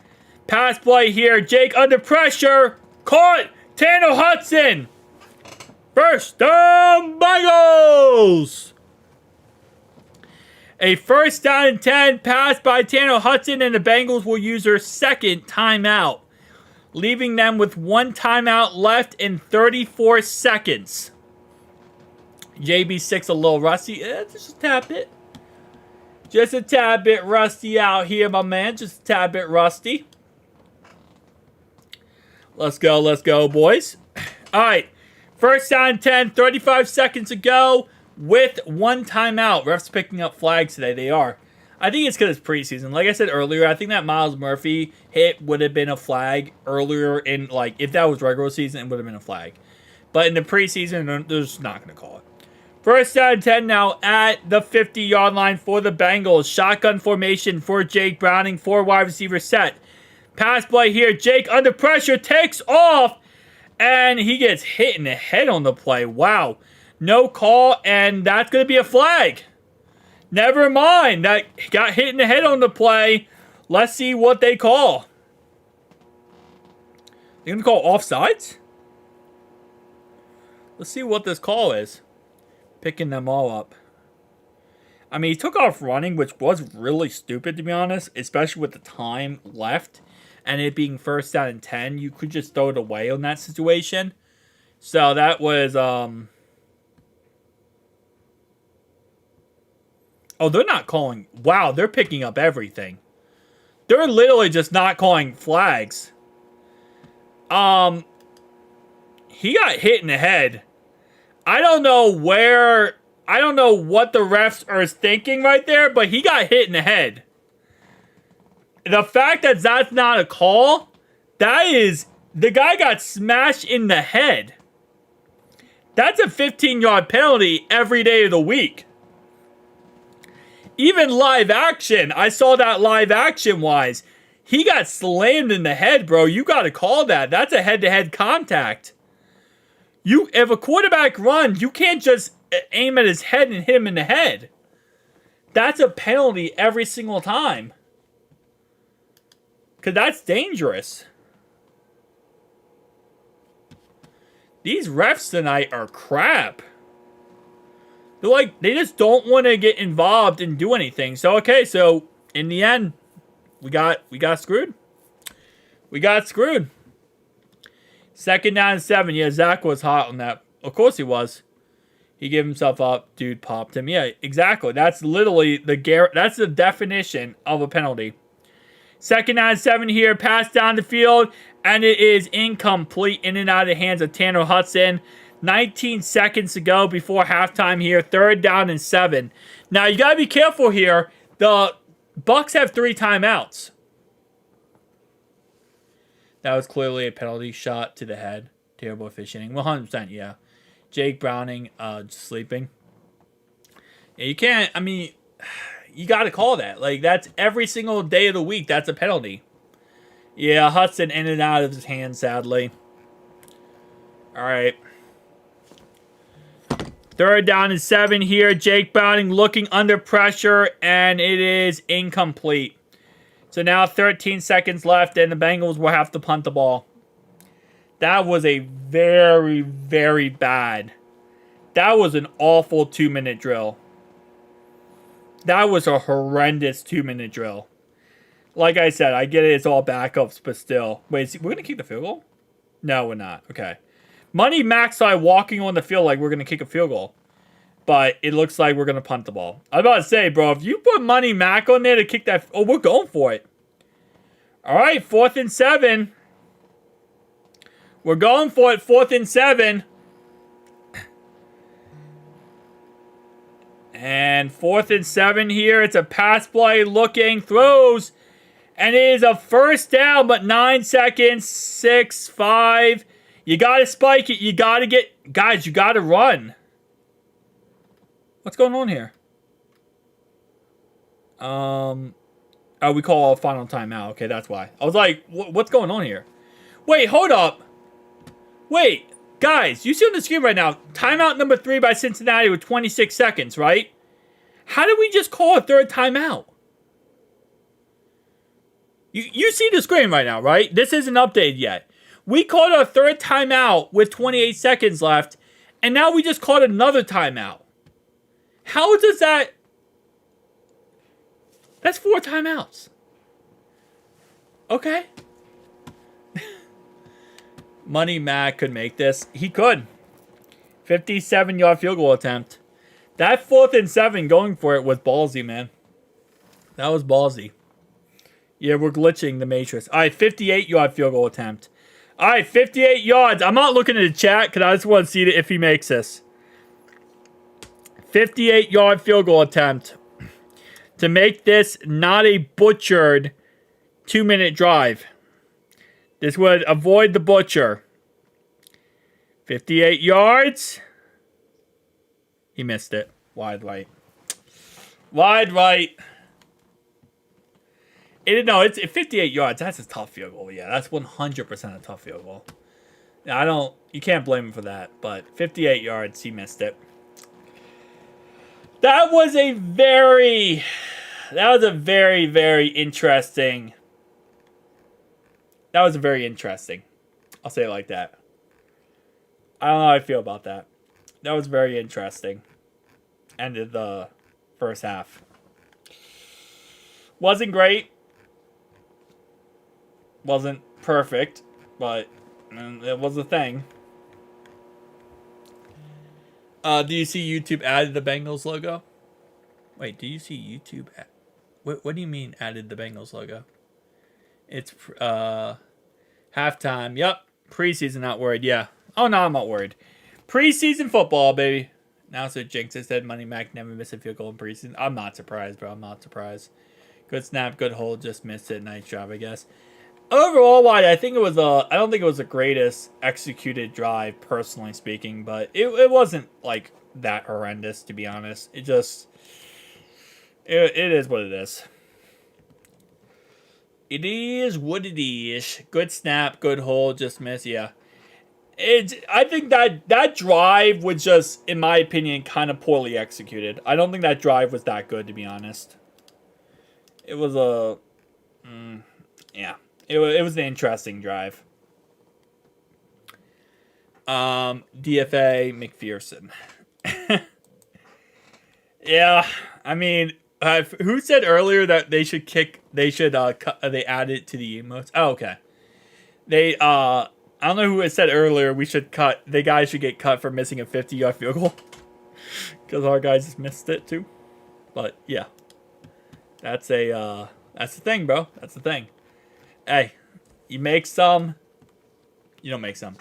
Pass play here. Jake under pressure. Caught. Tanner Hudson. 1st down, Bengals. A 1st down and 10 pass by Tanner Hudson, and the Bengals will use their 2nd timeout, leaving them with 1 timeout left in 34 seconds. JB6 a little rusty. Just a tad bit. Just a tad bit rusty out here, my man. Just a tad bit rusty. Let's go, boys. All right. 1st down and 10, 35 seconds to go with 1 timeout. Refs picking up flags today. They are. I think it's because it's preseason. Like I said earlier, I think that Miles Murphy hit would have been a flag earlier in, like, if that was regular season, it would have been a flag. But in the preseason, they're just not going to call it. 1st down and 10 now at the 50-yard line for the Bengals. Shotgun formation for Jake Browning. 4 wide receiver set. Pass play here. Jake under pressure takes off. And he gets hit in the head on the play. Wow. No call. And that's going to be a flag. Never mind. That got hit in the head on the play. Let's see what they call. They're going to call offsides? Let's see what this call is. Picking them all up. I mean, he took off running, which was really stupid, to be honest. Especially with the time left. And it being 1st down and 10. You could just throw it away on that situation. So that was... Oh, they're not calling... Wow, they're picking up everything. They're literally just not calling flags. He got hit in the head. I don't know what the refs are thinking right there, but he got hit in the head. The fact that that's not a call, that is, the guy got smashed in the head. That's a 15-yard penalty every day of the week. Even live action, I saw that live action-wise. He got slammed in the head, bro. You got to call that. That's a head-to-head contact. If a quarterback runs, you can't just aim at his head and hit him in the head. That's a penalty every single time. Because that's dangerous. These refs tonight are crap. They're like, they just don't want to get involved and do anything. So, okay, so in the end, we got screwed. We got screwed. 2nd down and 7. Yeah, Zach was hot on that. Of course he was. He gave himself up. Dude popped him. Yeah, exactly. That's literally that's the definition of a penalty. 2nd down and 7 here. Pass down the field. And it is incomplete. In and out of the hands of Tanner Hudson. 19 seconds to go before halftime here. 3rd down and 7. Now, you got to be careful here. The Bucs have 3 timeouts. That was clearly a penalty shot to the head. Terrible officiating. 100%, yeah. Jake Browning sleeping. Yeah, you can't, I mean, you got to call that. Like, that's every single day of the week. That's a penalty. Yeah, Hudson in and out of his hands, sadly. All right. 3rd down and 7 here. Jake Browning looking under pressure, and it is incomplete. So now 13 seconds left, and the Bengals will have to punt the ball. That was a very, very bad. That was an awful 2-minute drill. That was a horrendous 2-minute drill. Like I said, I get it. It's all backups, but still. Wait, we're going to kick the field goal? No, we're not. Okay. Money Mac started walking on the field like we're going to kick a field goal. But it looks like we're going to punt the ball. I was about to say, bro, if you put Money Mac on there to kick that... Oh, we're going for it. All right, 4th and 7. We're going for it, 4th and 7. And 4th and 7 here. It's a pass play, looking, throws. And it is a 1st down, but 9 seconds, 6, 5. You got to spike it. You got to get... Guys, you got to run. What's going on here? Oh, we call a final timeout. Okay, that's why. I was like, what's going on here? Wait, hold up. Wait, guys, you see on the screen right now, timeout number 3 by Cincinnati with 26 seconds, right? How did we just call a 3rd timeout? You see the screen right now, right? This isn't updated yet. We called our 3rd timeout with 28 seconds left, and now we just called another timeout. How does that... That's 4 timeouts. Okay. Money Mac could make this. He could. 57-yard field goal attempt. That 4th and 7 going for it was ballsy, man. That was ballsy. Yeah, we're glitching the matrix. All right, 58-yard field goal attempt. All right, 58 yards. I'm not looking at the chat because I just want to see if he makes this. 58-yard field goal attempt to make this not a butchered 2-minute drive. This would avoid the butcher. 58 yards. He missed it. Wide right. Wide right. It's 58 yards. That's a tough field goal. Yeah, that's 100% a tough field goal. You can't blame him for that. But 58 yards, he missed it. That was a very, very interesting. That was very interesting. I'll say it like that. I don't know how I feel about that. That was very interesting. Ended the first half. Wasn't great. Wasn't perfect, but it was a thing. Do you see YouTube added the Bengals logo? Wait, do you see YouTube? What do you mean added the Bengals logo? It's halftime. Yep, preseason. Not worried. Yeah. Oh no, I'm not worried. Preseason football, baby. Now so Jinx has said Money Mac never missed a field goal in preseason. I'm not surprised, bro. I'm not surprised. Good snap, good hold. Just missed it. Nice job, I guess. Overall, I think it was I don't think it was the greatest executed drive, personally speaking, but it wasn't like that horrendous, to be honest. It just it is what it is. It is what it is. Good snap, good hold, just miss. Yeah, I think that drive was just, in my opinion, kind of poorly executed. I don't think that drive was that good, to be honest. It was yeah. It was an interesting drive. DFA McPherson. Yeah, I mean, who said earlier that they should they add it to the emotes? Oh, okay. I don't know who had said earlier we should cut. The guys should get cut for missing a 50-yard field goal. Because our guys just missed it too. But yeah. That's the thing, bro. That's the thing. Hey, you make some. You don't make some.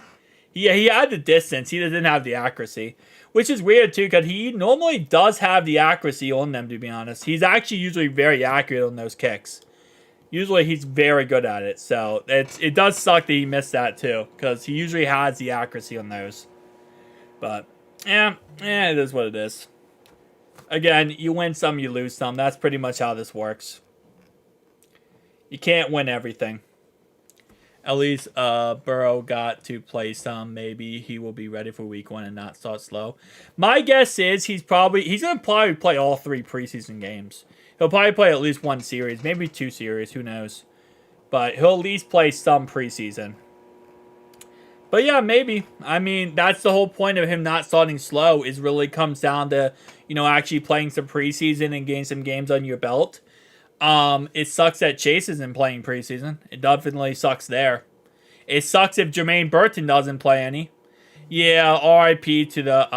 He had the distance. He didn't have the accuracy. Which is weird, too, because he normally does have the accuracy on them, to be honest. He's actually usually very accurate on those kicks. Usually he's very good at it. So it does suck that he missed that, too. Because he usually has the accuracy on those. But, yeah, it is what it is. Again, you win some, you lose some. That's pretty much how this works. You can't win everything. At least Burrow got to play some. Maybe he will be ready for week 1 and not start slow. My guess is he's going to probably play all 3 preseason games. He'll probably play at least 1 series, maybe 2 series, who knows. But he'll at least play some preseason. But yeah, maybe. I mean, that's the whole point of him not starting slow, is really comes down to, actually playing some preseason and getting some games on your belt. It sucks that Chase isn't playing preseason. It definitely sucks there. It sucks if Jermaine Burton doesn't play any. Yeah, RIP to the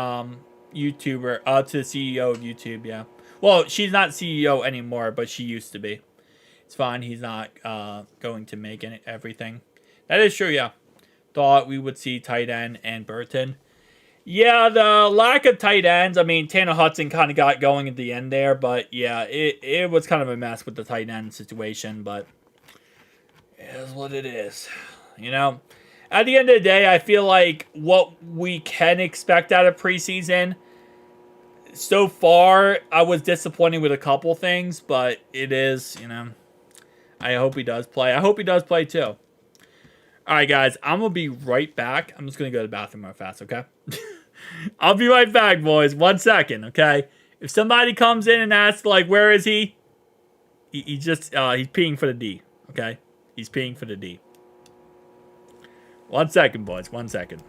YouTuber, to the CEO of YouTube, yeah. Well, she's not CEO anymore, but she used to be. It's fine, he's not going to make everything. That is true, yeah. Thought we would see tight end and Burton. Yeah, the lack of tight ends. I mean, Tanner Hudson kind of got going at the end there, but yeah, it was kind of a mess with the tight end situation, but it is what it is. At the end of the day, I feel like what we can expect out of preseason, so far, I was disappointed with a couple things, but it is, I hope he does play. I hope he does play too. All right, guys, I'm going to be right back. I'm just going to go to the bathroom real fast, okay? I'll be right back, boys. 1 second, okay? If somebody comes in and asks, like, where is he? He's peeing for the D, okay? He's peeing for the D. 1 second, boys. 1 second.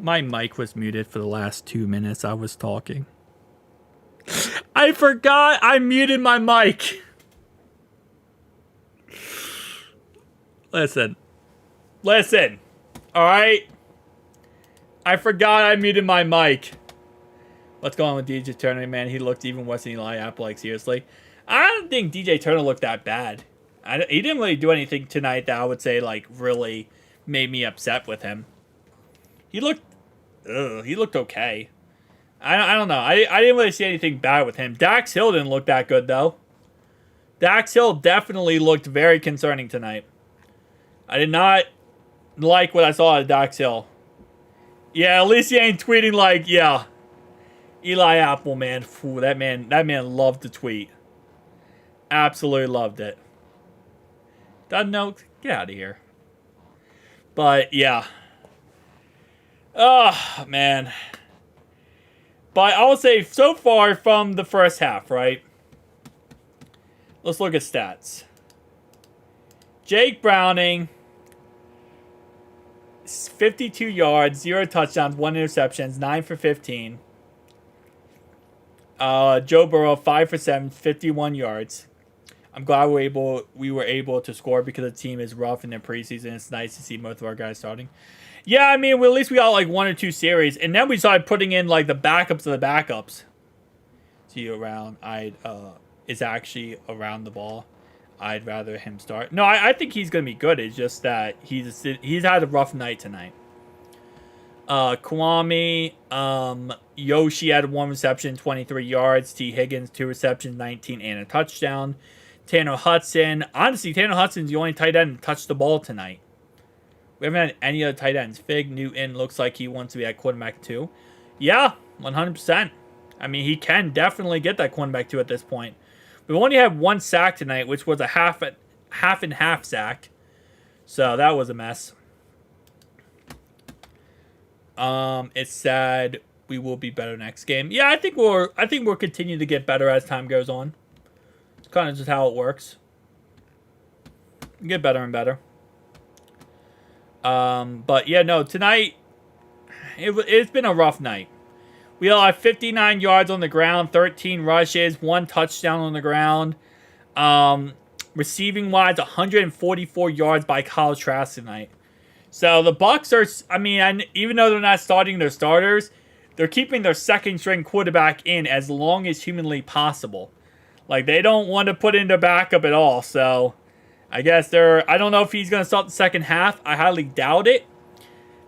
My mic was muted for the last 2 minutes I was talking. I forgot I muted my mic. Listen. All right? I forgot I muted my mic. What's going on with DJ Turner, man? He looked even worse than Eli Apple, like, seriously. I don't think DJ Turner looked that bad. He didn't really do anything tonight that I would say, like, really made me upset with him. He looked okay. I don't know. I didn't really see anything bad with him. Dax Hill didn't look that good, though. Dax Hill definitely looked very concerning tonight. I did not like what I saw at Dax Hill. Yeah, at least he ain't tweeting like, yeah. Eli Apple, man. Ooh, that man loved to tweet. Absolutely loved it. Doesn't know. Get out of here. But, yeah. Oh, man. But I will say, so far from the first half, right? Let's look at stats. Jake Browning, 52 yards, 0 touchdowns, 1 interception, 9 for 15. Joe Burrow, 5 for 7, 51 yards. I'm glad we were able to score because the team is rough in their preseason. It's nice to see most of our guys starting. Yeah, I mean, well, at least we got like 1 or 2 series, and then we started putting in like the backups of the backups. See around, is actually around the ball. I'd rather him start. No, I think he's gonna be good. It's just that he's had a rough night tonight. Kwame, Yoshi had 1 reception, 23 yards. T. Higgins, 2 receptions, 19 and a touchdown. Tanner Hudson. Honestly, Tanner Hudson's the only tight end to touch the ball tonight. We haven't had any other tight ends. Fig Newton looks like he wants to be at quarterback 2. Yeah, 100%. I mean, he can definitely get that quarterback 2 at this point. We only had 1 sack tonight, which was a half and half sack. So that was a mess. It said we will be better next game. Yeah, I think we'll continue to get better as time goes on. It's kind of just how it works. Get better and better. But yeah, no, tonight it's been a rough night. We all have 59 yards on the ground, 13 rushes, 1 touchdown on the ground. Receiving wise, 144 yards by Kyle Trask tonight. So the Bucs are, I mean, even though they're not starting their starters, they're keeping their second string quarterback in as long as humanly possible. Like, they don't want to put in their backup at all. So I guess I don't know if he's going to start the second half. I highly doubt it.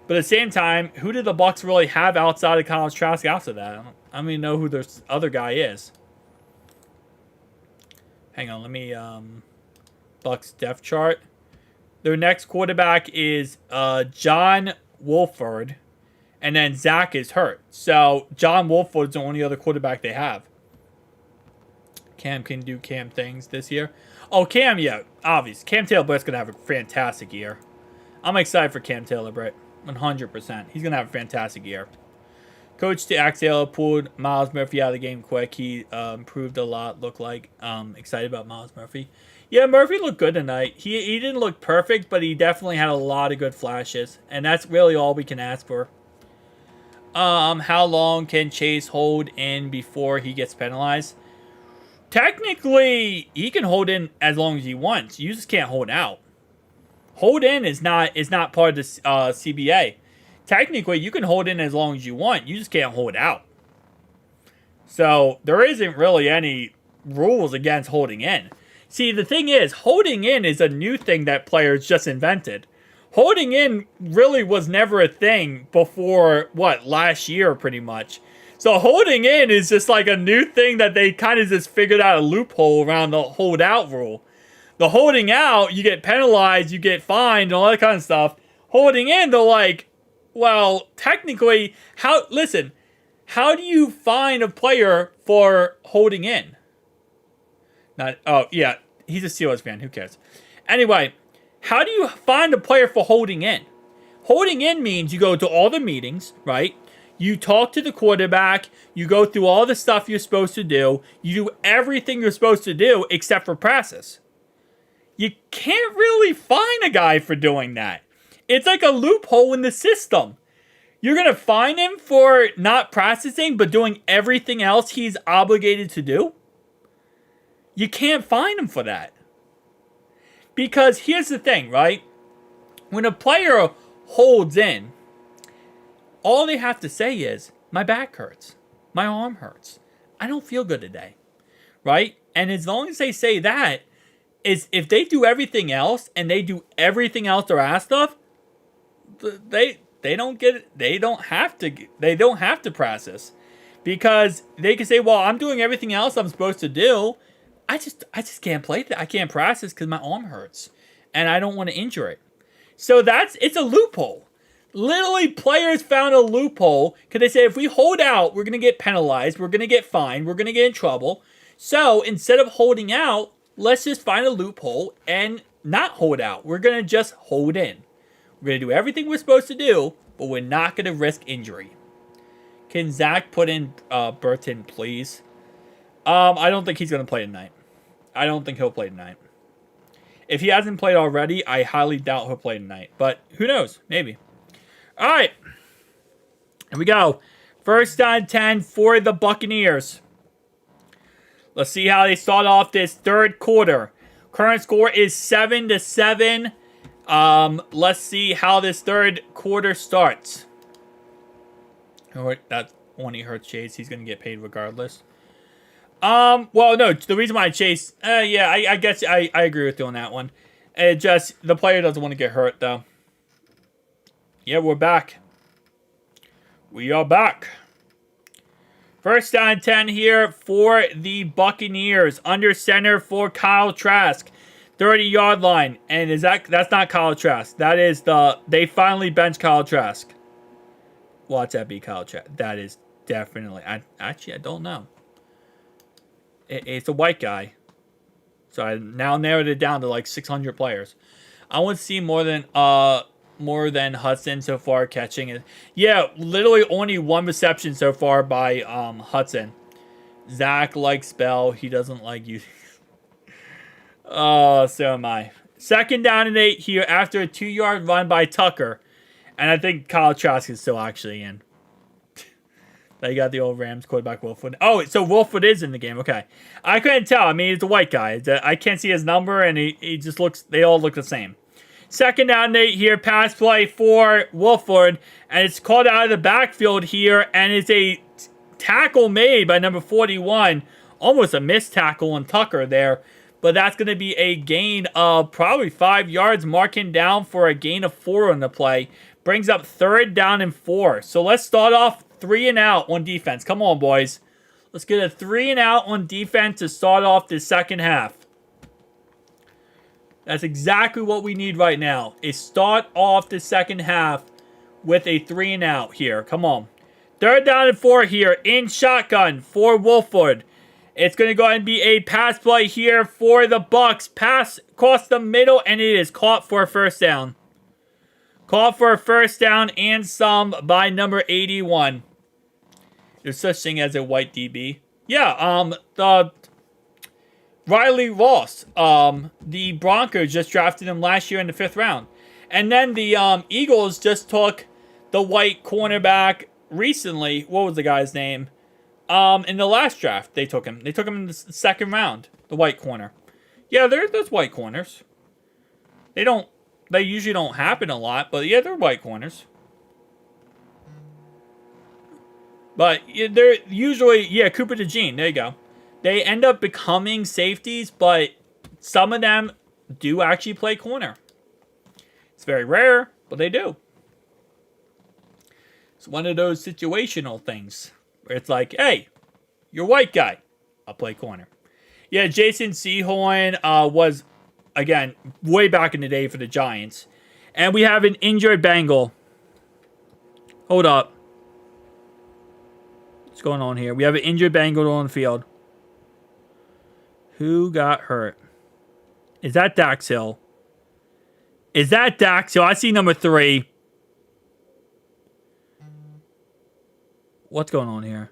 But at the same time, who did the Bucs really have outside of Kyle Trask after that? I don't even know who their other guy is. Hang on, let me Bucs depth chart. Their next quarterback is John Wolford, and then Zach is hurt. So John Wolford is the only other quarterback they have. Cam can do Cam things this year. Oh, Cam, yeah, obvious. Cam Taylor-Britt's going to have a fantastic year. I'm excited for Cam Taylor-Britt. 100%. He's going to have a fantastic year. Coach Axel pulled Miles Murphy out of the game quick. He improved a lot, looked like. Excited about Miles Murphy. Yeah, Murphy looked good tonight. He didn't look perfect, but he definitely had a lot of good flashes. And that's really all we can ask for. How long can Chase hold in before he gets penalized? Technically, he can hold in as long as he wants. You just can't hold out. Hold in is not part of the CBA. Technically, you can hold in as long as you want. You just can't hold out. So there isn't really any rules against holding in. See, the thing is, holding in is a new thing that players just invented. Holding in really was never a thing before, last year pretty much. So holding in is just like a new thing that they kind of just figured out a loophole around the hold out rule. The holding out, you get penalized, you get fined, and all that kind of stuff. Holding in, they're like, well, technically, how do you fine a player for holding in? He's a Steelers fan, who cares? Anyway, how do you fine a player for holding in? Holding in means you go to all the meetings, right? You talk to the quarterback, you go through all the stuff you're supposed to do, you do everything you're supposed to do except for practice. You can't really fine a guy for doing that. It's like a loophole in the system. You're going to fine him for not practicing but doing everything else he's obligated to do? You can't fine him for that. Because here's the thing, right? When a player holds in, all they have to say is, my back hurts. My arm hurts. I don't feel good today. Right? And as long as they say that, is if they do everything else and they do everything else they're asked of, they don't have to process, because they can say, well, I'm doing everything else I'm supposed to do. I just can't play that. I can't practice because my arm hurts and I don't want to injure it. So it's a loophole. Literally, players found a loophole because they say if we hold out, we're going to get penalized, we're going to get fined, we're going to get in trouble. So instead of holding out, let's just find a loophole and not hold out. We're going to just hold in. We're going to do everything we're supposed to do, but we're not going to risk injury. Can Zach put in Burton, please? I don't think he's going to play tonight. I don't think he'll play tonight. If he hasn't played already, I highly doubt he'll play tonight. But who knows? Maybe. All right. Here we go. First and 10 for the Buccaneers. Let's see how they start off this third quarter. Current score is 7-7. Let's see how this third quarter starts. Oh, that only hurts Chase. He's going to get paid regardless. Well, no, the reason why Chase, yeah, I guess I agree with you on that one. It just, the player doesn't want to get hurt, though. Yeah, we're back. We are back. First down 10 here for the Buccaneers. Under center for Kyle Trask. 30-yard line. And that's not Kyle Trask. That is they finally benched Kyle Trask. Watch that be Kyle Trask. That is definitely, I don't know. It's a white guy. So I now narrowed it down to like 600 players. I want to see more than Hudson so far catching it. Yeah, literally only one reception so far by Hudson. Zach likes Bell. He doesn't like you. Oh, so am I. Second down and 8 here after a 2-yard run by Tucker. And I think Kyle Trask is still actually in. They got the old Rams quarterback, Wolfwood. Oh, so Wolfwood is in the game. Okay. I couldn't tell. I mean, it's a white guy. I can't see his number, and he just looks, they all look the same. Second down and 8 here. Pass play for Wolfwood. And it's called out of the backfield here. And it's a tackle made by number 41. Almost a missed tackle on Tucker there. But that's going to be a gain of probably 5 yards. Marking down for a gain of 4 on the play. Brings up third down and 4. So let's start off 3 and out on defense. Come on, boys. Let's get a 3 and out on defense to start off the second half. That's exactly what we need right now. Is start off the second half with a 3 and out here. Come on. Third down and 4 here in shotgun for Wolfwood. It's going to go ahead and be a pass play here for the Bucs. Pass across the middle, and it is caught for a first down. Caught for a first down and some by number 81. There's such thing as a white DB. Yeah, the Riley Ross. The Broncos just drafted him last year in the 5th round. And then the Eagles just took the white cornerback recently. What was the guy's name? In the last draft, they took him. They took him in the 2nd round, the white corner. Yeah, there's white corners. They usually don't happen a lot, but yeah, they're white corners. But they're usually, yeah, Cooper DeJean, there you go. They end up becoming safeties, but some of them do actually play corner. It's very rare, but they do. It's one of those situational things where it's like, hey, you're a white guy. I'll play corner. Yeah, Jason Sehorn was, again, way back in the day for the Giants. And we have an injured Bengal. Hold up. What's going on here? We have an injured Bengal on the field. Who got hurt? Is that Dax Hill? Is that Dax Hill? I see number 3. What's going on here?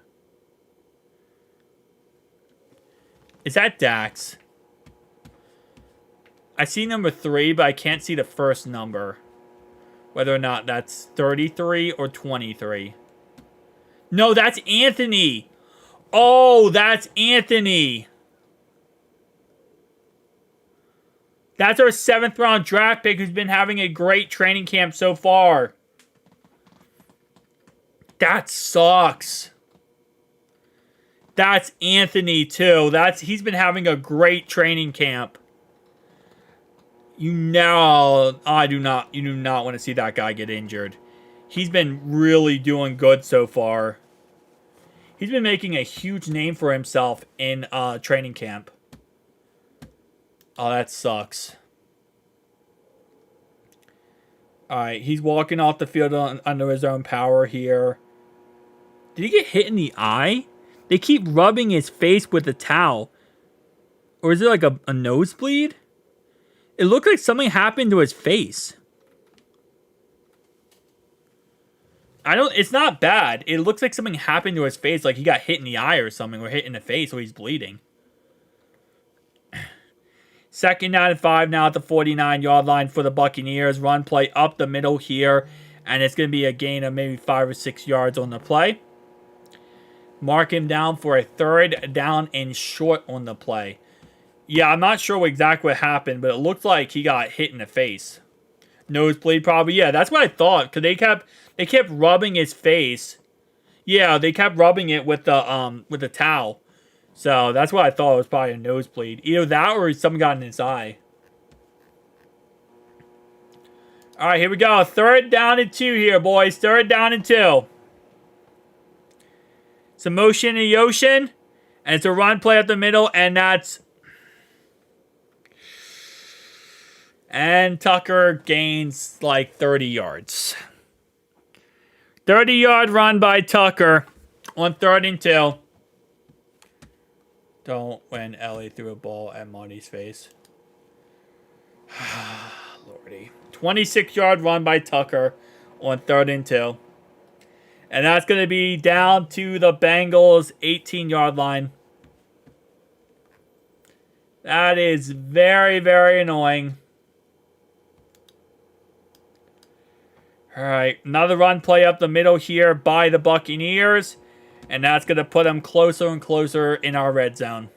Is that Dax? I see number 3, but I can't see the first number. Whether or not that's 33 or 23. No, that's Anthony. Oh, that's Anthony. That's our 7th round draft pick who's been having a great training camp so far. That sucks. That's Anthony too. He's been having a great training camp. You do not want to see that guy get injured. He's been really doing good so far. He's been making a huge name for himself in training camp. Oh, that sucks. Alright, he's walking off the field under his own power here. Did he get hit in the eye? They keep rubbing his face with a towel. Or is it like a nosebleed? It looked like something happened to his face. It's not bad. It looks like something happened to his face, like he got hit in the eye or something, or hit in the face, so he's bleeding. 2nd down and 5 now at the 49-yard line for the Buccaneers. Run play up the middle here, and it's going to be a gain of maybe 5 or 6 yards on the play. Mark him down for a 3rd down and short on the play. Yeah, I'm not sure exactly what happened, but it looked like he got hit in the face. Nosebleed probably. Yeah, that's what I thought, because they kept rubbing his face. Yeah, they kept rubbing it with the towel. So that's what I thought. It was probably a nosebleed. Either that or something got in his eye. All right, here we go. 3rd down and 2 here, boys. 3rd down and 2. Some motion in the ocean, and it's a run play up the middle, and that's... And Tucker gains like 30 yards. 30-yard run by Tucker on 3rd and 2. Don't when Ellie threw a ball at Monty's face. Lordy. 26-yard run by Tucker on 3rd and 2. And that's going to be down to the Bengals' 18-yard line. That is very, very annoying. All right, another run play up the middle here by the Buccaneers. And that's going to put them closer and closer in our red zone.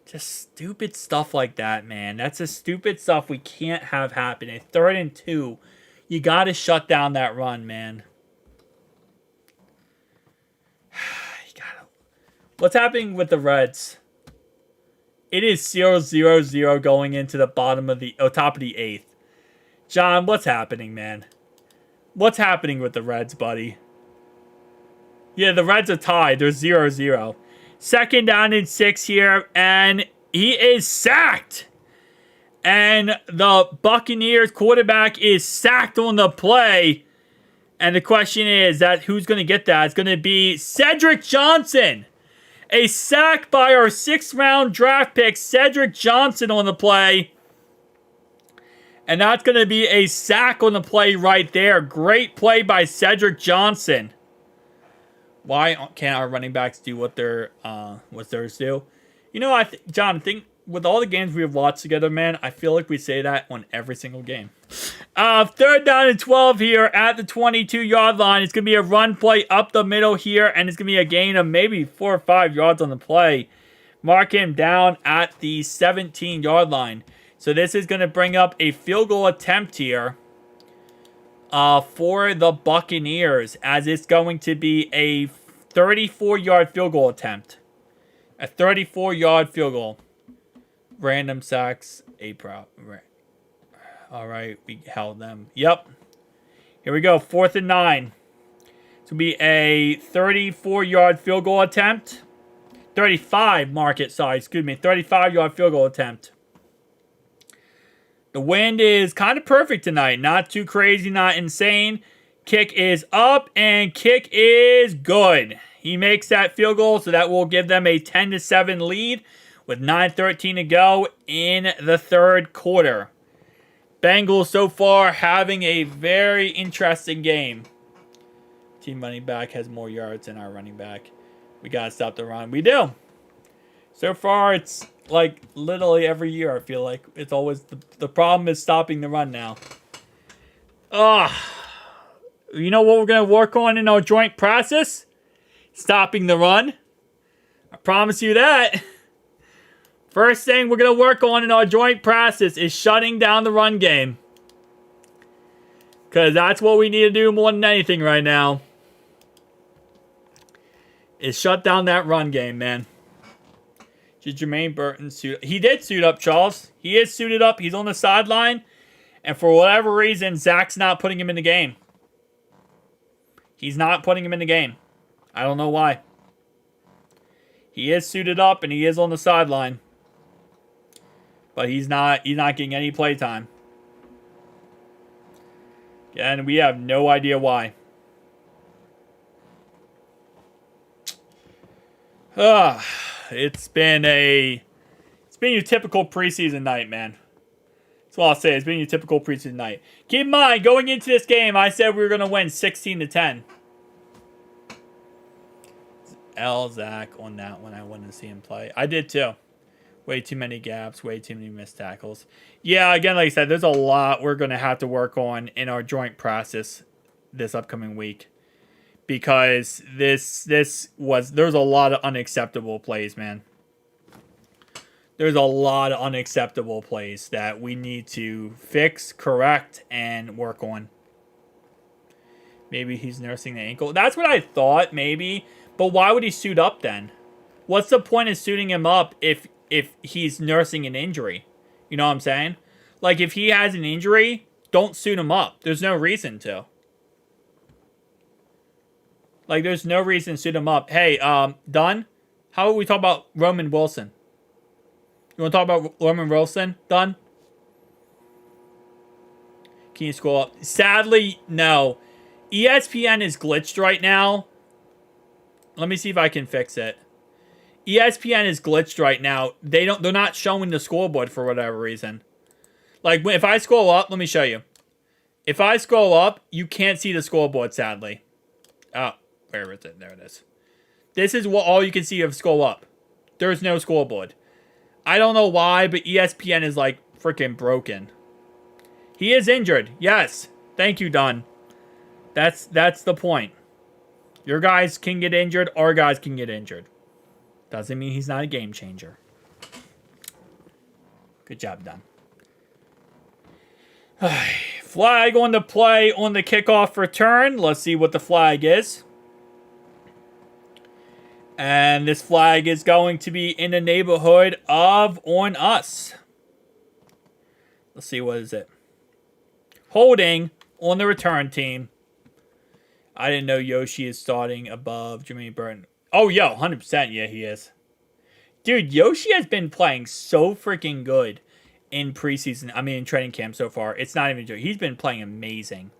Just stupid stuff like that, man. That's the stupid stuff we can't have happen. At 3rd and 2, you got to shut down that run, man. What's happening with the Reds? It is 0-0-0 going into the top of the 8th. John, what's happening, man? What's happening with the Reds, buddy? Yeah, the Reds are tied. They're 0-0. 2nd down and 6 here, and he is sacked. And the Buccaneers quarterback is sacked on the play. And the question is that who's going to get that? It's going to be Cedric Johnson. A sack by our 6th round draft pick, Cedric Johnson, on the play. And that's going to be a sack on the play right there. Great play by Cedric Johnson. Why can't our running backs do what theirs do? You know, John, I think with all the games we have watched together, man, I feel like we say that on every single game. 3rd down and 12 here at the 22-yard line. It's going to be a run play up the middle here, and it's going to be a gain of maybe 4 or 5 yards on the play. Mark him down at the 17-yard line. So this is going to bring up a field goal attempt here for the Buccaneers, as it's going to be a 34-yard field goal attempt. A 34-yard field goal. Random sacks, all right, we held them. Yep. Here we go, 4th and 9. It's going to be a 34-yard field goal attempt. 35-yard field goal attempt. The wind is kind of perfect tonight. Not too crazy, not insane. Kick is up, and kick is good. He makes that field goal, so that will give them a 10-7 lead with 9:13 to go in the 3rd quarter. Bengals so far having a very interesting game. Team running back has more yards than our running back. We got to stop the run. We do. So far, it's like literally every year, I feel like. It's always the problem is stopping the run now. You know what we're going to work on in our joint practice? Stopping the run. I promise you that. First thing we're going to work on in our joint practice is shutting down the run game. Because that's what we need to do more than anything right now. Is shut down that run game, man. Did Jermaine Burton suit up? He did suit up, Charles. He is suited up. He's on the sideline. And for whatever reason, Zach's not putting him in the game. He's not putting him in the game. I don't know why. He is suited up and he is on the sideline. But he's not getting any play time. And we have no idea why. It's been your typical preseason night, man. That's all I'll say. It's been your typical preseason night. Keep in mind, going into this game, I said we were going to win 16-10. Zach on that one. I wanted to see him play. I did too. Way too many gaps. Way too many missed tackles. Yeah, again, like I said, there's a lot we're going to have to work on in our joint process this upcoming week. Because there's a lot of unacceptable plays, man. There's a lot of unacceptable plays that we need to fix, correct, and work on. Maybe he's nursing the ankle. That's what I thought, maybe. But why would he suit up then? What's the point of suiting him up if he's nursing an injury? You know what I'm saying? Like, if he has an injury, don't suit him up. There's no reason to. Like, there's no reason to suit him up. Hey, Dunn, how about we talk about Roman Wilson? You want to talk about Roman Wilson, Dunn? Can you scroll up? Sadly, no. ESPN is glitched right now. Let me see if I can fix it. ESPN is glitched right now. They're not showing the scoreboard for whatever reason. Like, if I scroll up, let me show you. If I scroll up, you can't see the scoreboard, sadly. Oh, where is it? There it is. This is what all you can see of scroll up. There's no scoreboard. I don't know why, but ESPN is like freaking broken. He is injured. Yes. Thank you, Don. That's the point. Your guys can get injured. Our guys can get injured. Doesn't mean he's not a game changer. Good job, Don. Flag on the play on the kickoff return. Let's see what the flag is. And this flag is going to be in the neighborhood of on us. Let's see, what is it? Holding on the return team. I didn't know Yoshi is starting above Jermaine Burton. Oh, yo, 100%. Yeah, he is. Dude, Yoshi has been playing so freaking good in preseason. I mean, in training camp so far. It's not even a joke. He's been playing amazing.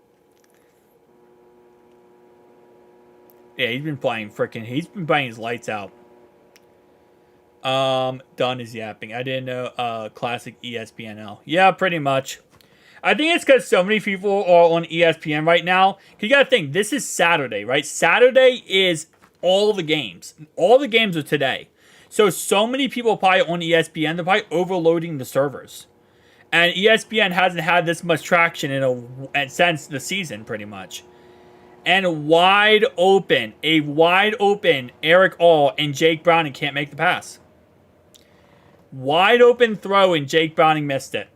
Yeah, he's been playing his lights out. Dunn is yapping. I didn't know, classic ESPNL. Yeah, pretty much. I think it's because so many people are on ESPN right now. You gotta think, this is Saturday, right? Saturday is all the games. All the games are today. So many people probably on ESPN, they're probably overloading the servers. And ESPN hasn't had this much traction since the season, pretty much. And a wide open Eric All and Jake Browning can't make the pass. Wide open throw and Jake Browning missed it.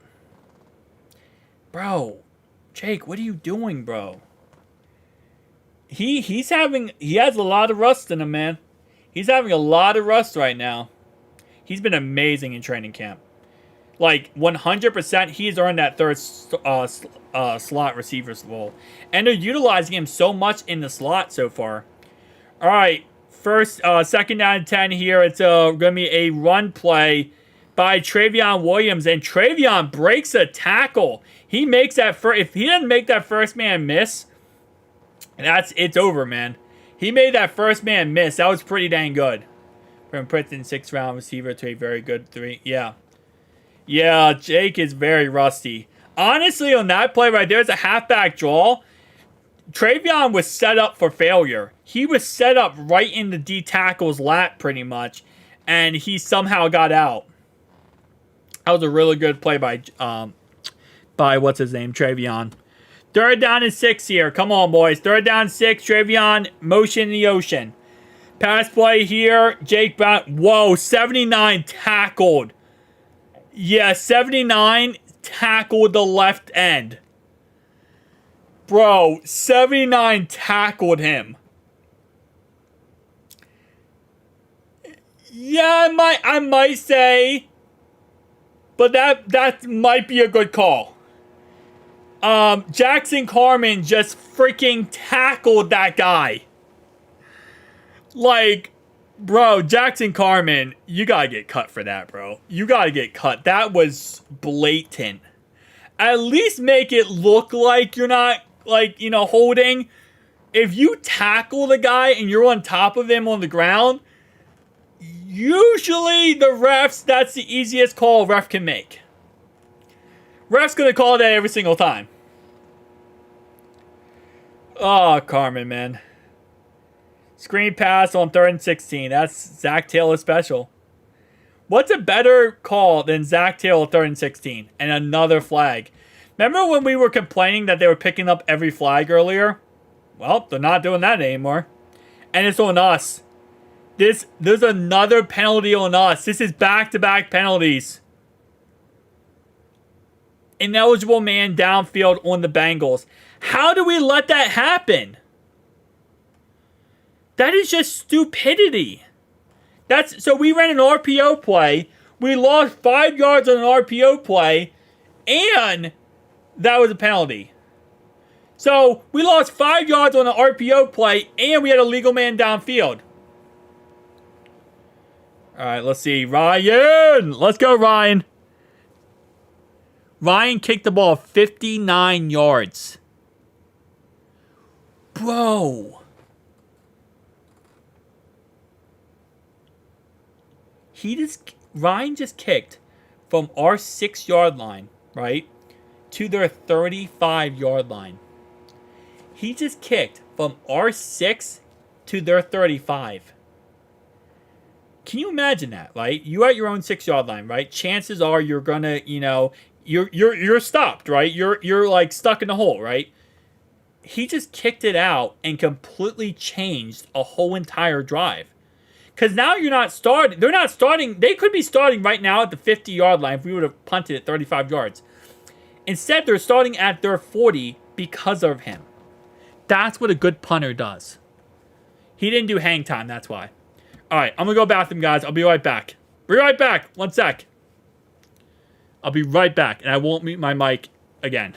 Bro, Jake, what are you doing, bro? He has a lot of rust in him, man. He's having a lot of rust right now. He's been amazing in training camp. Like, 100%, he's earned that third slot receiver's role. And they're utilizing him so much in the slot so far. All right, second down and 10 here. It's going to be a run play by Travion Williams. And Travion breaks a tackle. He makes that if he doesn't make that first man miss, it's over, man. He made that first man miss. That was pretty dang good. From Princeton, 6th round receiver to a very good 3. Yeah. Yeah, Jake is very rusty. Honestly, on that play right there, it's a halfback draw. Travion was set up for failure. He was set up right in the D tackle's lap, pretty much, and he somehow got out. That was a really good play by what's his name, Travion. Third down and 6 here. Come on, boys. Third down and 6. Travion, motion in the ocean. Pass play here. Jake Brown. Whoa, 79 tackled. Yeah, 79 tackled the left end. Bro, 79 tackled him. Yeah, I might say, but that might be a good call. Jackson Carman just freaking tackled that guy. Like, bro, Jackson Carman, you gotta get cut for that, bro. You gotta get cut. That was blatant. At least make it look like you're not, like, you know, holding. If you tackle the guy and you're on top of him on the ground, usually the refs, that's the easiest call a ref can make. Ref's gonna call that every single time. Oh, Carman, man. Screen pass on 3rd and 16. That's Zach Taylor special. What's a better call than Zach Taylor 3rd and 16 and another flag? Remember when we were complaining that they were picking up every flag earlier? Well, they're not doing that anymore. And it's on us. There's another penalty on us. This is back-to-back penalties. Ineligible man downfield on the Bengals. How do we let that happen? That is just stupidity. So we ran an RPO play. We lost 5 yards on an RPO play. And that was a penalty. So we lost 5 yards on an RPO play. And we had a legal man downfield. Alright, let's see. Ryan! Let's go, Ryan. Ryan kicked the ball 59 yards. Bro. Ryan just kicked from our 6-yard line, right, to their 35-yard line. He just kicked from our 6 to their 35. Can you imagine that, right? You at your own 6-yard line, right? Chances are you're gonna, you know, you're stopped, right? You're like stuck in the hole, right? He just kicked it out and completely changed a whole entire drive. Because now you're not starting. They're not starting. They could be starting right now at the 50-yard line if we would have punted at 35 yards. Instead, they're starting at their 40 because of him. That's what a good punter does. He didn't do hang time, that's why. All right, I'm going to go bathroom, guys. I'll be right back. Be right back. 1 sec. I'll be right back, and I won't mute my mic again.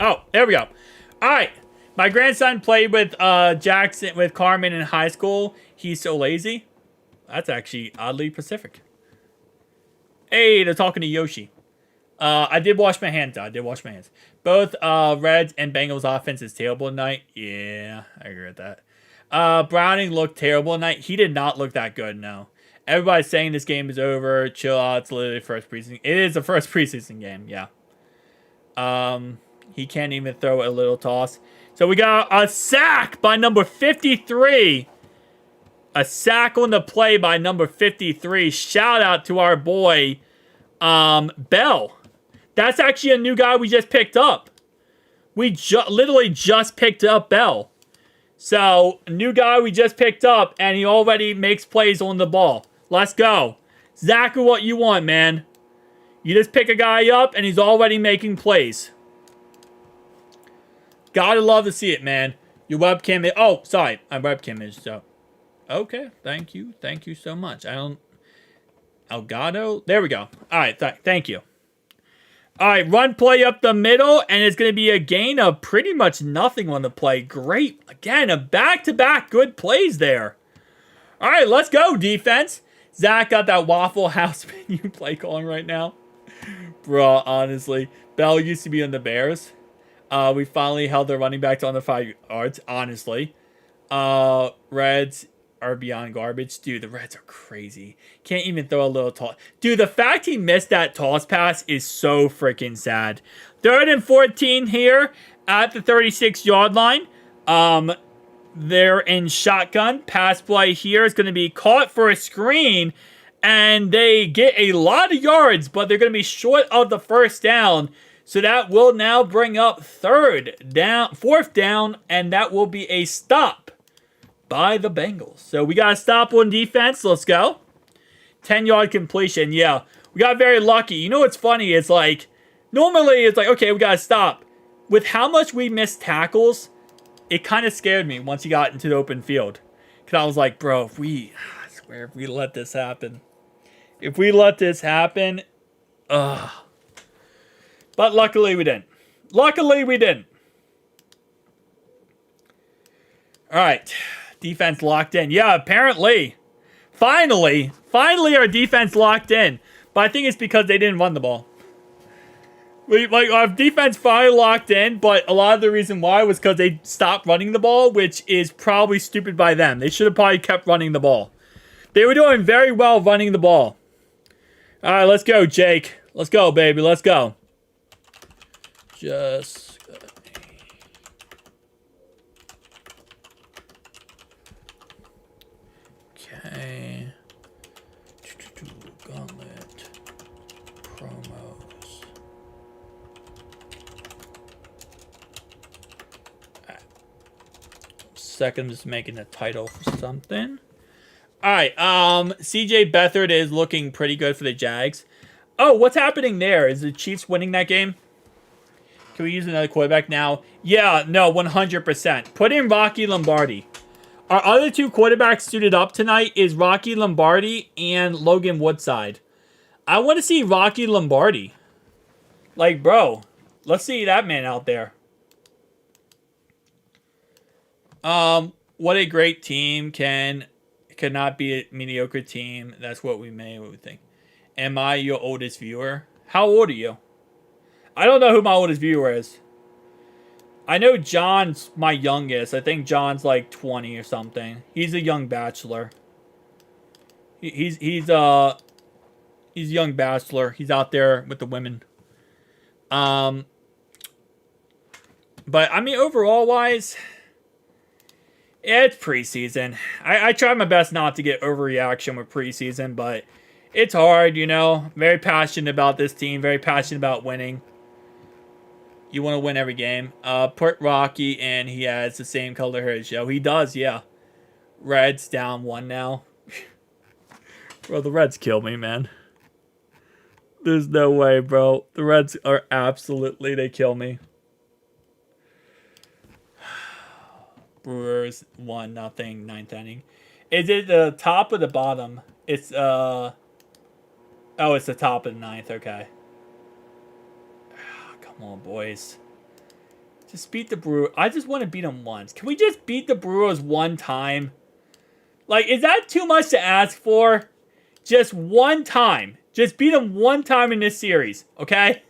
Oh, there we go. All right. My grandson played with with Carmen in high school. He's so lazy. That's actually oddly Pacific. Hey, they're talking to Yoshi. I did wash my hands, though. I did wash my hands. Both Reds and Bengals offense is terrible tonight. Yeah, I agree with that. Browning looked terrible tonight. He did not look that good, no. Everybody's saying this game is over. Chill out. It's literally first preseason. It is the first preseason game, yeah. He can't even throw a little toss. So we got a sack by number 53. A sack on the play by number 53. Shout out to our boy, Bell. That's actually a new guy we just picked up. We literally just picked up Bell. So, a new guy we just picked up, and he already makes plays on the ball. Let's go. Exactly what you want, man. You just pick a guy up, and he's already making plays. Gotta love to see it, man. Your webcam is... Oh, sorry. My webcam is... So. Okay. Thank you. Thank you so much. I don't... Elgato? There we go. All right. Thank you. All right. Run play up the middle, and it's going to be a gain of pretty much nothing on the play. Great. Again, a back-to-back good plays there. All right. Let's go, defense. Zach got that Waffle House menu play calling right now. Bro, honestly. Bell used to be on the Bears. We finally held the running backs on the 5 yards, honestly. Reds are beyond garbage. Dude, the Reds are crazy. Can't even throw a little toss. Dude, the fact he missed that toss pass is so freaking sad. 3rd and 14 here at the 36-yard line. They're in shotgun. Pass play here is going to be caught for a screen. And they get a lot of yards, but they're going to be short of the first down. So that will now bring up 4th down, and that will be a stop by the Bengals. So we got a stop on defense. Let's go. 10-yard completion. Yeah, we got very lucky. You know what's funny? It's like, normally it's like, okay, we got to stop. With how much we missed tackles, it kind of scared me once you got into the open field. Because I was like, bro, I swear, if we let this happen. If we let this happen, ugh. But luckily we didn't. Luckily we didn't. All right. Defense locked in. Yeah, apparently. Finally our defense locked in. But I think it's because they didn't run the ball. Our defense finally locked in, but a lot of the reason why was because they stopped running the ball, which is probably stupid by them. They should have probably kept running the ball. They were doing very well running the ball. All right, let's go, Jake. Let's go, baby. Let's go. Just okay. Gauntlet promos. Right. Second, just making a title for something. All right. CJ Beathard is looking pretty good for the Jags. Oh, what's happening there? Is the Chiefs winning that game? Can we use another quarterback now? Yeah, no, 100%. Put in Rocky Lombardi. Our other 2 quarterbacks suited up tonight is Rocky Lombardi and Logan Woodside. I want to see Rocky Lombardi. Like, bro, let's see that man out there. What a great team cannot be a mediocre team. That's what we think. Am I your oldest viewer? How old are you? I don't know who my oldest viewer is. I know John's my youngest. I think John's like 20 or something. He's a young bachelor. He's a young bachelor. He's out there with the women. But I mean, overall wise, it's preseason. I try my best not to get overreaction with preseason, but it's hard, you know. Very passionate about this team. Very passionate about winning. You want to win every game. Put Rocky in. He has the same color hair as Joe. He does, yeah. Reds down 1 now. Bro, the Reds kill me, man. There's no way, bro. The Reds are absolutely, they kill me. Brewers 1-0, 9th inning. Is it the top or the bottom? It's, oh, it's the top of the 9th, okay. Come on, boys. Just beat the Brewers. I just want to beat them once. Can we just beat the Brewers one time? Like, is that too much to ask for? Just one time. Just beat them one time in this series, okay?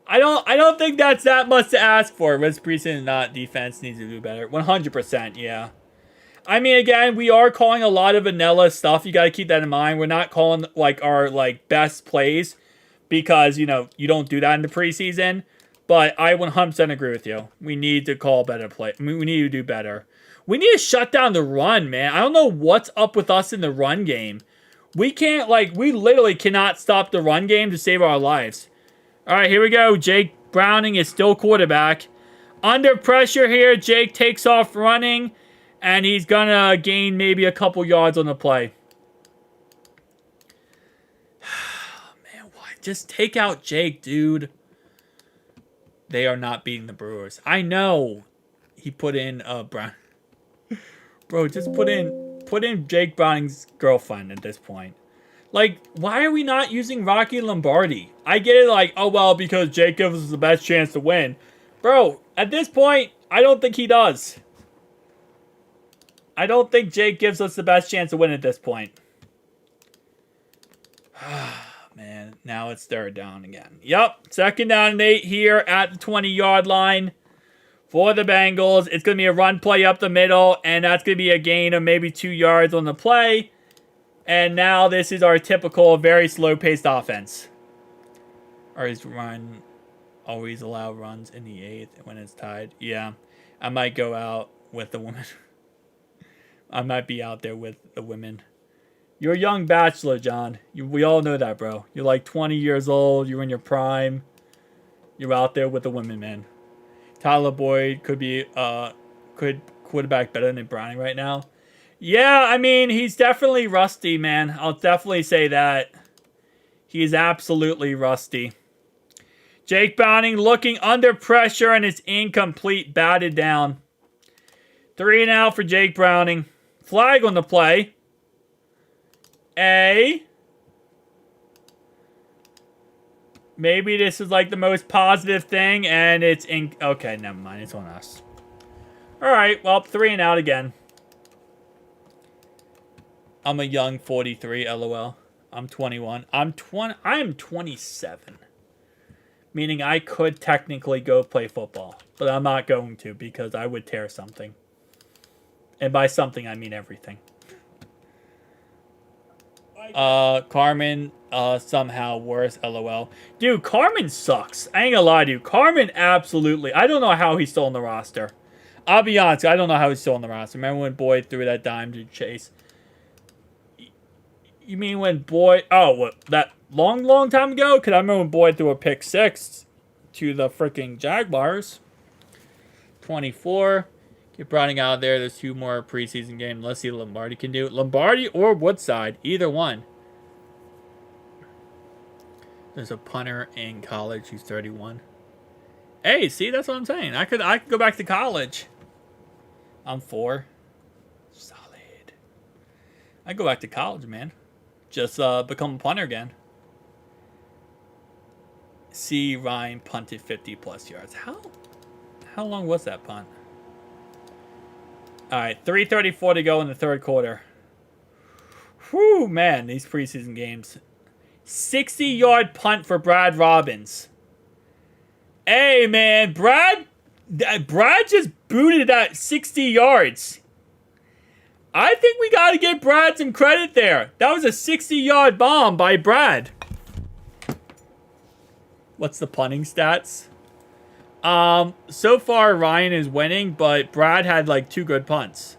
I don't think that's that much to ask for. Bucs Preseason, not defense, needs to do better. 100%, yeah. I mean, again, we are calling a lot of vanilla stuff. You got to keep that in mind. We're not calling like our like best plays because you don't do that in the preseason. But I 100% agree with you. We need to call better play. I mean, we need to do better. We need to shut down the run, man. I don't know what's up with us in the run game. We can't we literally cannot stop the run game to save our lives. All right, here we go. Jake Browning is still quarterback. Under pressure here, Jake takes off running, and he's going to gain maybe a couple yards on the play. Man, why? Just take out Jake, dude. They are not beating the Brewers. I know. He put in Brown. Bro, just put in Jake Browning's girlfriend at this point. Like, why are we not using Rocky Lombardi? I get it, like, oh, well, because Jake gives us the best chance to win. Bro, at this point, I don't think he does. I don't think Jake gives us the best chance to win at this point. Man, now it's third down again. Yep, second down and 8 here at the 20-yard line for the Bengals. It's going to be a run play up the middle, and that's going to be a gain of maybe 2 yards on the play. And now this is our typical, very slow-paced offense. Or is run always allow runs in the 8th when it's tied? Yeah, I might go out with the women. I might be out there with the women. You're a young bachelor, John. We all know that, bro. You're like 20 years old. You're in your prime. You're out there with the women, man. Tyler Boyd could be quarterback better than Browning right now. Yeah, I mean, he's definitely rusty, man. I'll definitely say that. He's absolutely rusty. Jake Browning looking under pressure, and it's incomplete. Batted down. 3 and out for Jake Browning. Flag on the play. Maybe this is like the most positive thing, and it's in. Okay, never mind. It's on us. All right, well, 3 and out again. I'm a young 43, LOL. I'm 21. I am 27. Meaning I could technically go play football. But I'm not going to because I would tear something. And by something, I mean everything. Carmen, somehow worse, LOL. Dude, Carmen sucks. I ain't gonna lie to you. Carmen absolutely. I don't know how he's still on the roster. I'll be honest. I don't know how he's still on the roster. Remember when Boyd threw that dime to Chase? You mean when Boyd... Oh, what? That long time ago? Because I remember when Boyd threw a pick 6 to the freaking Jaguars. 24. Get Browning out of there. There's 2 more preseason games. Let's see what Lombardi can do. Lombardi or Woodside. Either one. There's a punter in college who's 31. Hey, see? That's what I'm saying. I could go back to college. I'm 4. Solid. I go back to college, man. Just become a punter again. See, Ryan punted 50-plus yards. How long was that punt? All right, 3:34 to go in the third quarter. Whew, man, these preseason games. 60-yard punt for Brad Robbins. Hey, man, Brad just booted that 60 yards. I think we got to give Brad some credit there. That was a 60-yard bomb by Brad. What's the punting stats? So far, Ryan is winning, but Brad had, like, 2 good punts.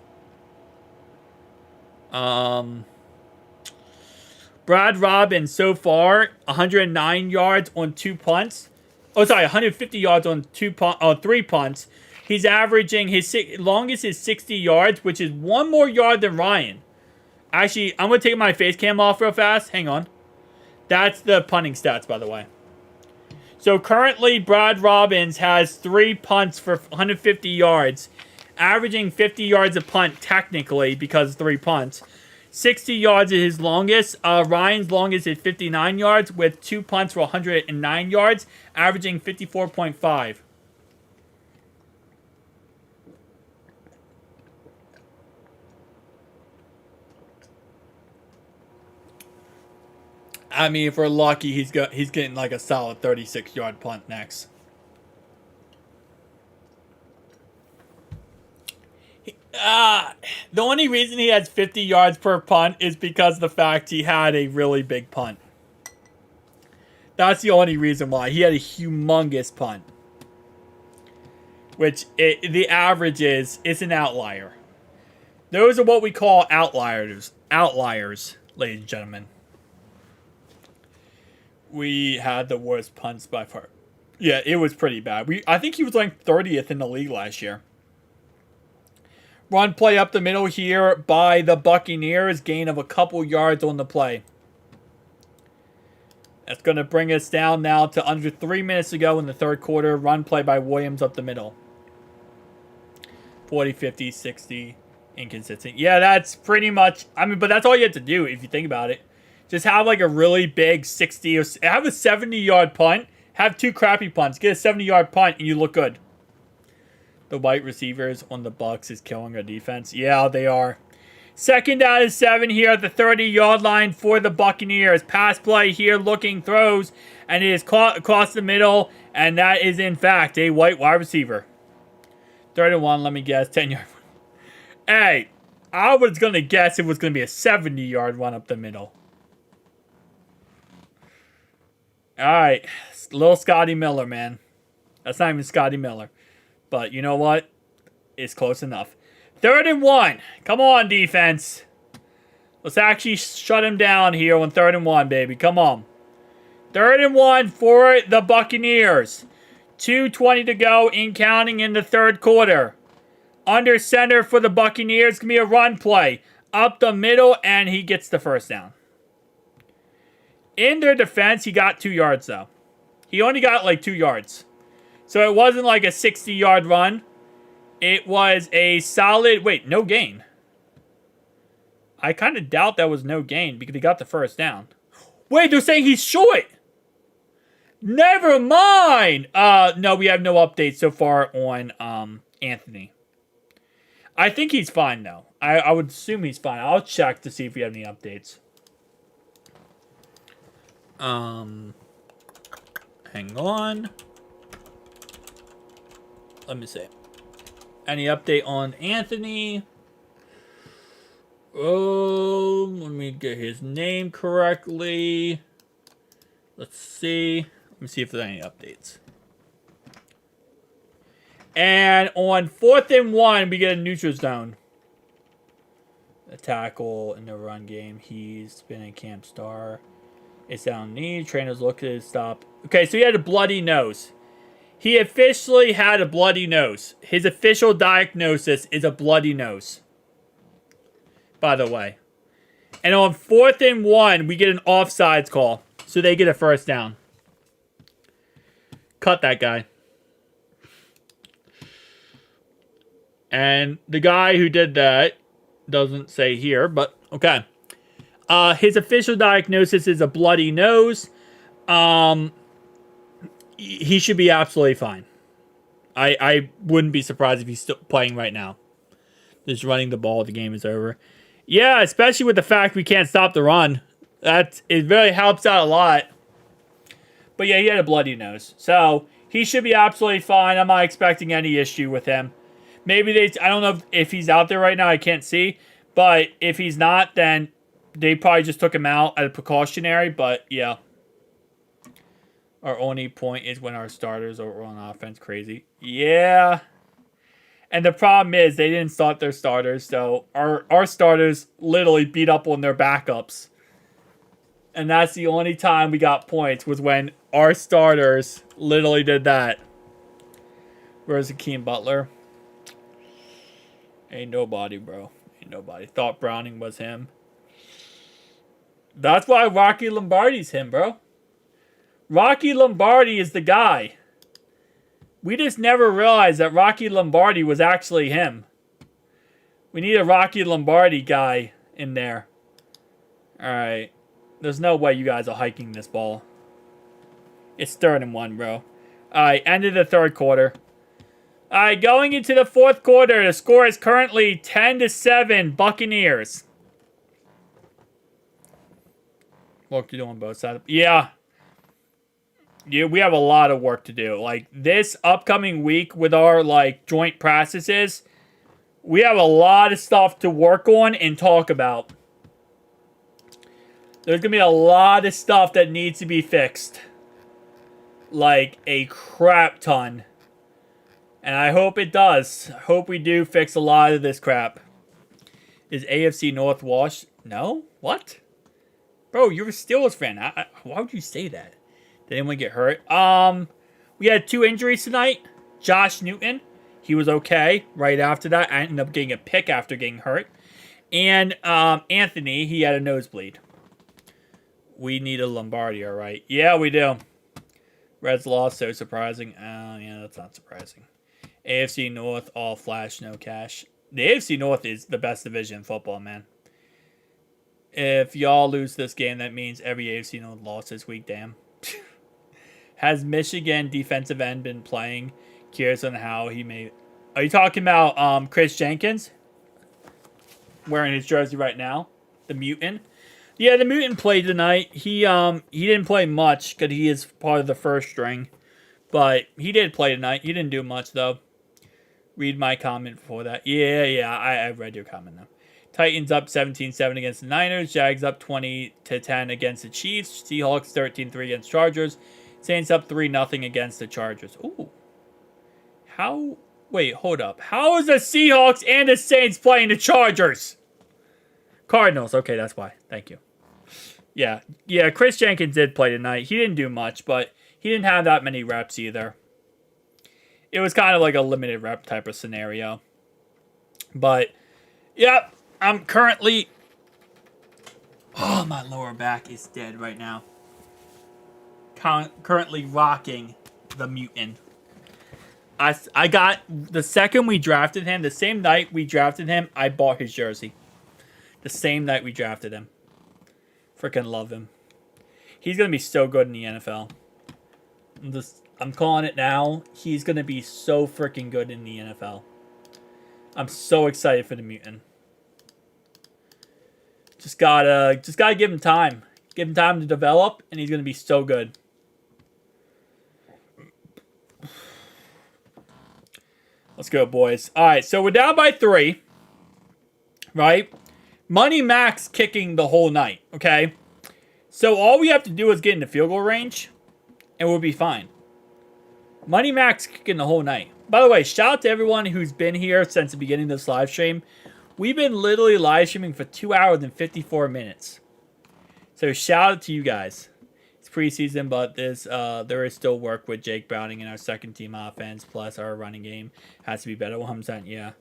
Brad Robbins, so far, 109 yards on 2 punts. Oh, sorry, 150 yards on 3 punts. He's averaging, his longest is 60 yards, which is 1 more yard than Ryan. Actually, I'm going to take my face cam off real fast. Hang on. That's the punting stats, by the way. So currently, Brad Robbins has 3 punts for 150 yards, averaging 50 yards a punt technically because 3 punts. 60 yards is his longest. Ryan's longest is 59 yards with 2 punts for 109 yards, averaging 54.5. I mean, if we're lucky, he's getting like a solid 36-yard punt next. The only reason he has 50 yards per punt is because of the fact he had a really big punt. That's the only reason why. He had a humongous punt. Which, the average it's an outlier. Those are what we call outliers. Outliers, ladies and gentlemen. We had the worst punts by far. Yeah, it was pretty bad. I think he was ranked 30th in the league last year. Run play up the middle here by the Buccaneers. Gain of a couple yards on the play. That's going to bring us down now to under 3 minutes to go in the third quarter. Run play by Williams up the middle. 40, 50, 60. Inconsistent. Yeah, that's pretty much... I mean, but that's all you have to do if you think about it. Just have like a really big 60 or... Have a 70-yard punt. Have 2 crappy punts. Get a 70-yard punt and you look good. The wide receivers on the Bucs is killing our defense. Yeah, they are. 2nd down and 7 here at the 30-yard line for the Buccaneers. Pass play here, looking, throws, and it is caught across the middle, and that is, in fact, a white wide receiver. 3rd and 1, let me guess, 10-yard. Hey, I was going to guess it was going to be a 70-yard run up the middle. All right, little Scotty Miller, man. That's not even Scotty Miller. But you know what? It's close enough. 3rd and 1. Come on, defense. Let's actually shut him down here on 3rd and 1, baby. Come on. 3rd and 1 for the Buccaneers. 2:20 to go in counting in the third quarter. Under center for the Buccaneers. Going to be a run play. Up the middle, and he gets the first down. In their defense, he got 2 yards, though. He only got like 2 yards. So it wasn't like a 60-yard run. It was a solid... Wait, no gain. I kind of doubt that was no gain because he got the first down. Wait, they're saying he's short. Never mind. No, we have no updates so far on Anthony. I think he's fine, though. I would assume he's fine. I'll check to see if we have any updates. Hang on. Let me see. Any update on Anthony? Oh, let me get his name correctly. Let's see. Let me see if there's any updates. And on 4th and 1, we get a neutral zone. A tackle in the run game. He's been a camp star. It's down knee. Trainers look to stop. Okay, so he had a bloody nose. He officially had a bloody nose. His official diagnosis is a bloody nose. By the way. And on 4th and 1, we get an offsides call. So they get a first down. Cut that guy. And the guy who did that doesn't say here, but okay. His official diagnosis is a bloody nose. He should be absolutely fine. I wouldn't be surprised if he's still playing right now. Just running the ball, the game is over. Yeah, especially with the fact we can't stop the run. It really helps out a lot. But yeah, he had a bloody nose. So, he should be absolutely fine. I'm not expecting any issue with him. Maybe I don't know if he's out there right now. I can't see. But if he's not, then they probably just took him out as a precautionary. But yeah. Our only point is when our starters are on offense. Crazy. Yeah. And the problem is they didn't start their starters. So our starters literally beat up on their backups. And that's the only time we got points was when our starters literally did that. Where's Hakeem Butler? Ain't nobody, bro. Ain't nobody. Thought Browning was him. That's why Rocky Lombardi's him, bro. Rocky Lombardi is the guy. We just never realized that Rocky Lombardi was actually him. We need a Rocky Lombardi guy in there. Alright. There's no way you guys are hiking this ball. It's 3rd and 1, bro. Alright, end of the third quarter. Alright, going into the fourth quarter, the score is currently 10-7 Buccaneers. Work to do on both sides. Yeah. Yeah, we have a lot of work to do. Like, this upcoming week with our, like, joint practices, we have a lot of stuff to work on and talk about. There's going to be a lot of stuff that needs to be fixed. Like, a crap ton. And I hope it does. I hope we do fix a lot of this crap. Is AFC North washed? No? What? Bro, you're a Steelers fan. Why would you say that? Did anyone get hurt? We had 2 injuries tonight. Josh Newton, he was okay. Right after that, I ended up getting a pick after getting hurt. And Anthony, he had a nosebleed. We need a Lombardi, all right? Yeah, we do. Reds lost, so surprising. Yeah, that's not surprising. AFC North, all flash, no cash. The AFC North is the best division in football, man. If y'all lose this game, that means every AFC North lost this week, damn. Has Michigan defensive end been playing? Curious on how he may... Are you talking about Chris Jenkins? Wearing his jersey right now? The Mutant? Yeah, the Mutant played tonight. He didn't play much because he is part of the first string. But he did play tonight. He didn't do much, though. Read my comment before that. Yeah, I read your comment now. Titans up 17-7 against the Niners. Jags up 20-10 against the Chiefs. Seahawks 13-3 against Chargers. Saints up 3-0 against the Chargers. Ooh. How? Wait, hold up. How is the Seahawks and the Saints playing the Chargers? Cardinals. Okay, that's why. Thank you. Yeah, Chris Jenkins did play tonight. He didn't do much, but he didn't have that many reps either. It was kind of like a limited rep type of scenario. But, yep, I'm currently... Oh, my lower back is dead right now. Currently rocking the Mutant. I got... The second we drafted him, the same night we drafted him, I bought his jersey. The same night we drafted him. Freaking love him. He's going to be so good in the NFL. I'm calling it now. He's going to be so freaking good in the NFL. I'm so excited for the Mutant. Just gotta give him time. Give him time to develop, and he's going to be so good. Let's go, boys. All right, so we're down by 3. Right? Money Max kicking the whole night, okay? So all we have to do is get in the field goal range, and we'll be fine. Money Max kicking the whole night. By the way, shout out to everyone who's been here since the beginning of this live stream. We've been literally live streaming for 2 hours and 54 minutes. So shout out to you guys. It's preseason, but there is still work with Jake Browning in our second team offense, plus our running game has to be better. 100%, yeah.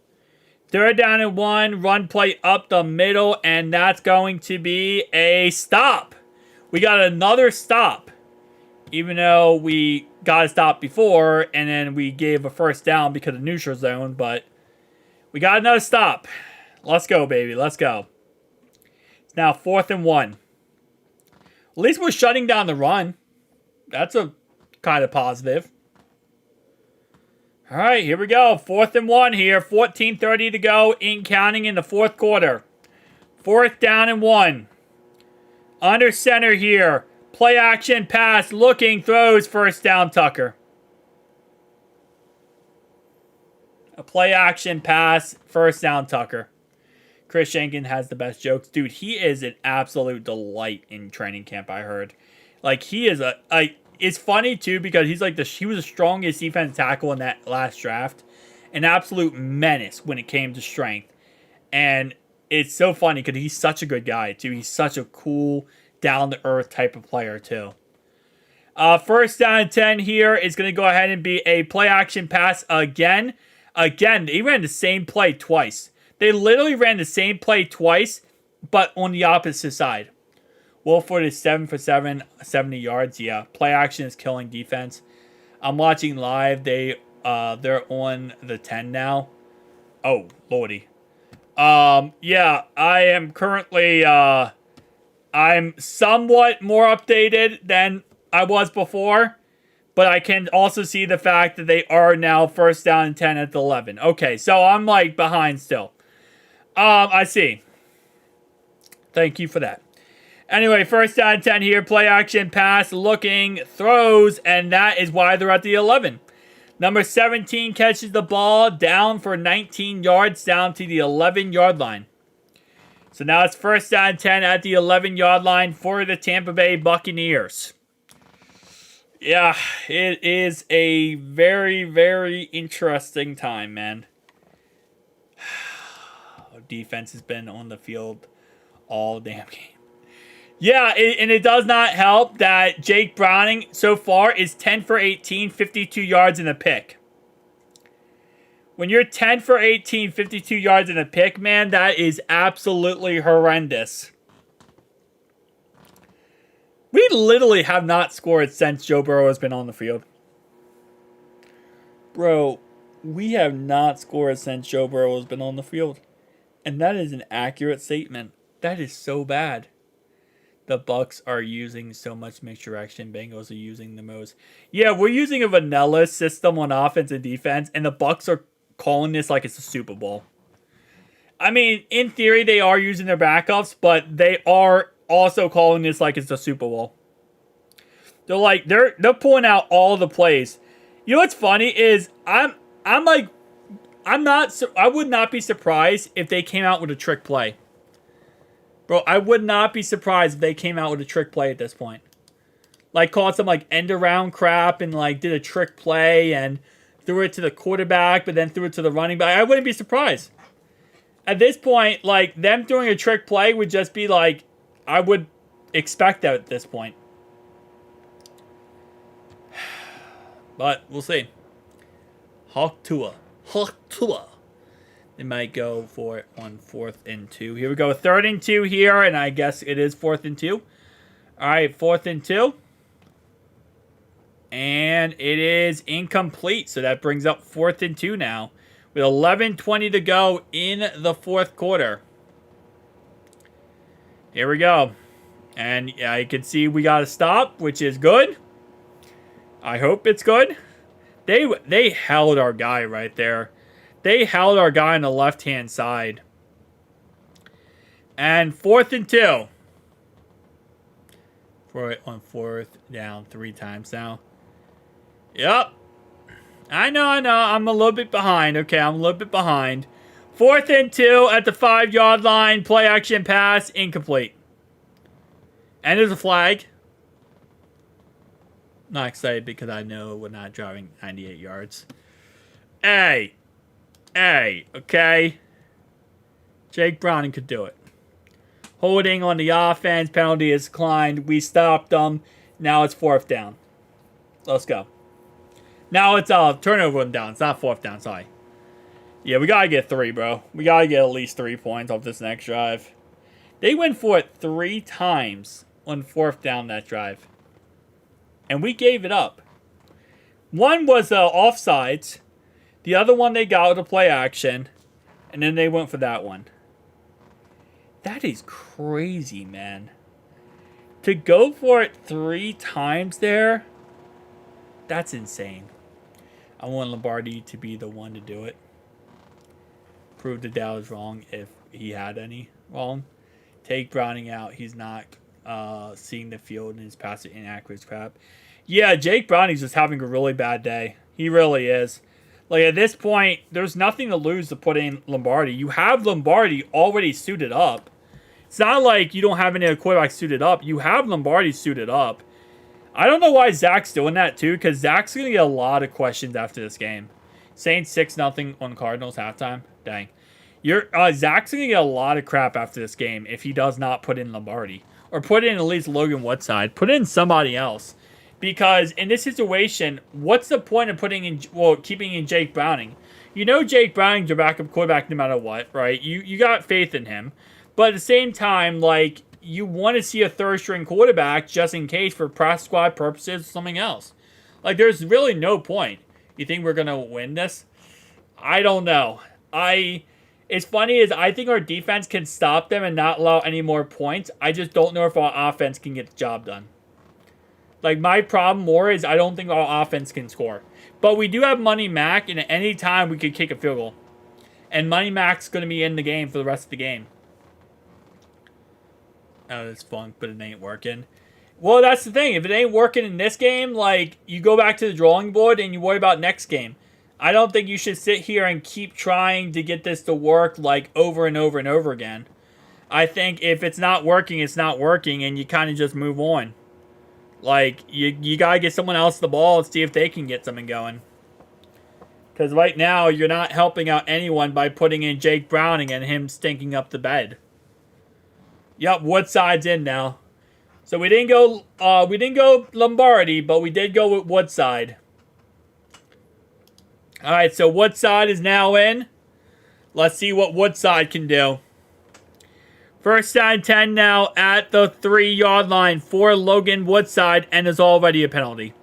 3rd down and 1, run play up the middle, and that's going to be a stop. We got another stop. Even though we got a stop before, and then we gave a first down because of neutral zone, but we got another stop. Let's go, baby. Let's go. It's now 4th and 1. At least we're shutting down the run. That's a kind of positive. All right, here we go. 4th and 1 here. 14:30 to go, counting in the 4th quarter. 4th down and 1. Under center here. Play action pass. Looking. Throws. First down, Tucker. A play action pass. First down, Tucker. Chris Jenkins has the best jokes. Dude, he is an absolute delight in training camp, I heard. Like, he is it's funny, too, because he was the strongest defensive tackle in that last draft. An absolute menace when it came to strength. And it's so funny because he's such a good guy, too. He's such a cool, down-to-earth type of player, too. First down and 10 here is going to go ahead and be a play-action pass again. Again, they ran the same play twice. They literally ran the same play twice, but on the opposite side. Wolford is 7 for 7, 70 yards. Yeah, play action is killing defense. I'm watching live. They're on the 10 now. Oh, lordy. Yeah, I am currently, I'm somewhat more updated than I was before, but I can also see the fact that they are now first down and 10 at the 11. Okay, so I'm like behind still. I see. Thank you for that. Anyway, first down and 10 here. Play action, pass, looking, throws, and that is why they're at the 11. Number 17 catches the ball down for 19 yards down to the 11-yard line. So now it's first down and 10 at the 11-yard line for the Tampa Bay Buccaneers. Yeah, it is a very, very interesting time, man. Defense has been on the field all damn game. Yeah, and it does not help that Jake Browning so far is 10 for 18, 52 yards in a pick. When you're 10 for 18, 52 yards in a pick, man, that is absolutely horrendous. We literally have not scored since Joe Burrow has been on the field. Bro, we have not scored since Joe Burrow has been on the field. And that is an accurate statement. That is so bad. The Bucs are using so much misdirection. Bengals are using the most. Yeah, we're using a vanilla system on offense and defense, and the Bucs are calling this like it's a Super Bowl. I mean, in theory, they are using their backups, but they are also calling this like it's a Super Bowl. They're pulling out all the plays. You know what's funny is I would not be surprised if they came out with a trick play. Bro, I would not be surprised if they came out with a trick play at this point. Like, called some, like, end-around crap and, like, did a trick play and threw it to the quarterback, but then threw it to the running back. I wouldn't be surprised. At this point, like, them doing a trick play would just be, like, I would expect that at this point. But, we'll see. Hawk Tua. They might go for it on 4th and 2. Here we go. 3rd and 2 here, and I guess it is 4th and 2. All right, 4th and 2. And it is incomplete, so that brings up 4th and 2 now. With 11:20 to go in the 4th quarter. Here we go. And yeah, you can see we got to stop, which is good. I hope it's good. They held our guy right there. They held our guy on the left-hand side. And 4th and 2. For it on 4th down 3 times now. Yep. I know. I'm a little bit behind. Okay, I'm a little bit behind. 4th and 2 at the 5-yard line. Play action pass. Incomplete. And there's a flag. Not excited because I know we're not driving 98 yards. Hey, okay? Jake Browning could do it. Holding on the offense. Penalty is declined. We stopped them. Now it's 4th down. Let's go. Now it's turnover on down. It's not 4th down, sorry. Yeah, we got to get 3, bro. We got to get at least 3 points off this next drive. They went for it 3 times on 4th down that drive. And we gave it up. One was offsides. The other one they got with a play action. And then they went for that one. That is crazy, man. To go for it 3 times there, that's insane. I want Lombardi to be the one to do it. Prove the doubt is wrong if he had any wrong. Take Browning out. He's not seeing the field and his passing inaccurate crap. Yeah, Jake Browning's just having a really bad day. He really is. Like, at this point, there's nothing to lose to put in Lombardi. You have Lombardi already suited up. It's not like you don't have any other quarterback suited up. You have Lombardi suited up. I don't know why Zach's doing that, too, because Zach's going to get a lot of questions after this game. Saints 6-0 on Cardinals halftime. Dang. Zach's going to get a lot of crap after this game if he does not put in Lombardi. Or put in at least Logan Woodside. Put in somebody else. Because in this situation, what's the point of keeping in Jake Browning? You know Jake Browning's your backup quarterback no matter what, right? You got faith in him. But at the same time, like, you want to see a third-string quarterback just in case for practice squad purposes or something else. Like, there's really no point. You think we're going to win this? I don't know. It's funny is I think our defense can stop them and not allow any more points. I just don't know if our offense can get the job done. Like, my problem more is I don't think our offense can score. But we do have Money Mac, and at any time we could kick a field goal. And Money Mac's going to be in the game for the rest of the game. out of this funk, but it ain't working. Well, that's the thing. If it ain't working in this game, like, you go back to the drawing board and you worry about next game. I don't think you should sit here and keep trying to get this to work, like, over and over and over again. I think if it's not working, it's not working, and you kind of just move on. Like, you got to get someone else the ball and see if they can get something going. Because right now, you're not helping out anyone by putting in Jake Browning and him stinking up the bed. Yep, Woodside's in now. So we didn't go Lombardi, but we did go with Woodside. All right, so Woodside is now in. Let's see what Woodside can do. First and 10 now at the 3-yard line for Logan Woodside, and is already a penalty.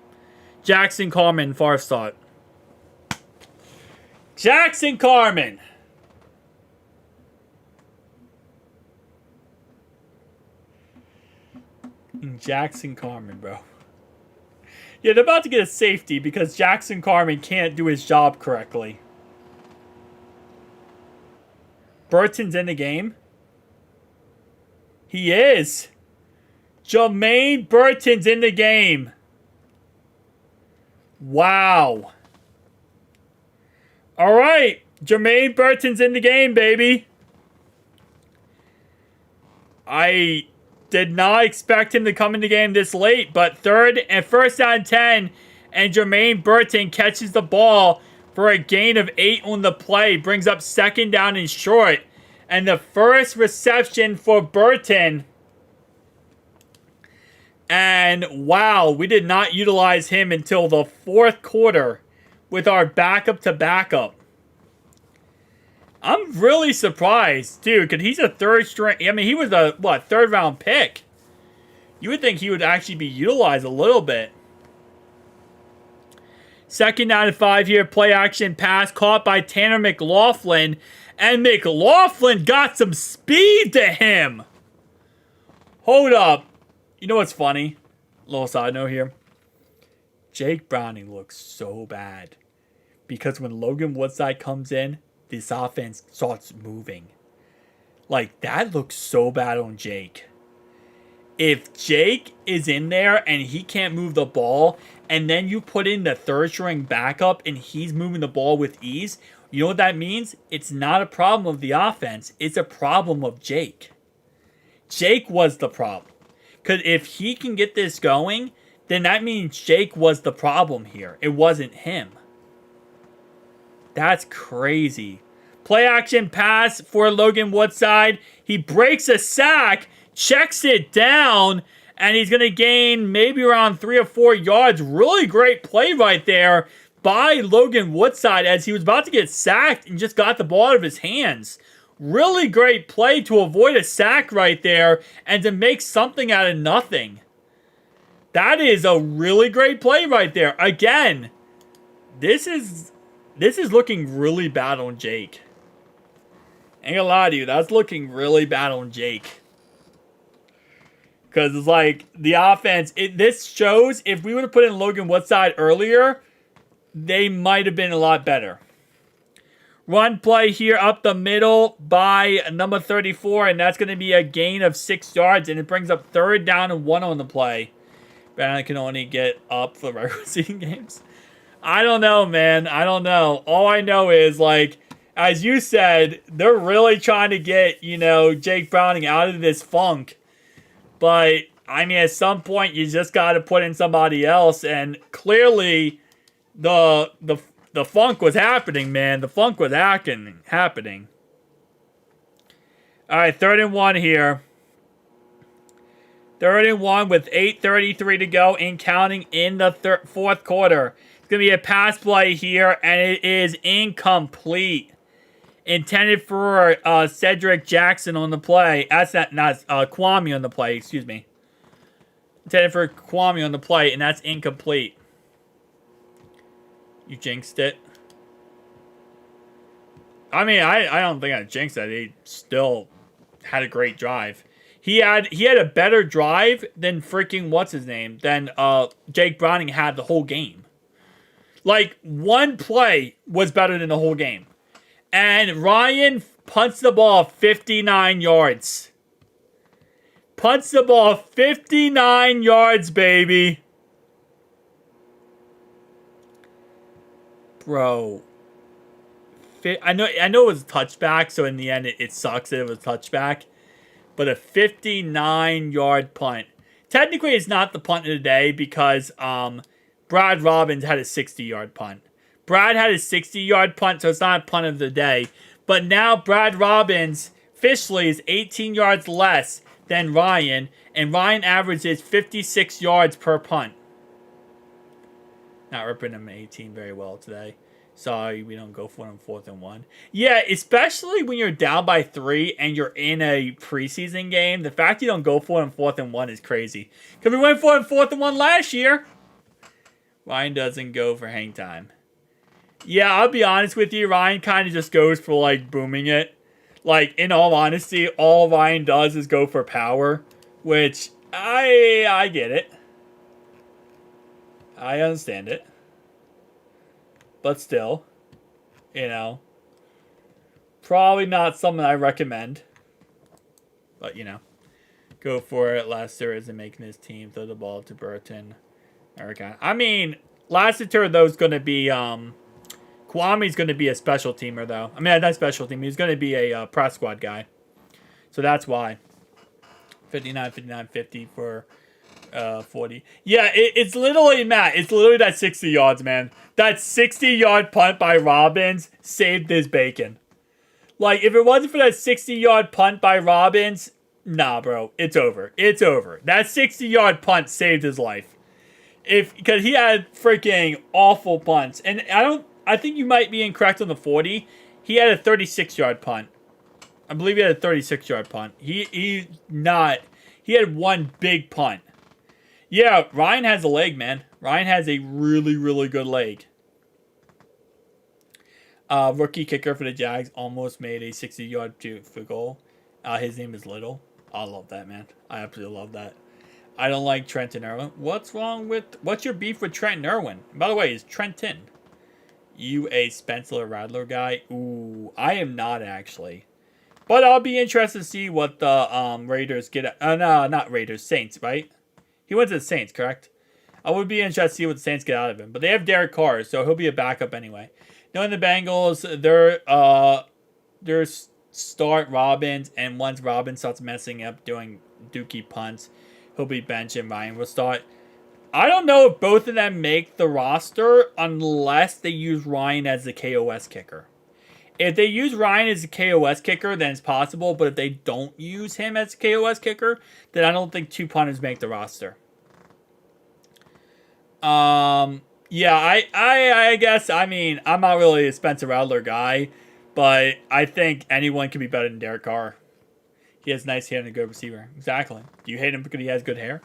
Jackson Carman, far start. Jackson Carman. Jackson Carman, bro. Yeah, they're about to get a safety because Jackson Carman can't do his job correctly. Burton's in the game. He is. Jermaine Burton's in the game. Wow. All right. Jermaine Burton's in the game, baby. I did not expect him to come in the game this late, but first down 10, and Jermaine Burton catches the ball for a gain of 8 on the play, brings up second down and short. And the first reception for Burton. And wow, we did not utilize him until the fourth quarter with our backup to backup. I'm really surprised, too, because he's a third string. I mean, he was a, third round pick. You would think he would actually be utilized a little bit. Second down and 5 here. Play action pass caught by Tanner McLaughlin. And McLaughlin got some speed to him. Hold up. You know what's funny? Little side note here. Jake Browning looks so bad. Because when Logan Woodside comes in, this offense starts moving. Like, that looks so bad on Jake. If Jake is in there and he can't move the ball, and then you put in the third string backup and he's moving the ball with ease, you know what that means? It's not a problem of the offense. It's a problem of Jake. Jake was the problem. Because if he can get this going, then that means Jake was the problem here. It wasn't him. That's crazy. Play action pass for Logan Woodside. He breaks a sack, checks it down, and he's going to gain maybe around 3 or 4 yards. Really great play right there by Logan Woodside as he was about to get sacked and just got the ball out of his hands. Really great play to avoid a sack right there and to make something out of nothing. That is a really great play right there. Again, this is looking really bad on Jake. Ain't gonna lie to you, that's looking really bad on Jake. Because it's like, the offense, this shows if we would have put in Logan Woodside earlier, they might have been a lot better. Run play here up the middle by number 34, and that's going to be a gain of 6 yards, and it brings up third down and 1 on the play. But I can only get up for regular season games. I don't know, man. I don't know. All I know is, like, as you said, they're really trying to get, Jake Browning out of this funk. But, I mean, at some point, you just got to put in somebody else, and clearly the funk was happening, man. The funk was happening. All right, 3rd and 1 here. 3rd and 1 with 8:33 to go and counting in the fourth quarter. It's going to be a pass play here, and it is incomplete. Intended for Cedric Jackson on the play. That's not Kwame on the play, excuse me. Intended for Kwame on the play, and that's incomplete. You jinxed it. I mean, I don't think I jinxed it. He still had a great drive. He had a better drive than freaking than Jake Browning had the whole game. Like, one play was better than the whole game. And Ryan punts the ball 59 yards. Punts the ball 59 yards, baby. Bro. I know it was a touchback, so in the end it sucks that it was a touchback. But a 59-yard punt. Technically, it's not the punt of the day because Brad Robbins had a 60-yard punt. Brad had a 60-yard punt, so it's not a punt of the day. But now Brad Robbins officially is 18 yards less than Ryan, and Ryan averages 56 yards per punt. Not ripping him 18 very well today. Sorry, we don't go for him 4th and 1. Yeah, especially when you're down by 3 and you're in a preseason game. The fact you don't go for him 4th and 1 is crazy. Because we went for him 4th and 1 last year. Ryan doesn't go for hang time. Yeah, I'll be honest with you. Ryan kind of just goes for, like, booming it. Like, in all honesty, all Ryan does is go for power. Which, I get it. I understand it. But still, you know, probably not something I recommend. But, you know, go for it. Lester isn't making his team. Throw the ball to Burton. Erica. I mean, Lassiter, though, is going to be, Kwame's going to be a special teamer, though. I mean, not special team. He's going to be a press squad guy. So that's why. 59, 59, 50 for 40. Yeah, it's literally, Matt, it's literally that 60 yards, man. That 60-yard punt by Robbins saved his bacon. Like, if it wasn't for that 60-yard punt by Robbins, nah, bro, it's over. It's over. That 60-yard punt saved his life. Because he had freaking awful punts. And I think you might be incorrect on the 40. He had a 36-yard punt. I believe he had a 36-yard punt. He had one big punt. Yeah, Ryan has a leg, man. Ryan has a really, really good leg. Rookie kicker for the Jags almost made a 60-yard field goal. His name is Little. I love that, man. I absolutely love that. I don't like Trenton Irwin. What's your beef with Trenton Irwin? By the way, is Trenton you a Spencer Rattler guy? Ooh, I am not actually. But I'll be interested to see what the Raiders get. No, not Raiders. Saints, right? He went to the Saints, correct? I would be interested to see what the Saints get out of him. But they have Derek Carr, so he'll be a backup anyway. Knowing the Bengals, their start Robbins, and once Robbins starts messing up doing dookie punts, he'll be benched and Ryan will start. I don't know if both of them make the roster unless they use Ryan as the KOS kicker. If they use Ryan as a KOS kicker, then it's possible. But if they don't use him as a KOS kicker, then I don't think two punters make the roster. Yeah, I guess, I mean, I'm not really a Spencer Rattler guy, but I think anyone can be better than Derek Carr. He has nice hair and a good receiver. Exactly. Do you hate him because he has good hair?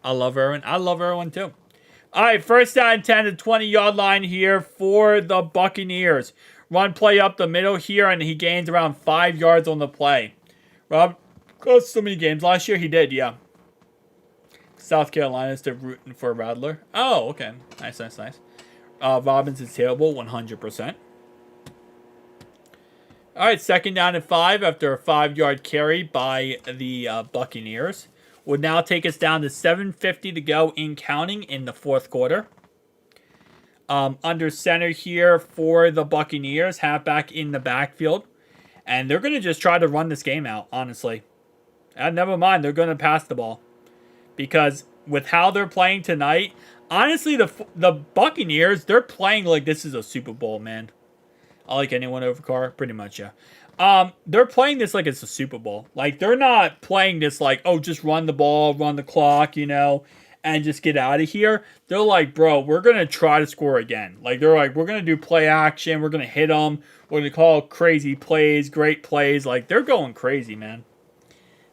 I love Irwin. I love Irwin too. All right, first down and 10 to 20-yard line here for the Buccaneers. Run play up the middle here, and he gains around 5 yards on the play. Rob, close so many games. Last year he did, yeah. South Carolina is still rooting for Rattler. Oh, okay. Nice. Robbins is terrible, 100%. All right, second down and 5 after a 5-yard carry by the Buccaneers. Would now take us down to 7:50 to go in counting in the fourth quarter. Under center here for the Buccaneers, halfback in the backfield. And they're going to just try to run this game out, honestly. And never mind, they're going to pass the ball. Because with how they're playing tonight, honestly, the Buccaneers, they're playing like this is a Super Bowl, man. I like anyone over Carr, pretty much, yeah. They're playing this like it's a Super Bowl. Like, they're not playing this like, oh, just run the ball, run the clock, you know, and just get out of here. They're like, bro, we're going to try to score again. Like, they're like, we're going to do play action. We're going to hit them. We're going to call crazy plays, great plays. Like, they're going crazy, man.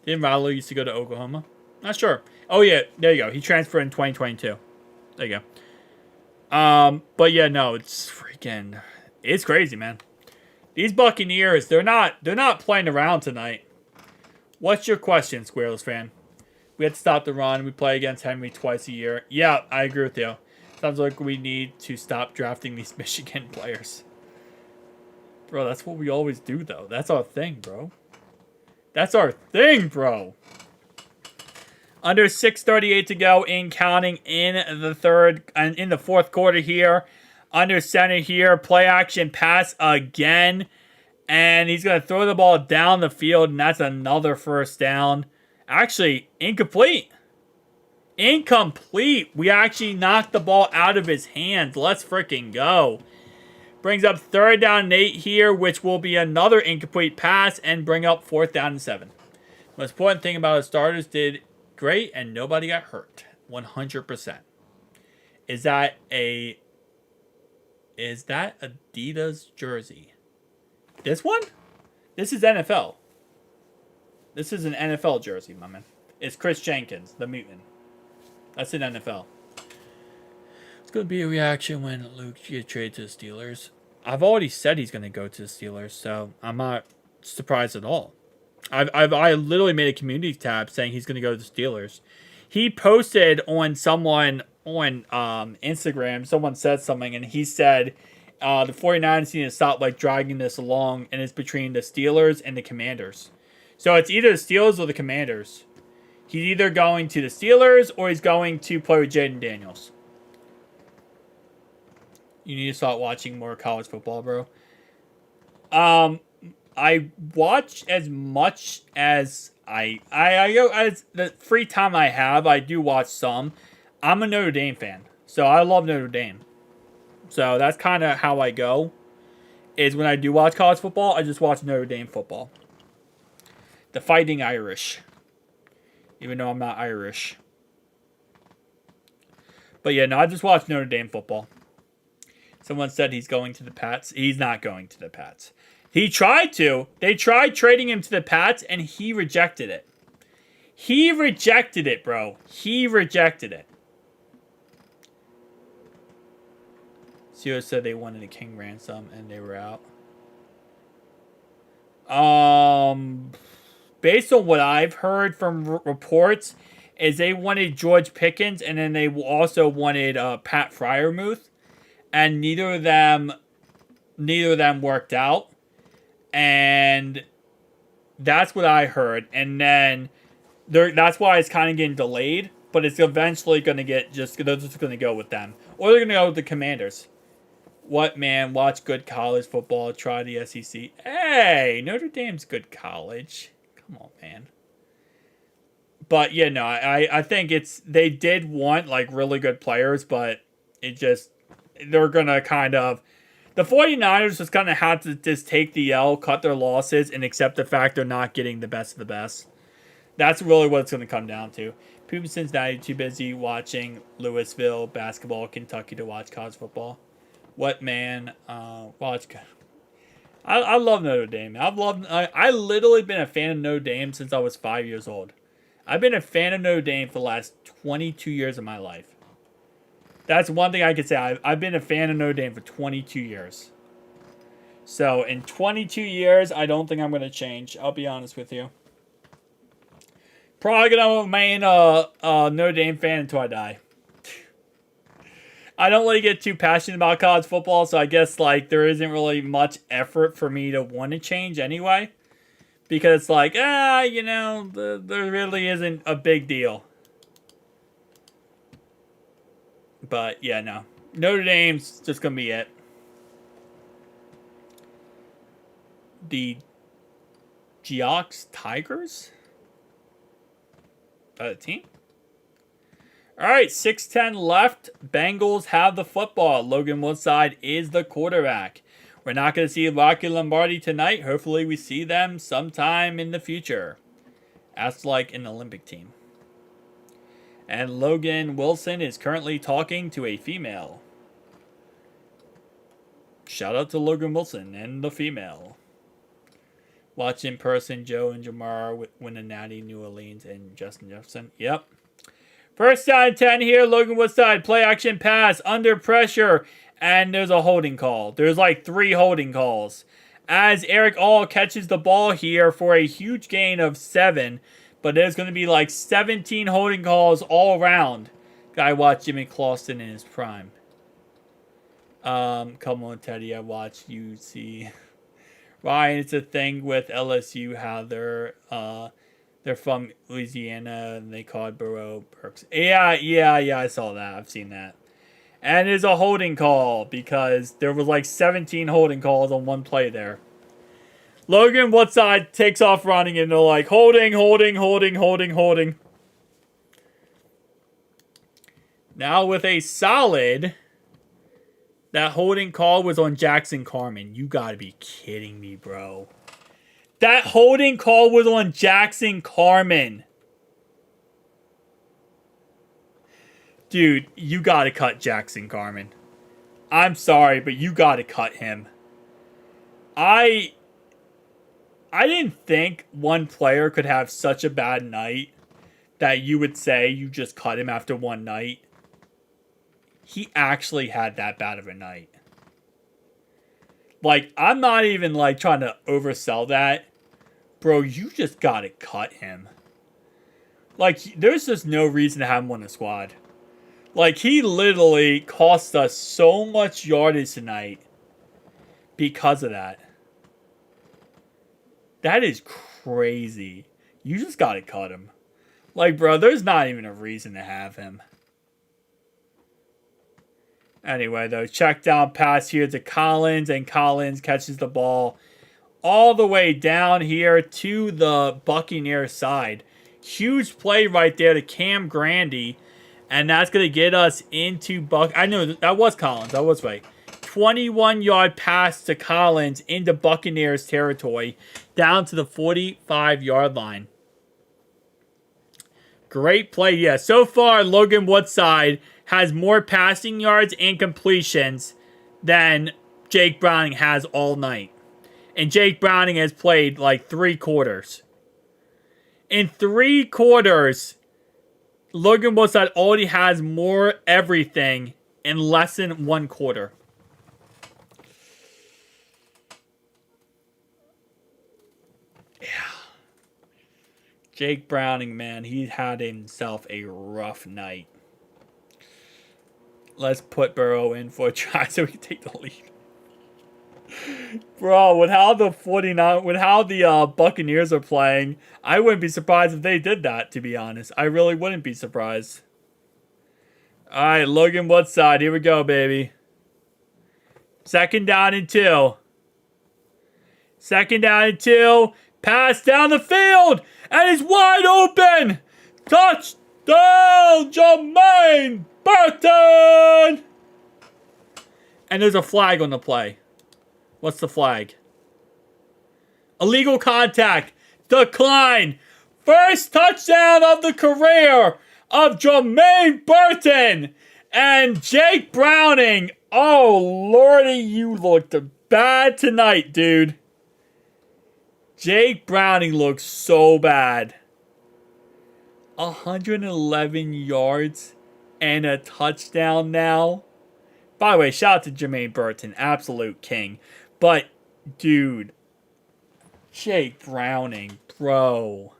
Didn't Rattler used to go to Oklahoma? Not sure. Oh, yeah, there you go. He transferred in 2022. There you go. But, yeah, no, it's crazy, man. These Buccaneers, they're not playing around tonight. What's your question, Squirrels fan? We have to stop the run. We play against Henry twice a year. Yeah, I agree with you. Sounds like we need to stop drafting these Michigan players. Bro, that's what we always do, though. That's our thing, bro. That's our thing, bro. Under 6:38 to go in counting in the fourth quarter here. Under center here. Play action pass again. And he's going to throw the ball down the field, and that's another first down. Actually, incomplete. Incomplete. We actually knocked the ball out of his hands. Let's freaking go. Brings up 3rd down and 8 here, which will be another incomplete pass and bring up 4th down and 7. Most important thing about our starters did great and nobody got hurt. 100%. Is that Adidas jersey? This one? This is NFL. This is an NFL jersey, my man. It's Chris Jenkins, the mutant. That's an NFL. It's going to be a reaction when Luke gets traded to the Steelers. I've already said he's going to go to the Steelers, so I'm not surprised at all. I literally made a community tab saying he's going to go to the Steelers. He posted on someone on Instagram. Someone said something, and he said the 49ers need to stop dragging this along, and it's between the Steelers and the Commanders. So it's either the Steelers or the Commanders. He's either going to the Steelers or he's going to play with Jaden Daniels. You need to start watching more college football, bro. I watch as much as I as the free time I have. I do watch some. I'm a Notre Dame fan, so I love Notre Dame. So that's kind of how I go. Is when I do watch college football, I just watch Notre Dame football. The Fighting Irish. Even though I'm not Irish. But yeah, no, I just watch Notre Dame football. Someone said he's going to the Pats. He's not going to the Pats. He tried to. They tried trading him to the Pats, and he rejected it. He rejected it, bro. He rejected it. Seo said they wanted a king ransom, and they were out. Based on what I've heard from reports, is they wanted George Pickens, and then they also wanted Pat Freiermuth, and neither of them worked out, and that's what I heard. And then that's why it's kind of getting delayed, but it's eventually going to they're just going to go with them, or they're going to go with the Commanders. What, man? Watch good college football. Try the SEC. Hey, Notre Dame's good college. Come on, man. But, yeah, no, I think they did want, really good players, but they're going to kind of, the 49ers just kind of have to just take the L, cut their losses, and accept the fact they're not getting the best of the best. That's really what it's going to come down to. People in Cincinnati too busy watching Louisville basketball, Kentucky to watch college football. What, man? Watch. I love Notre Dame. I literally been a fan of Notre Dame since I was 5 years old. I've been a fan of Notre Dame for the last 22 years of my life. That's one thing I could say. I've been a fan of Notre Dame for 22 years. So in 22 years, I don't think I'm going to change. I'll be honest with you. Probably going to remain a Notre Dame fan until I die. I don't really get too passionate about college football, so I guess there isn't really much effort for me to want to change anyway. Because there really isn't a big deal. But yeah, no. Notre Dame's just going to be it. The Geox Tigers? Is that a team? All right, 6:10 left. Bengals have the football. Logan Woodside is the quarterback. We're not going to see Rocky Lombardi tonight. Hopefully we see them sometime in the future. As an Olympic team. And Logan Wilson is currently talking to a female. Shout out to Logan Wilson and the female. Watch in person Joe and Jamar win a natty New Orleans and Justin Jefferson. Yep. First down and 10 here. Logan Woodside. Play action pass. Under pressure. And there's a holding call. There's 3 holding calls. As Eric All catches the ball here for a huge gain of 7. But there's going to be 17 holding calls all around. Guy watched Jimmy Clausen in his prime. Come on, Teddy. I watched UC. Ryan, it's a thing with LSU how they're They're from Louisiana, and they call it Burrow Burks. Yeah, I saw that. I've seen that. And it's a holding call because there was like 17 holding calls on one play there. Logan Woodside takes off running, and they're like, holding. Now with a solid, that holding call was on Jackson Carman. You gotta be kidding me, bro. That holding call was on Jackson Carman. Dude, you gotta cut Jackson Carman. I'm sorry, but you gotta cut him. I didn't think one player could have such a bad night that you would say you just cut him after one night. He actually had that bad of a night. Like, I'm not even, like, trying to oversell that. Bro, you just gotta cut him. Like, there's just no reason to have him on the squad. Like, he literally cost us so much yardage tonight because of that. That is crazy. You just gotta cut him. Like, bro, there's not even a reason to have him. Anyway, though, check down pass here to Collins, and Collins catches the ball all the way down here to the Buccaneers side. Huge play right there to Cam Grandy, and that's going to get us into I know that was Collins. I was right. 21-yard pass to Collins into Buccaneers territory, down to the 45-yard line. Great play. Yeah, so far, Logan Woodside has more passing yards and completions than Jake Browning has all night. And Jake Browning has played like 3 quarters. In 3 quarters, Logan Woodside already has more everything in less than 1 quarter. Yeah. Jake Browning, man, he had himself a rough night. Let's put Burrow in for a try so we can take the lead. Bro, with how the Buccaneers are playing, I wouldn't be surprised if they did that, to be honest. I really wouldn't be surprised. Alright, Logan Woodside, here we go, baby. 2nd down and 2. 2nd down and 2. Pass down the field, and he's wide open. Touchdown, Jermaine Burton! And there's a flag on the play. What's the flag? Illegal contact. Decline. First touchdown of the career of Jermaine Burton. And Jake Browning. Oh, lordy, you looked bad tonight, dude. Jake Browning looks so bad. 111 yards and a touchdown now. By the way, shout out to Jermaine Burton, absolute king. But, dude, Jake Browning, bro.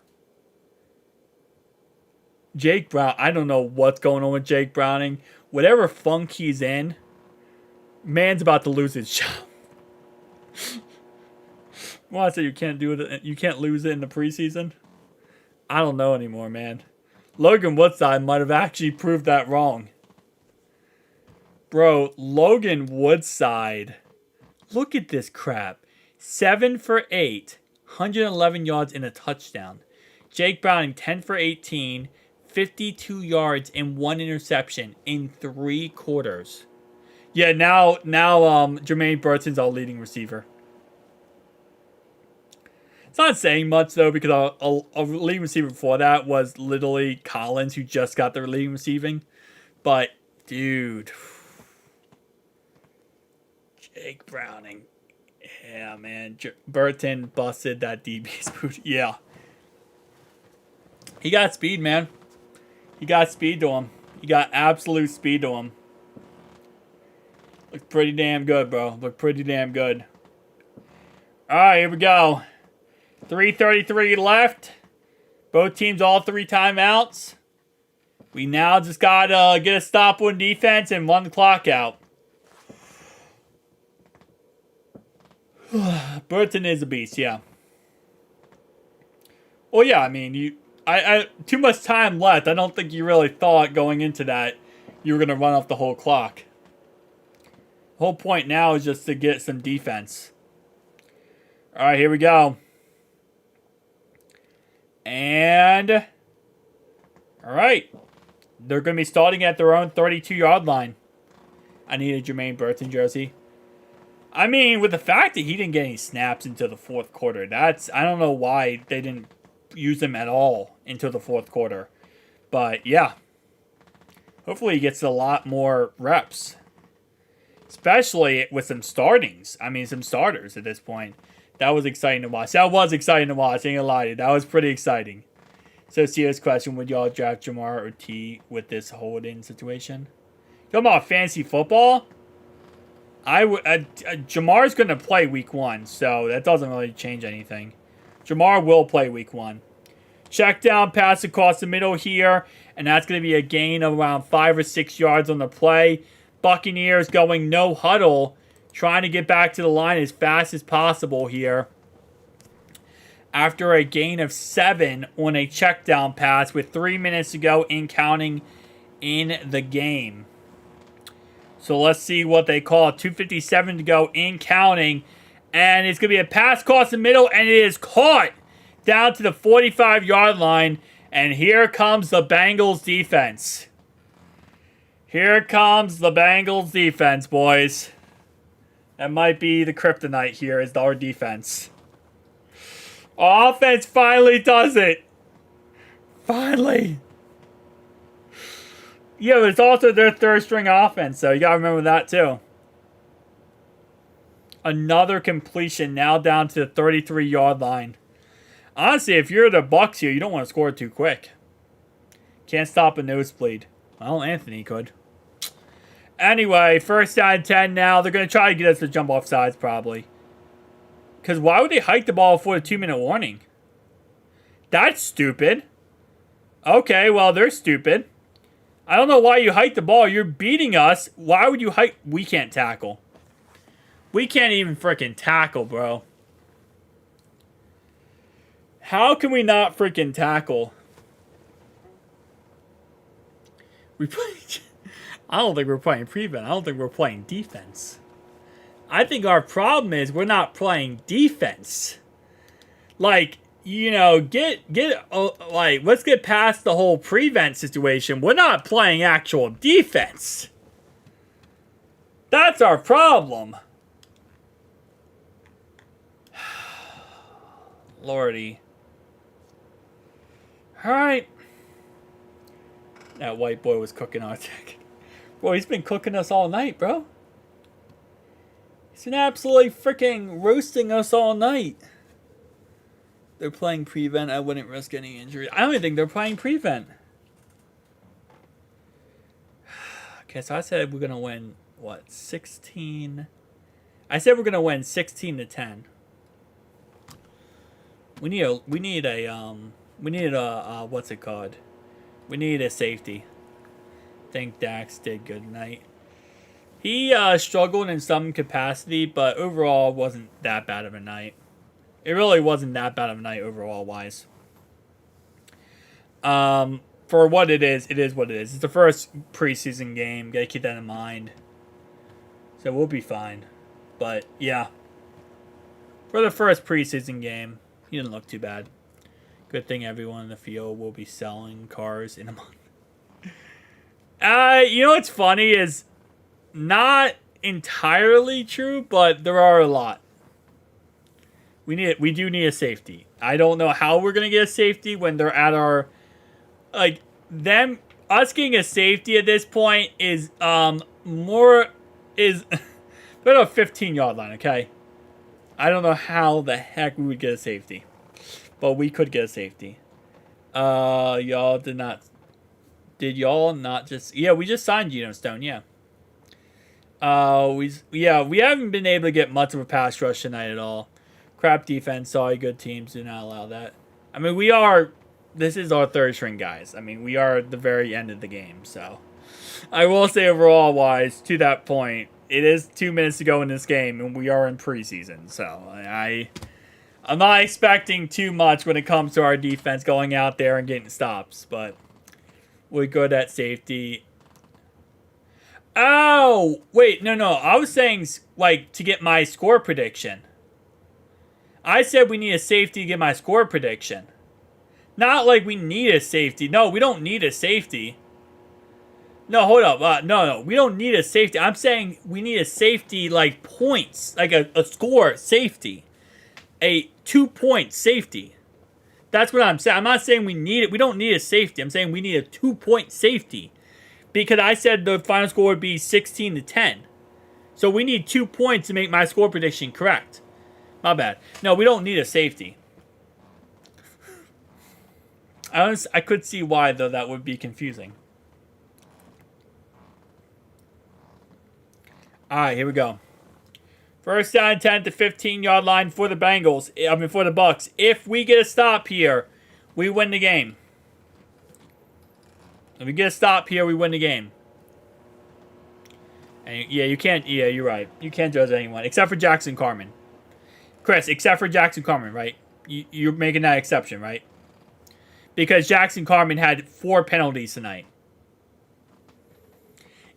Jake Brown, I don't know what's going on with Jake Browning. Whatever funk he's in, man's about to lose his job. Well, I said you can't do it. You can't lose it in the preseason. I don't know anymore, man. Logan Woodside might have actually proved that wrong. Bro, Logan Woodside. Look at this crap. 7 for 8. 111 yards and a touchdown. Jake Browning, 10 for 18. 52 yards and 1 interception in 3 quarters. Yeah, now Jermaine Burton's our leading receiver. It's not saying much, though, because a leading receiver before that was literally Collins, who just got the leading receiving. But, dude. Jake Browning. Yeah, man. Burton busted that DB's boot. Yeah. He got speed, man. He got speed to him. He got absolute speed to him. Looked pretty damn good, bro. Looked pretty damn good. Alright, here we go. 3:33 left. Both teams all 3 timeouts. We now just got to get a stop on defense and run the clock out. Burton is a beast, yeah. Well, yeah, I mean, too much time left. I don't think you really thought going into that you were going to run off the whole clock. The whole point now is just to get some defense. All right, here we go. And, all right. They're going to be starting at their own 32-yard line. I need a Jermaine Burton jersey. I mean, with the fact that he didn't get any snaps until the fourth quarter, I don't know why they didn't use him at all until the fourth quarter. But, yeah. Hopefully he gets a lot more reps. Especially with some startings. I mean, some starters at this point. That was exciting to watch. That was exciting to watch. I ain't gonna lie to you. That was pretty exciting. So, serious question. Would y'all draft Jamar or T with this hold-in situation? Talking about fantasy football? I would. Jamar's going to play week 1, so that doesn't really change anything. Jamar will play week 1. Check down, pass across the middle here, and that's going to be a gain of around 5 or 6 yards on the play. Buccaneers going no huddle, trying to get back to the line as fast as possible here. After a gain of 7 on a check down pass with 3 minutes to go in counting in the game. So let's see what they call. 2:57 to go in counting. And it's going to be a pass across the middle, and it is caught down to the 45-yard line. And here comes the Bengals defense. Here comes the Bengals defense, boys. That might be the kryptonite here is our defense. Our offense finally does it. Finally. Yeah, but it's also their third string offense, so you gotta remember that too. Another completion now down to the 33-yard line. Honestly, if you're the Bucs here, you don't want to score too quick. Can't stop a nosebleed. Well, Anthony could. Anyway, first down and 10 now. They're going to try to get us to jump off sides, probably. Because why would they hike the ball before the 2-minute warning? That's stupid. Okay, well, they're stupid. I don't know why you hike the ball. You're beating us. Why would you hike? We can't tackle. We can't even freaking tackle, bro. How can we not freaking tackle? I don't think we're playing prevent. I don't think we're playing defense. I think our problem is we're not playing defense. Like, you know, let's get past the whole prevent situation. We're not playing actual defense. That's our problem. Lordy. Alright. That white boy was cooking our ticket. Boy, he's been cooking us all night, bro. He's been absolutely freaking roasting us all night. They're playing prevent. I wouldn't risk any injury. I don't even think they're playing prevent. Okay, so I said we're gonna win what? 16. I said we're gonna win 16-10. We need a what's it called? We need a safety. I think Dax did good tonight. He struggled in some capacity, but overall wasn't that bad of a night. It really wasn't that bad of a night overall wise. For what it is what it is. It's the first preseason game. Gotta keep that in mind. So we'll be fine. But yeah. For the first preseason game, he didn't look too bad. Good thing everyone in the field will be selling cars in a month. You know what's funny is not entirely true, but there are a lot. We do need a safety. I don't know how we're gonna get a safety when they're at our us getting a safety at this point is they're at a 15-yard line, okay? I don't know how the heck we would get a safety. But we could get a safety. Y'all did not. Did y'all not just? Yeah, we just signed Geno Stone. Yeah. We haven't been able to get much of a pass rush tonight at all. Crap defense. Sorry, good teams do not allow that. I mean, we are. This is our third string guys. I mean, we are at the very end of the game. So, I will say overall wise to that point, it is 2 minutes to go in this game, and we are in preseason. So I'm not expecting too much when it comes to our defense going out there and getting stops, but we're good at safety. Oh, wait, no. I was saying, like, to get my score prediction. I said we need a safety to get my score prediction. Not like we need a safety. No, we don't need a safety. No, hold up. No. We don't need a safety. I'm saying we need a safety, like, points. Like a score safety. A 2-point safety. That's what I'm saying. I'm not saying we need it. We don't need a safety. I'm saying we need a 2-point safety. Because I said the final score would be 16-10. So we need 2 points to make my score prediction correct. My bad. No, we don't need a safety. I could see why, though, that would be confusing. Alright, here we go. First down and 10 at the 15-yard line for the Bengals. For the Bucs. If we get a stop here, we win the game. If we get a stop here, we win the game. And yeah, you can't. Yeah, you're right. You can't judge anyone except for Jackson Carman. Chris, except for Jackson Carman, right? You're making that exception, right? Because Jackson Carman had 4 penalties tonight.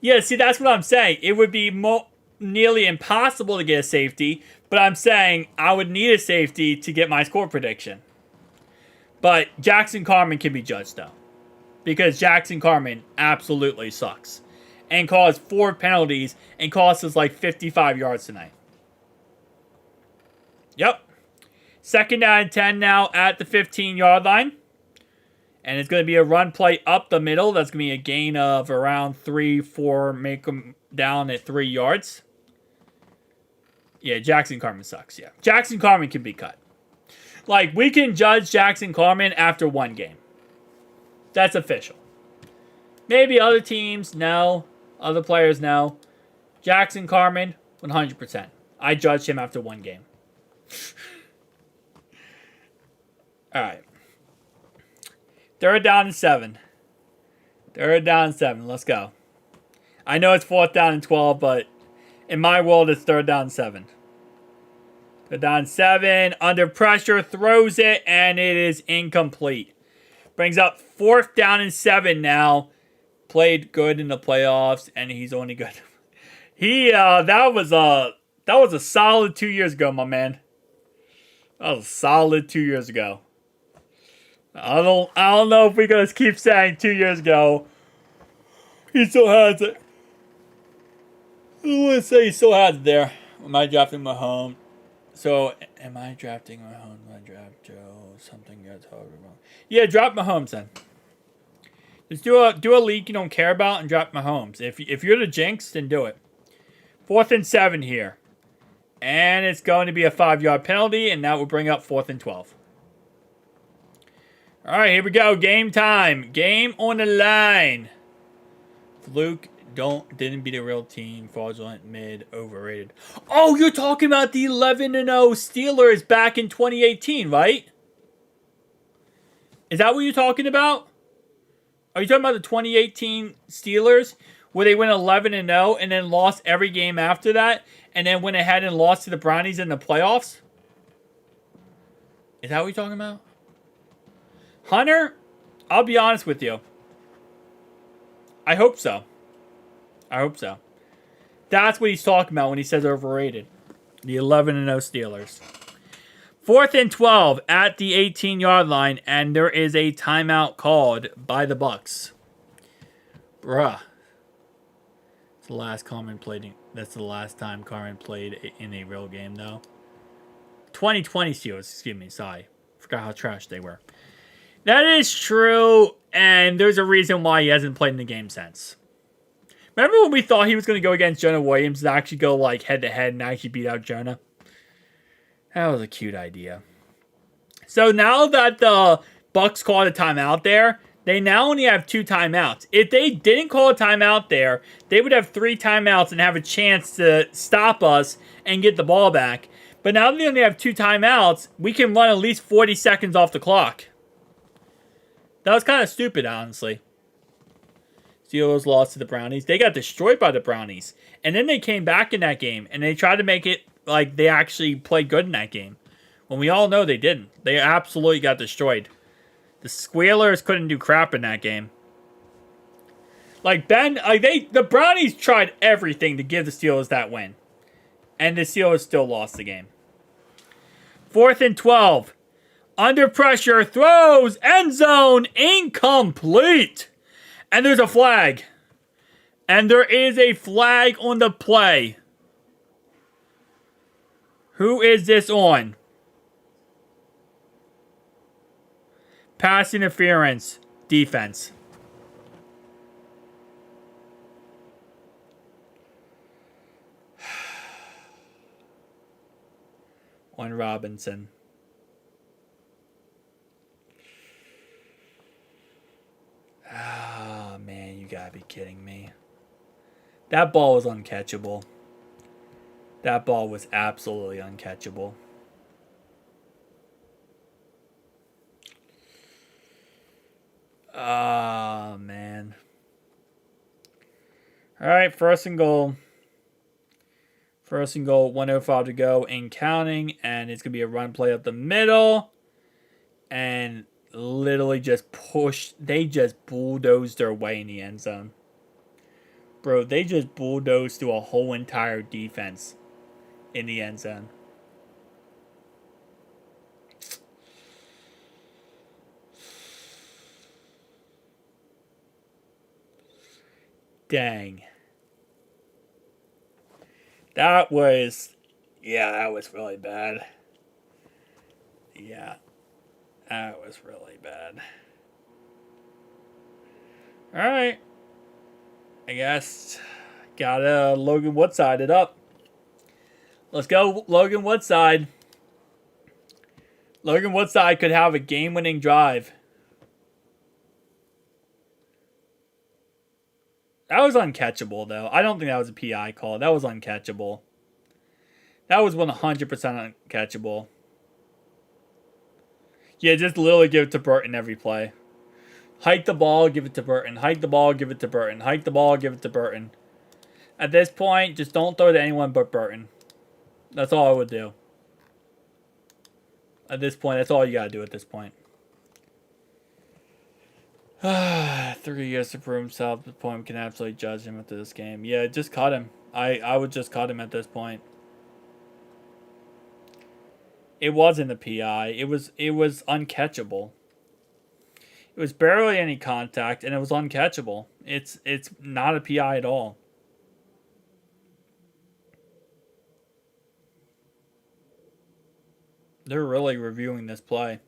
Yeah, see, that's what I'm saying. It would be nearly impossible to get a safety, but I'm saying I would need a safety to get my score prediction. But Jackson Carman can be judged, though. Because Jackson Carman absolutely sucks. And caused 4 penalties and cost us like 55 yards tonight. Yep. Second down and 10 now at the 15-yard line. And it's going to be a run play up the middle. That's going to be a gain of around 3-4. Make them down at 3 yards. Yeah, Jackson Carman sucks, yeah. Jackson Carman can be cut. Like, we can judge Jackson Carman after 1 game. That's official. Maybe other teams, no. Other players, no. Jackson Carman, 100%. I judged him after 1 game. Alright. Third down and 7. Third down and 7. Let's go. I know it's 4th down and 12, but in my world, it's 3rd down and 7. 3rd down and 7. Under pressure, throws it, and it is incomplete. Brings up 4th down and 7 now. Played good in the playoffs, and he's only good. That was a solid 2 years ago, my man. That was a solid 2 years ago. I don't know if we're gonna keep saying 2 years ago. He still has it. I want to say he still has it there. Am I drafting Mahomes? So, am I drafting Mahomes? Am I draft Joe? Something you're talking about. Yeah, drop Mahomes then. Just do a league you don't care about and drop Mahomes. If you're the jinx, then do it. 4th and 7 here. And it's going to be a 5-yard penalty, and that will bring up 4th and 12. All right, here we go. Game time. Game on the line. Fluke didn't beat a real team. Fraudulent, mid, overrated. Oh, you're talking about the 11-0 Steelers back in 2018, right? Is that what you're talking about? Are you talking about the 2018 Steelers where they went 11-0 and then lost every game after that and then went ahead and lost to the Brownies in the playoffs? Is that what you're talking about? Hunter, I'll be honest with you. I hope so. That's what he's talking about when he says overrated. The 11-0 Steelers. 4th and 12 at the 18-yard line, and there is a timeout called by the Bucs. Bruh. It's the last Carman played. That's the last time Carman played in a real game, though. 2020 Steelers, excuse me, sorry. Forgot how trash they were. That is true, and there's a reason why he hasn't played in the game since. Remember when we thought he was going to go against Jonah Williams and actually go like head-to-head and actually beat out Jonah? That was a cute idea. So now that the Bucs called a timeout there, they now only have 2 timeouts. If they didn't call a timeout there, they would have 3 timeouts and have a chance to stop us and get the ball back. But now that they only have 2 timeouts, we can run at least 40 seconds off the clock. That was kind of stupid, honestly. Steelers lost to the Brownies. They got destroyed by the Brownies. And then they came back in that game, and they tried to make it like they actually played good in that game. when we all know they didn't. They absolutely got destroyed. The Squealers couldn't do crap in that game. The Brownies tried everything to give the Steelers that win. And the Steelers still lost the game. 4th and 12. Under pressure, throws, end zone, incomplete. And there's a flag. And there is a flag on the play. Who is this on? Pass interference, defense. On Robinson. Oh, man, you gotta be kidding me. That ball was uncatchable. That ball was absolutely uncatchable. Oh, man. All right, 1st and goal. 1st and goal, 1:05 to go and counting. And it's going to be a run play up the middle. And literally they just bulldozed their way in the end zone. Bro, they just bulldozed through a whole entire defense in the end zone. Dang. That was really bad. Yeah. That was really bad. Alright. I guess gotta Logan Woodside it up. Let's go, Logan Woodside. Logan Woodside could have a game-winning drive. That was uncatchable, though. I don't think that was a PI call. That was uncatchable. That was 100% uncatchable. Yeah, just literally give it to Burton every play. Hike the ball, give it to Burton. Hike the ball, give it to Burton. Hike the ball, give it to Burton. At this point, just don't throw to anyone but Burton. That's all I would do. At this point, that's all you gotta do at this point. 3 years to prove himself. The point can absolutely judge him after this game. Yeah, just cut him. I would just cut him at this point. It wasn't a PI. It was uncatchable. It was barely any contact, and it was uncatchable. It's not a PI at all. They're really reviewing this play.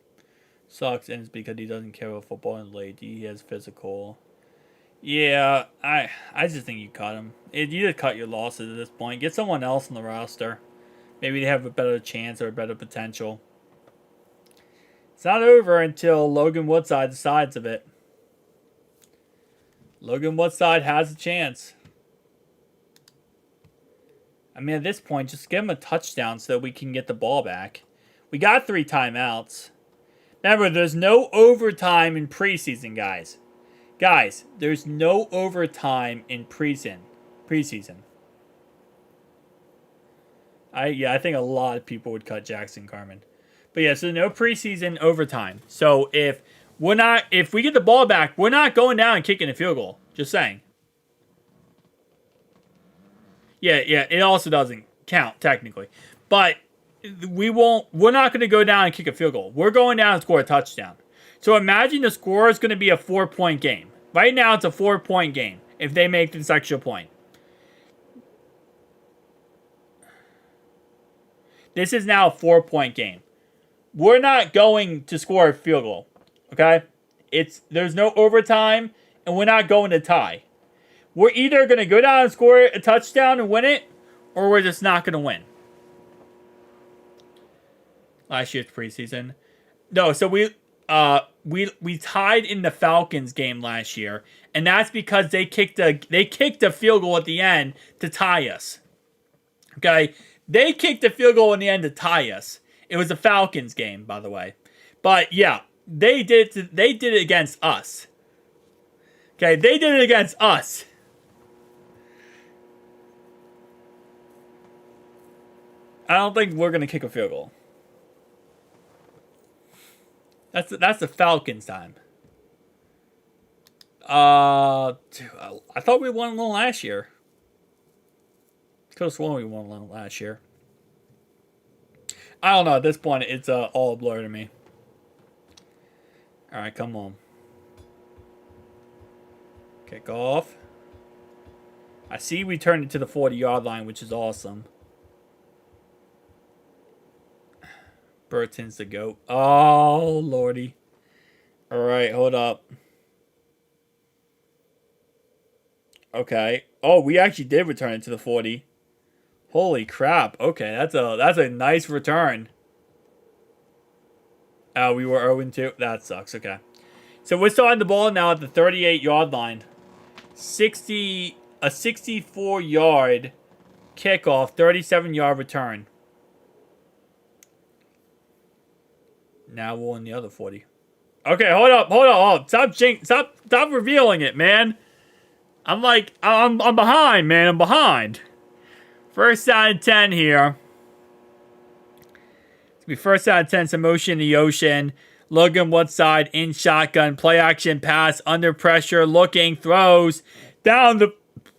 Sucks, and it's because he doesn't care about football and late. He has physical. Yeah, I just think you cut him. You just cut your losses at this point. Get someone else on the roster. Maybe they have a better chance or a better potential. It's not over until Logan Woodside decides of it. Logan Woodside has a chance. I mean, at this point, just give him a touchdown so we can get the ball back. We got 3 timeouts. Remember, there's no overtime in preseason, guys. Guys, there's no overtime in preseason. I think a lot of people would cut Jackson Carman. But yeah, so no preseason overtime. So if we get the ball back, we're not going down and kicking a field goal. Just saying. Yeah, it also doesn't count technically. But we're not going to go down and kick a field goal. We're going down and score a touchdown. So imagine the score is going to be a 4-point game. Right now it's a 4-point game if they make this extra point. This is now a 4-point game. We're not going to score a field goal. Okay? There's no overtime, and we're not going to tie. We're either going to go down and score a touchdown and win it, or we're just not going to win. Last year's preseason. No, so we tied in the Falcons game last year, and that's because they kicked a field goal at the end to tie us. Okay? They kicked a field goal in the end to tie us. It was a Falcons game, by the way. But yeah, they did it against us. Okay, they did it against us. I don't think we're going to kick a field goal. That's the Falcons' time. I thought we won one last year. Could have sworn we won one last year. I don't know. At this point, it's all a blur to me. All right, come on. Kick off. I see we turned it to the 40-yard line, which is awesome. Burton's the GOAT. Oh, lordy. All right, hold up. Okay. Oh, we actually did return it to the 40. Holy crap. Okay, that's a nice return. We were 0-2. That sucks. Okay. So we're starting the ball now at the 38-yard line. A 64-yard kickoff, 37-yard return. Now we're on the other 40. Okay, hold up. Stop revealing it, man. I'm behind, man. I'm behind. First down and 10 here. It's gonna be first down and 10. Some motion in the ocean. Logan Woodside in shotgun. Play action pass under pressure. Looking, throws down the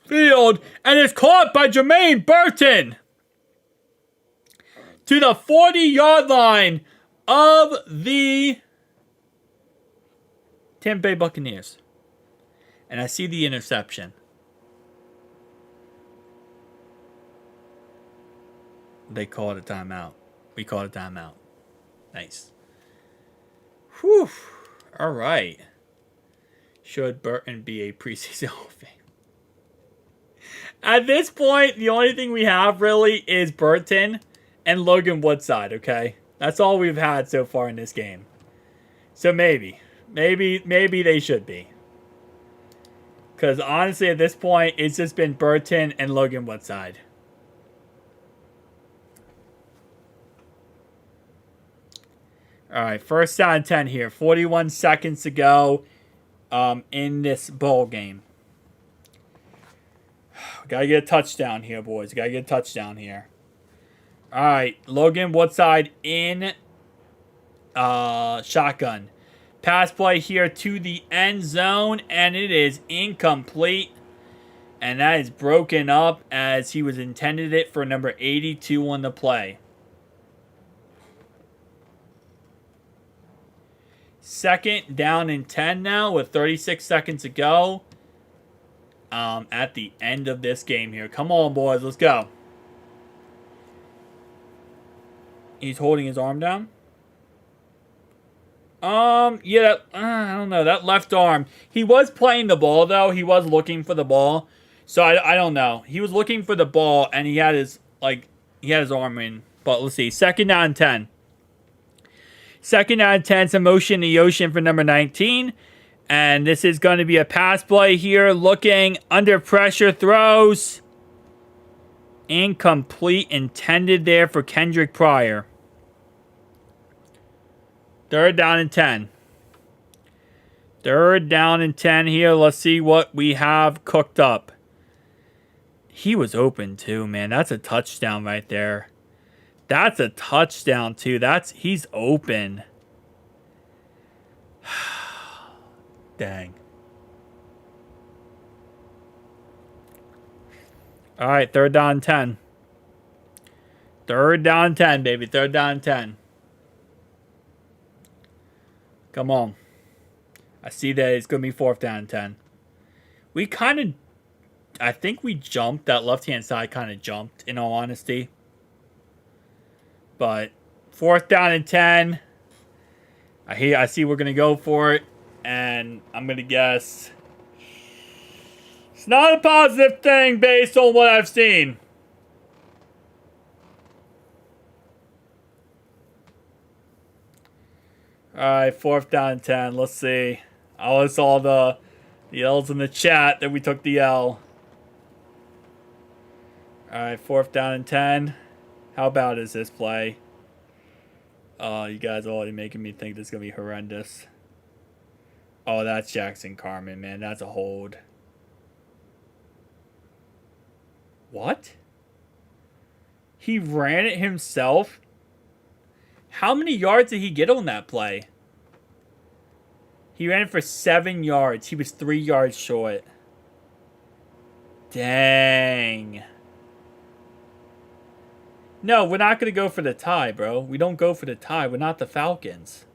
field, and is caught by Jermaine Burton to the 40-yard line of the Tampa Bay Buccaneers. And I see the interception. They called a timeout. We called a timeout. Nice. Whew. All right. Should Burton be a preseason Hall of Fame? At this point, the only thing we have really is Burton and Logan Woodside, okay? That's all we've had so far in this game. So maybe they should be. Because honestly, at this point, it's just been Burton and Logan Woodside. All right, first down and 10 here. 41 seconds to go in this ball game. Gotta get a touchdown here, boys. Gotta get a touchdown here. All right, Logan Woodside in shotgun. Pass play here to the end zone, and it is incomplete. And that is broken up as he was intended it for number 82 on the play. Second down and 10 now with 36 seconds to go at the end of this game here. Come on, boys. Let's go. He's holding his arm down. Yeah, I don't know. That left arm. He was playing the ball, though. He was looking for the ball. So, I don't know. He was looking for the ball, and he had his arm in. But let's see. Second down and 10. Second down and 10. Some motion in the ocean for number 19. And this is going to be a pass play here. Looking under pressure. Throws. Incomplete. Intended there for Kendrick Pryor. Third down and 10. Third down and 10 here. Let's see what we have cooked up. He was open too, man. That's a touchdown right there. That's a touchdown too. He's open. Dang. All right, third down and 10. Third down and 10, baby. Third down and 10. Come on. I see that it's going to be fourth down and 10. We kind of... I think we jumped. That left-hand side kind of jumped, in all honesty. But fourth down and 10. I see we're going to go for it. And I'm going to guess... It's not a positive thing based on what I've seen. Alright, fourth down and 10. Let's see. I list all the L's in the chat that we took the L. Alright, fourth down and 10. How bad is this play? Oh, you guys are already making me think this is going to be horrendous. Oh, that's Jackson Carman, man. That's a hold. What? He ran it himself? How many yards did he get on that play? He ran for 7 yards. He was 3 yards short. Dang. No, we're not going to go for the tie, bro. We don't go for the tie. We're not the Falcons.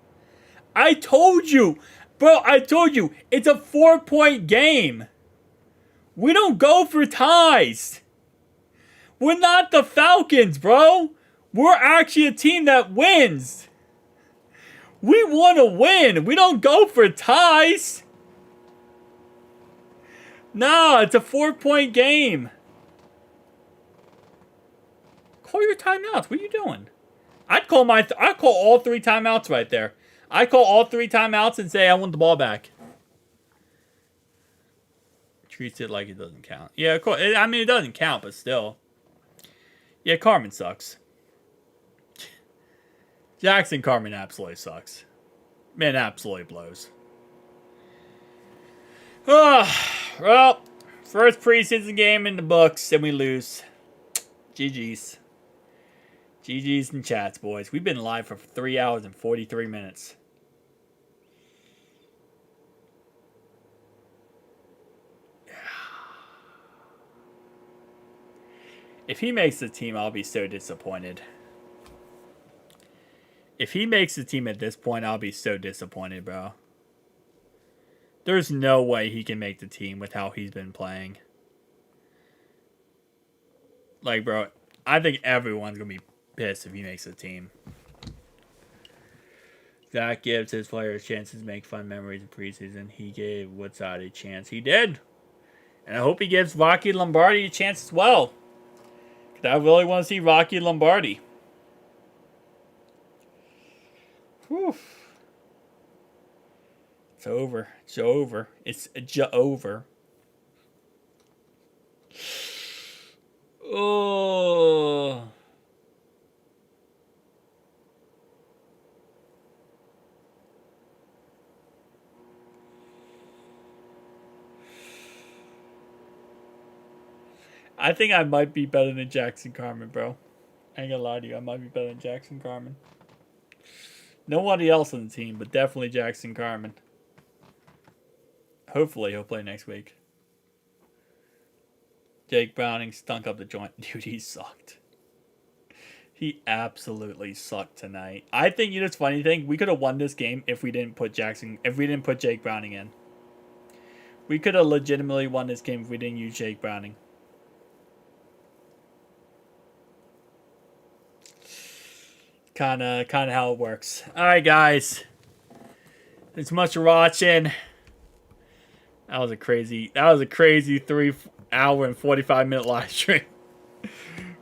I told you. Bro, I told you. It's a 4-point game. We don't go for ties. We're not the Falcons, bro. We're actually a team that wins. We want to win. We don't go for ties. No, it's a 4-point game. Call your timeouts. What are you doing? I'd call all 3 timeouts right there. I'd call all 3 timeouts and say I want the ball back. Treats it like it doesn't count. Yeah, of course. I mean, it doesn't count, but still. Yeah, Carmen sucks. Jackson Carmen absolutely sucks. Man, absolutely blows. Well, first preseason game in the books, and we lose. GG's. GG's and chats, boys. We've been live for 3 hours and 43 minutes. If he makes the team, I'll be so disappointed. If he makes the team at this point, I'll be so disappointed, bro. There's no way he can make the team with how he's been playing. Like, bro, I think everyone's going to be pissed if he makes the team. That gives his players chances to make fun memories in preseason. He gave Woodside a chance. He did. And I hope he gives Rocky Lombardi a chance as well. I really want to see Rocky Lombardi. Whew. It's over. It's over. It's over. Oh. I think I might be better than Jackson Carmen, bro. I ain't gonna lie to you. I might be better than Jackson Carmen. Nobody else on the team, but definitely Jackson Carmen. Hopefully he'll play next week. Jake Browning stunk up the joint. Dude, he sucked. He absolutely sucked tonight. I think, you know, it's funny thing. We could have won this game if we didn't put Jake Browning in. We could have legitimately won this game if we didn't use Jake Browning. Kind of how it works. All right, guys. Thanks so much for watching. That was a crazy 3 hour and 45 minute live stream.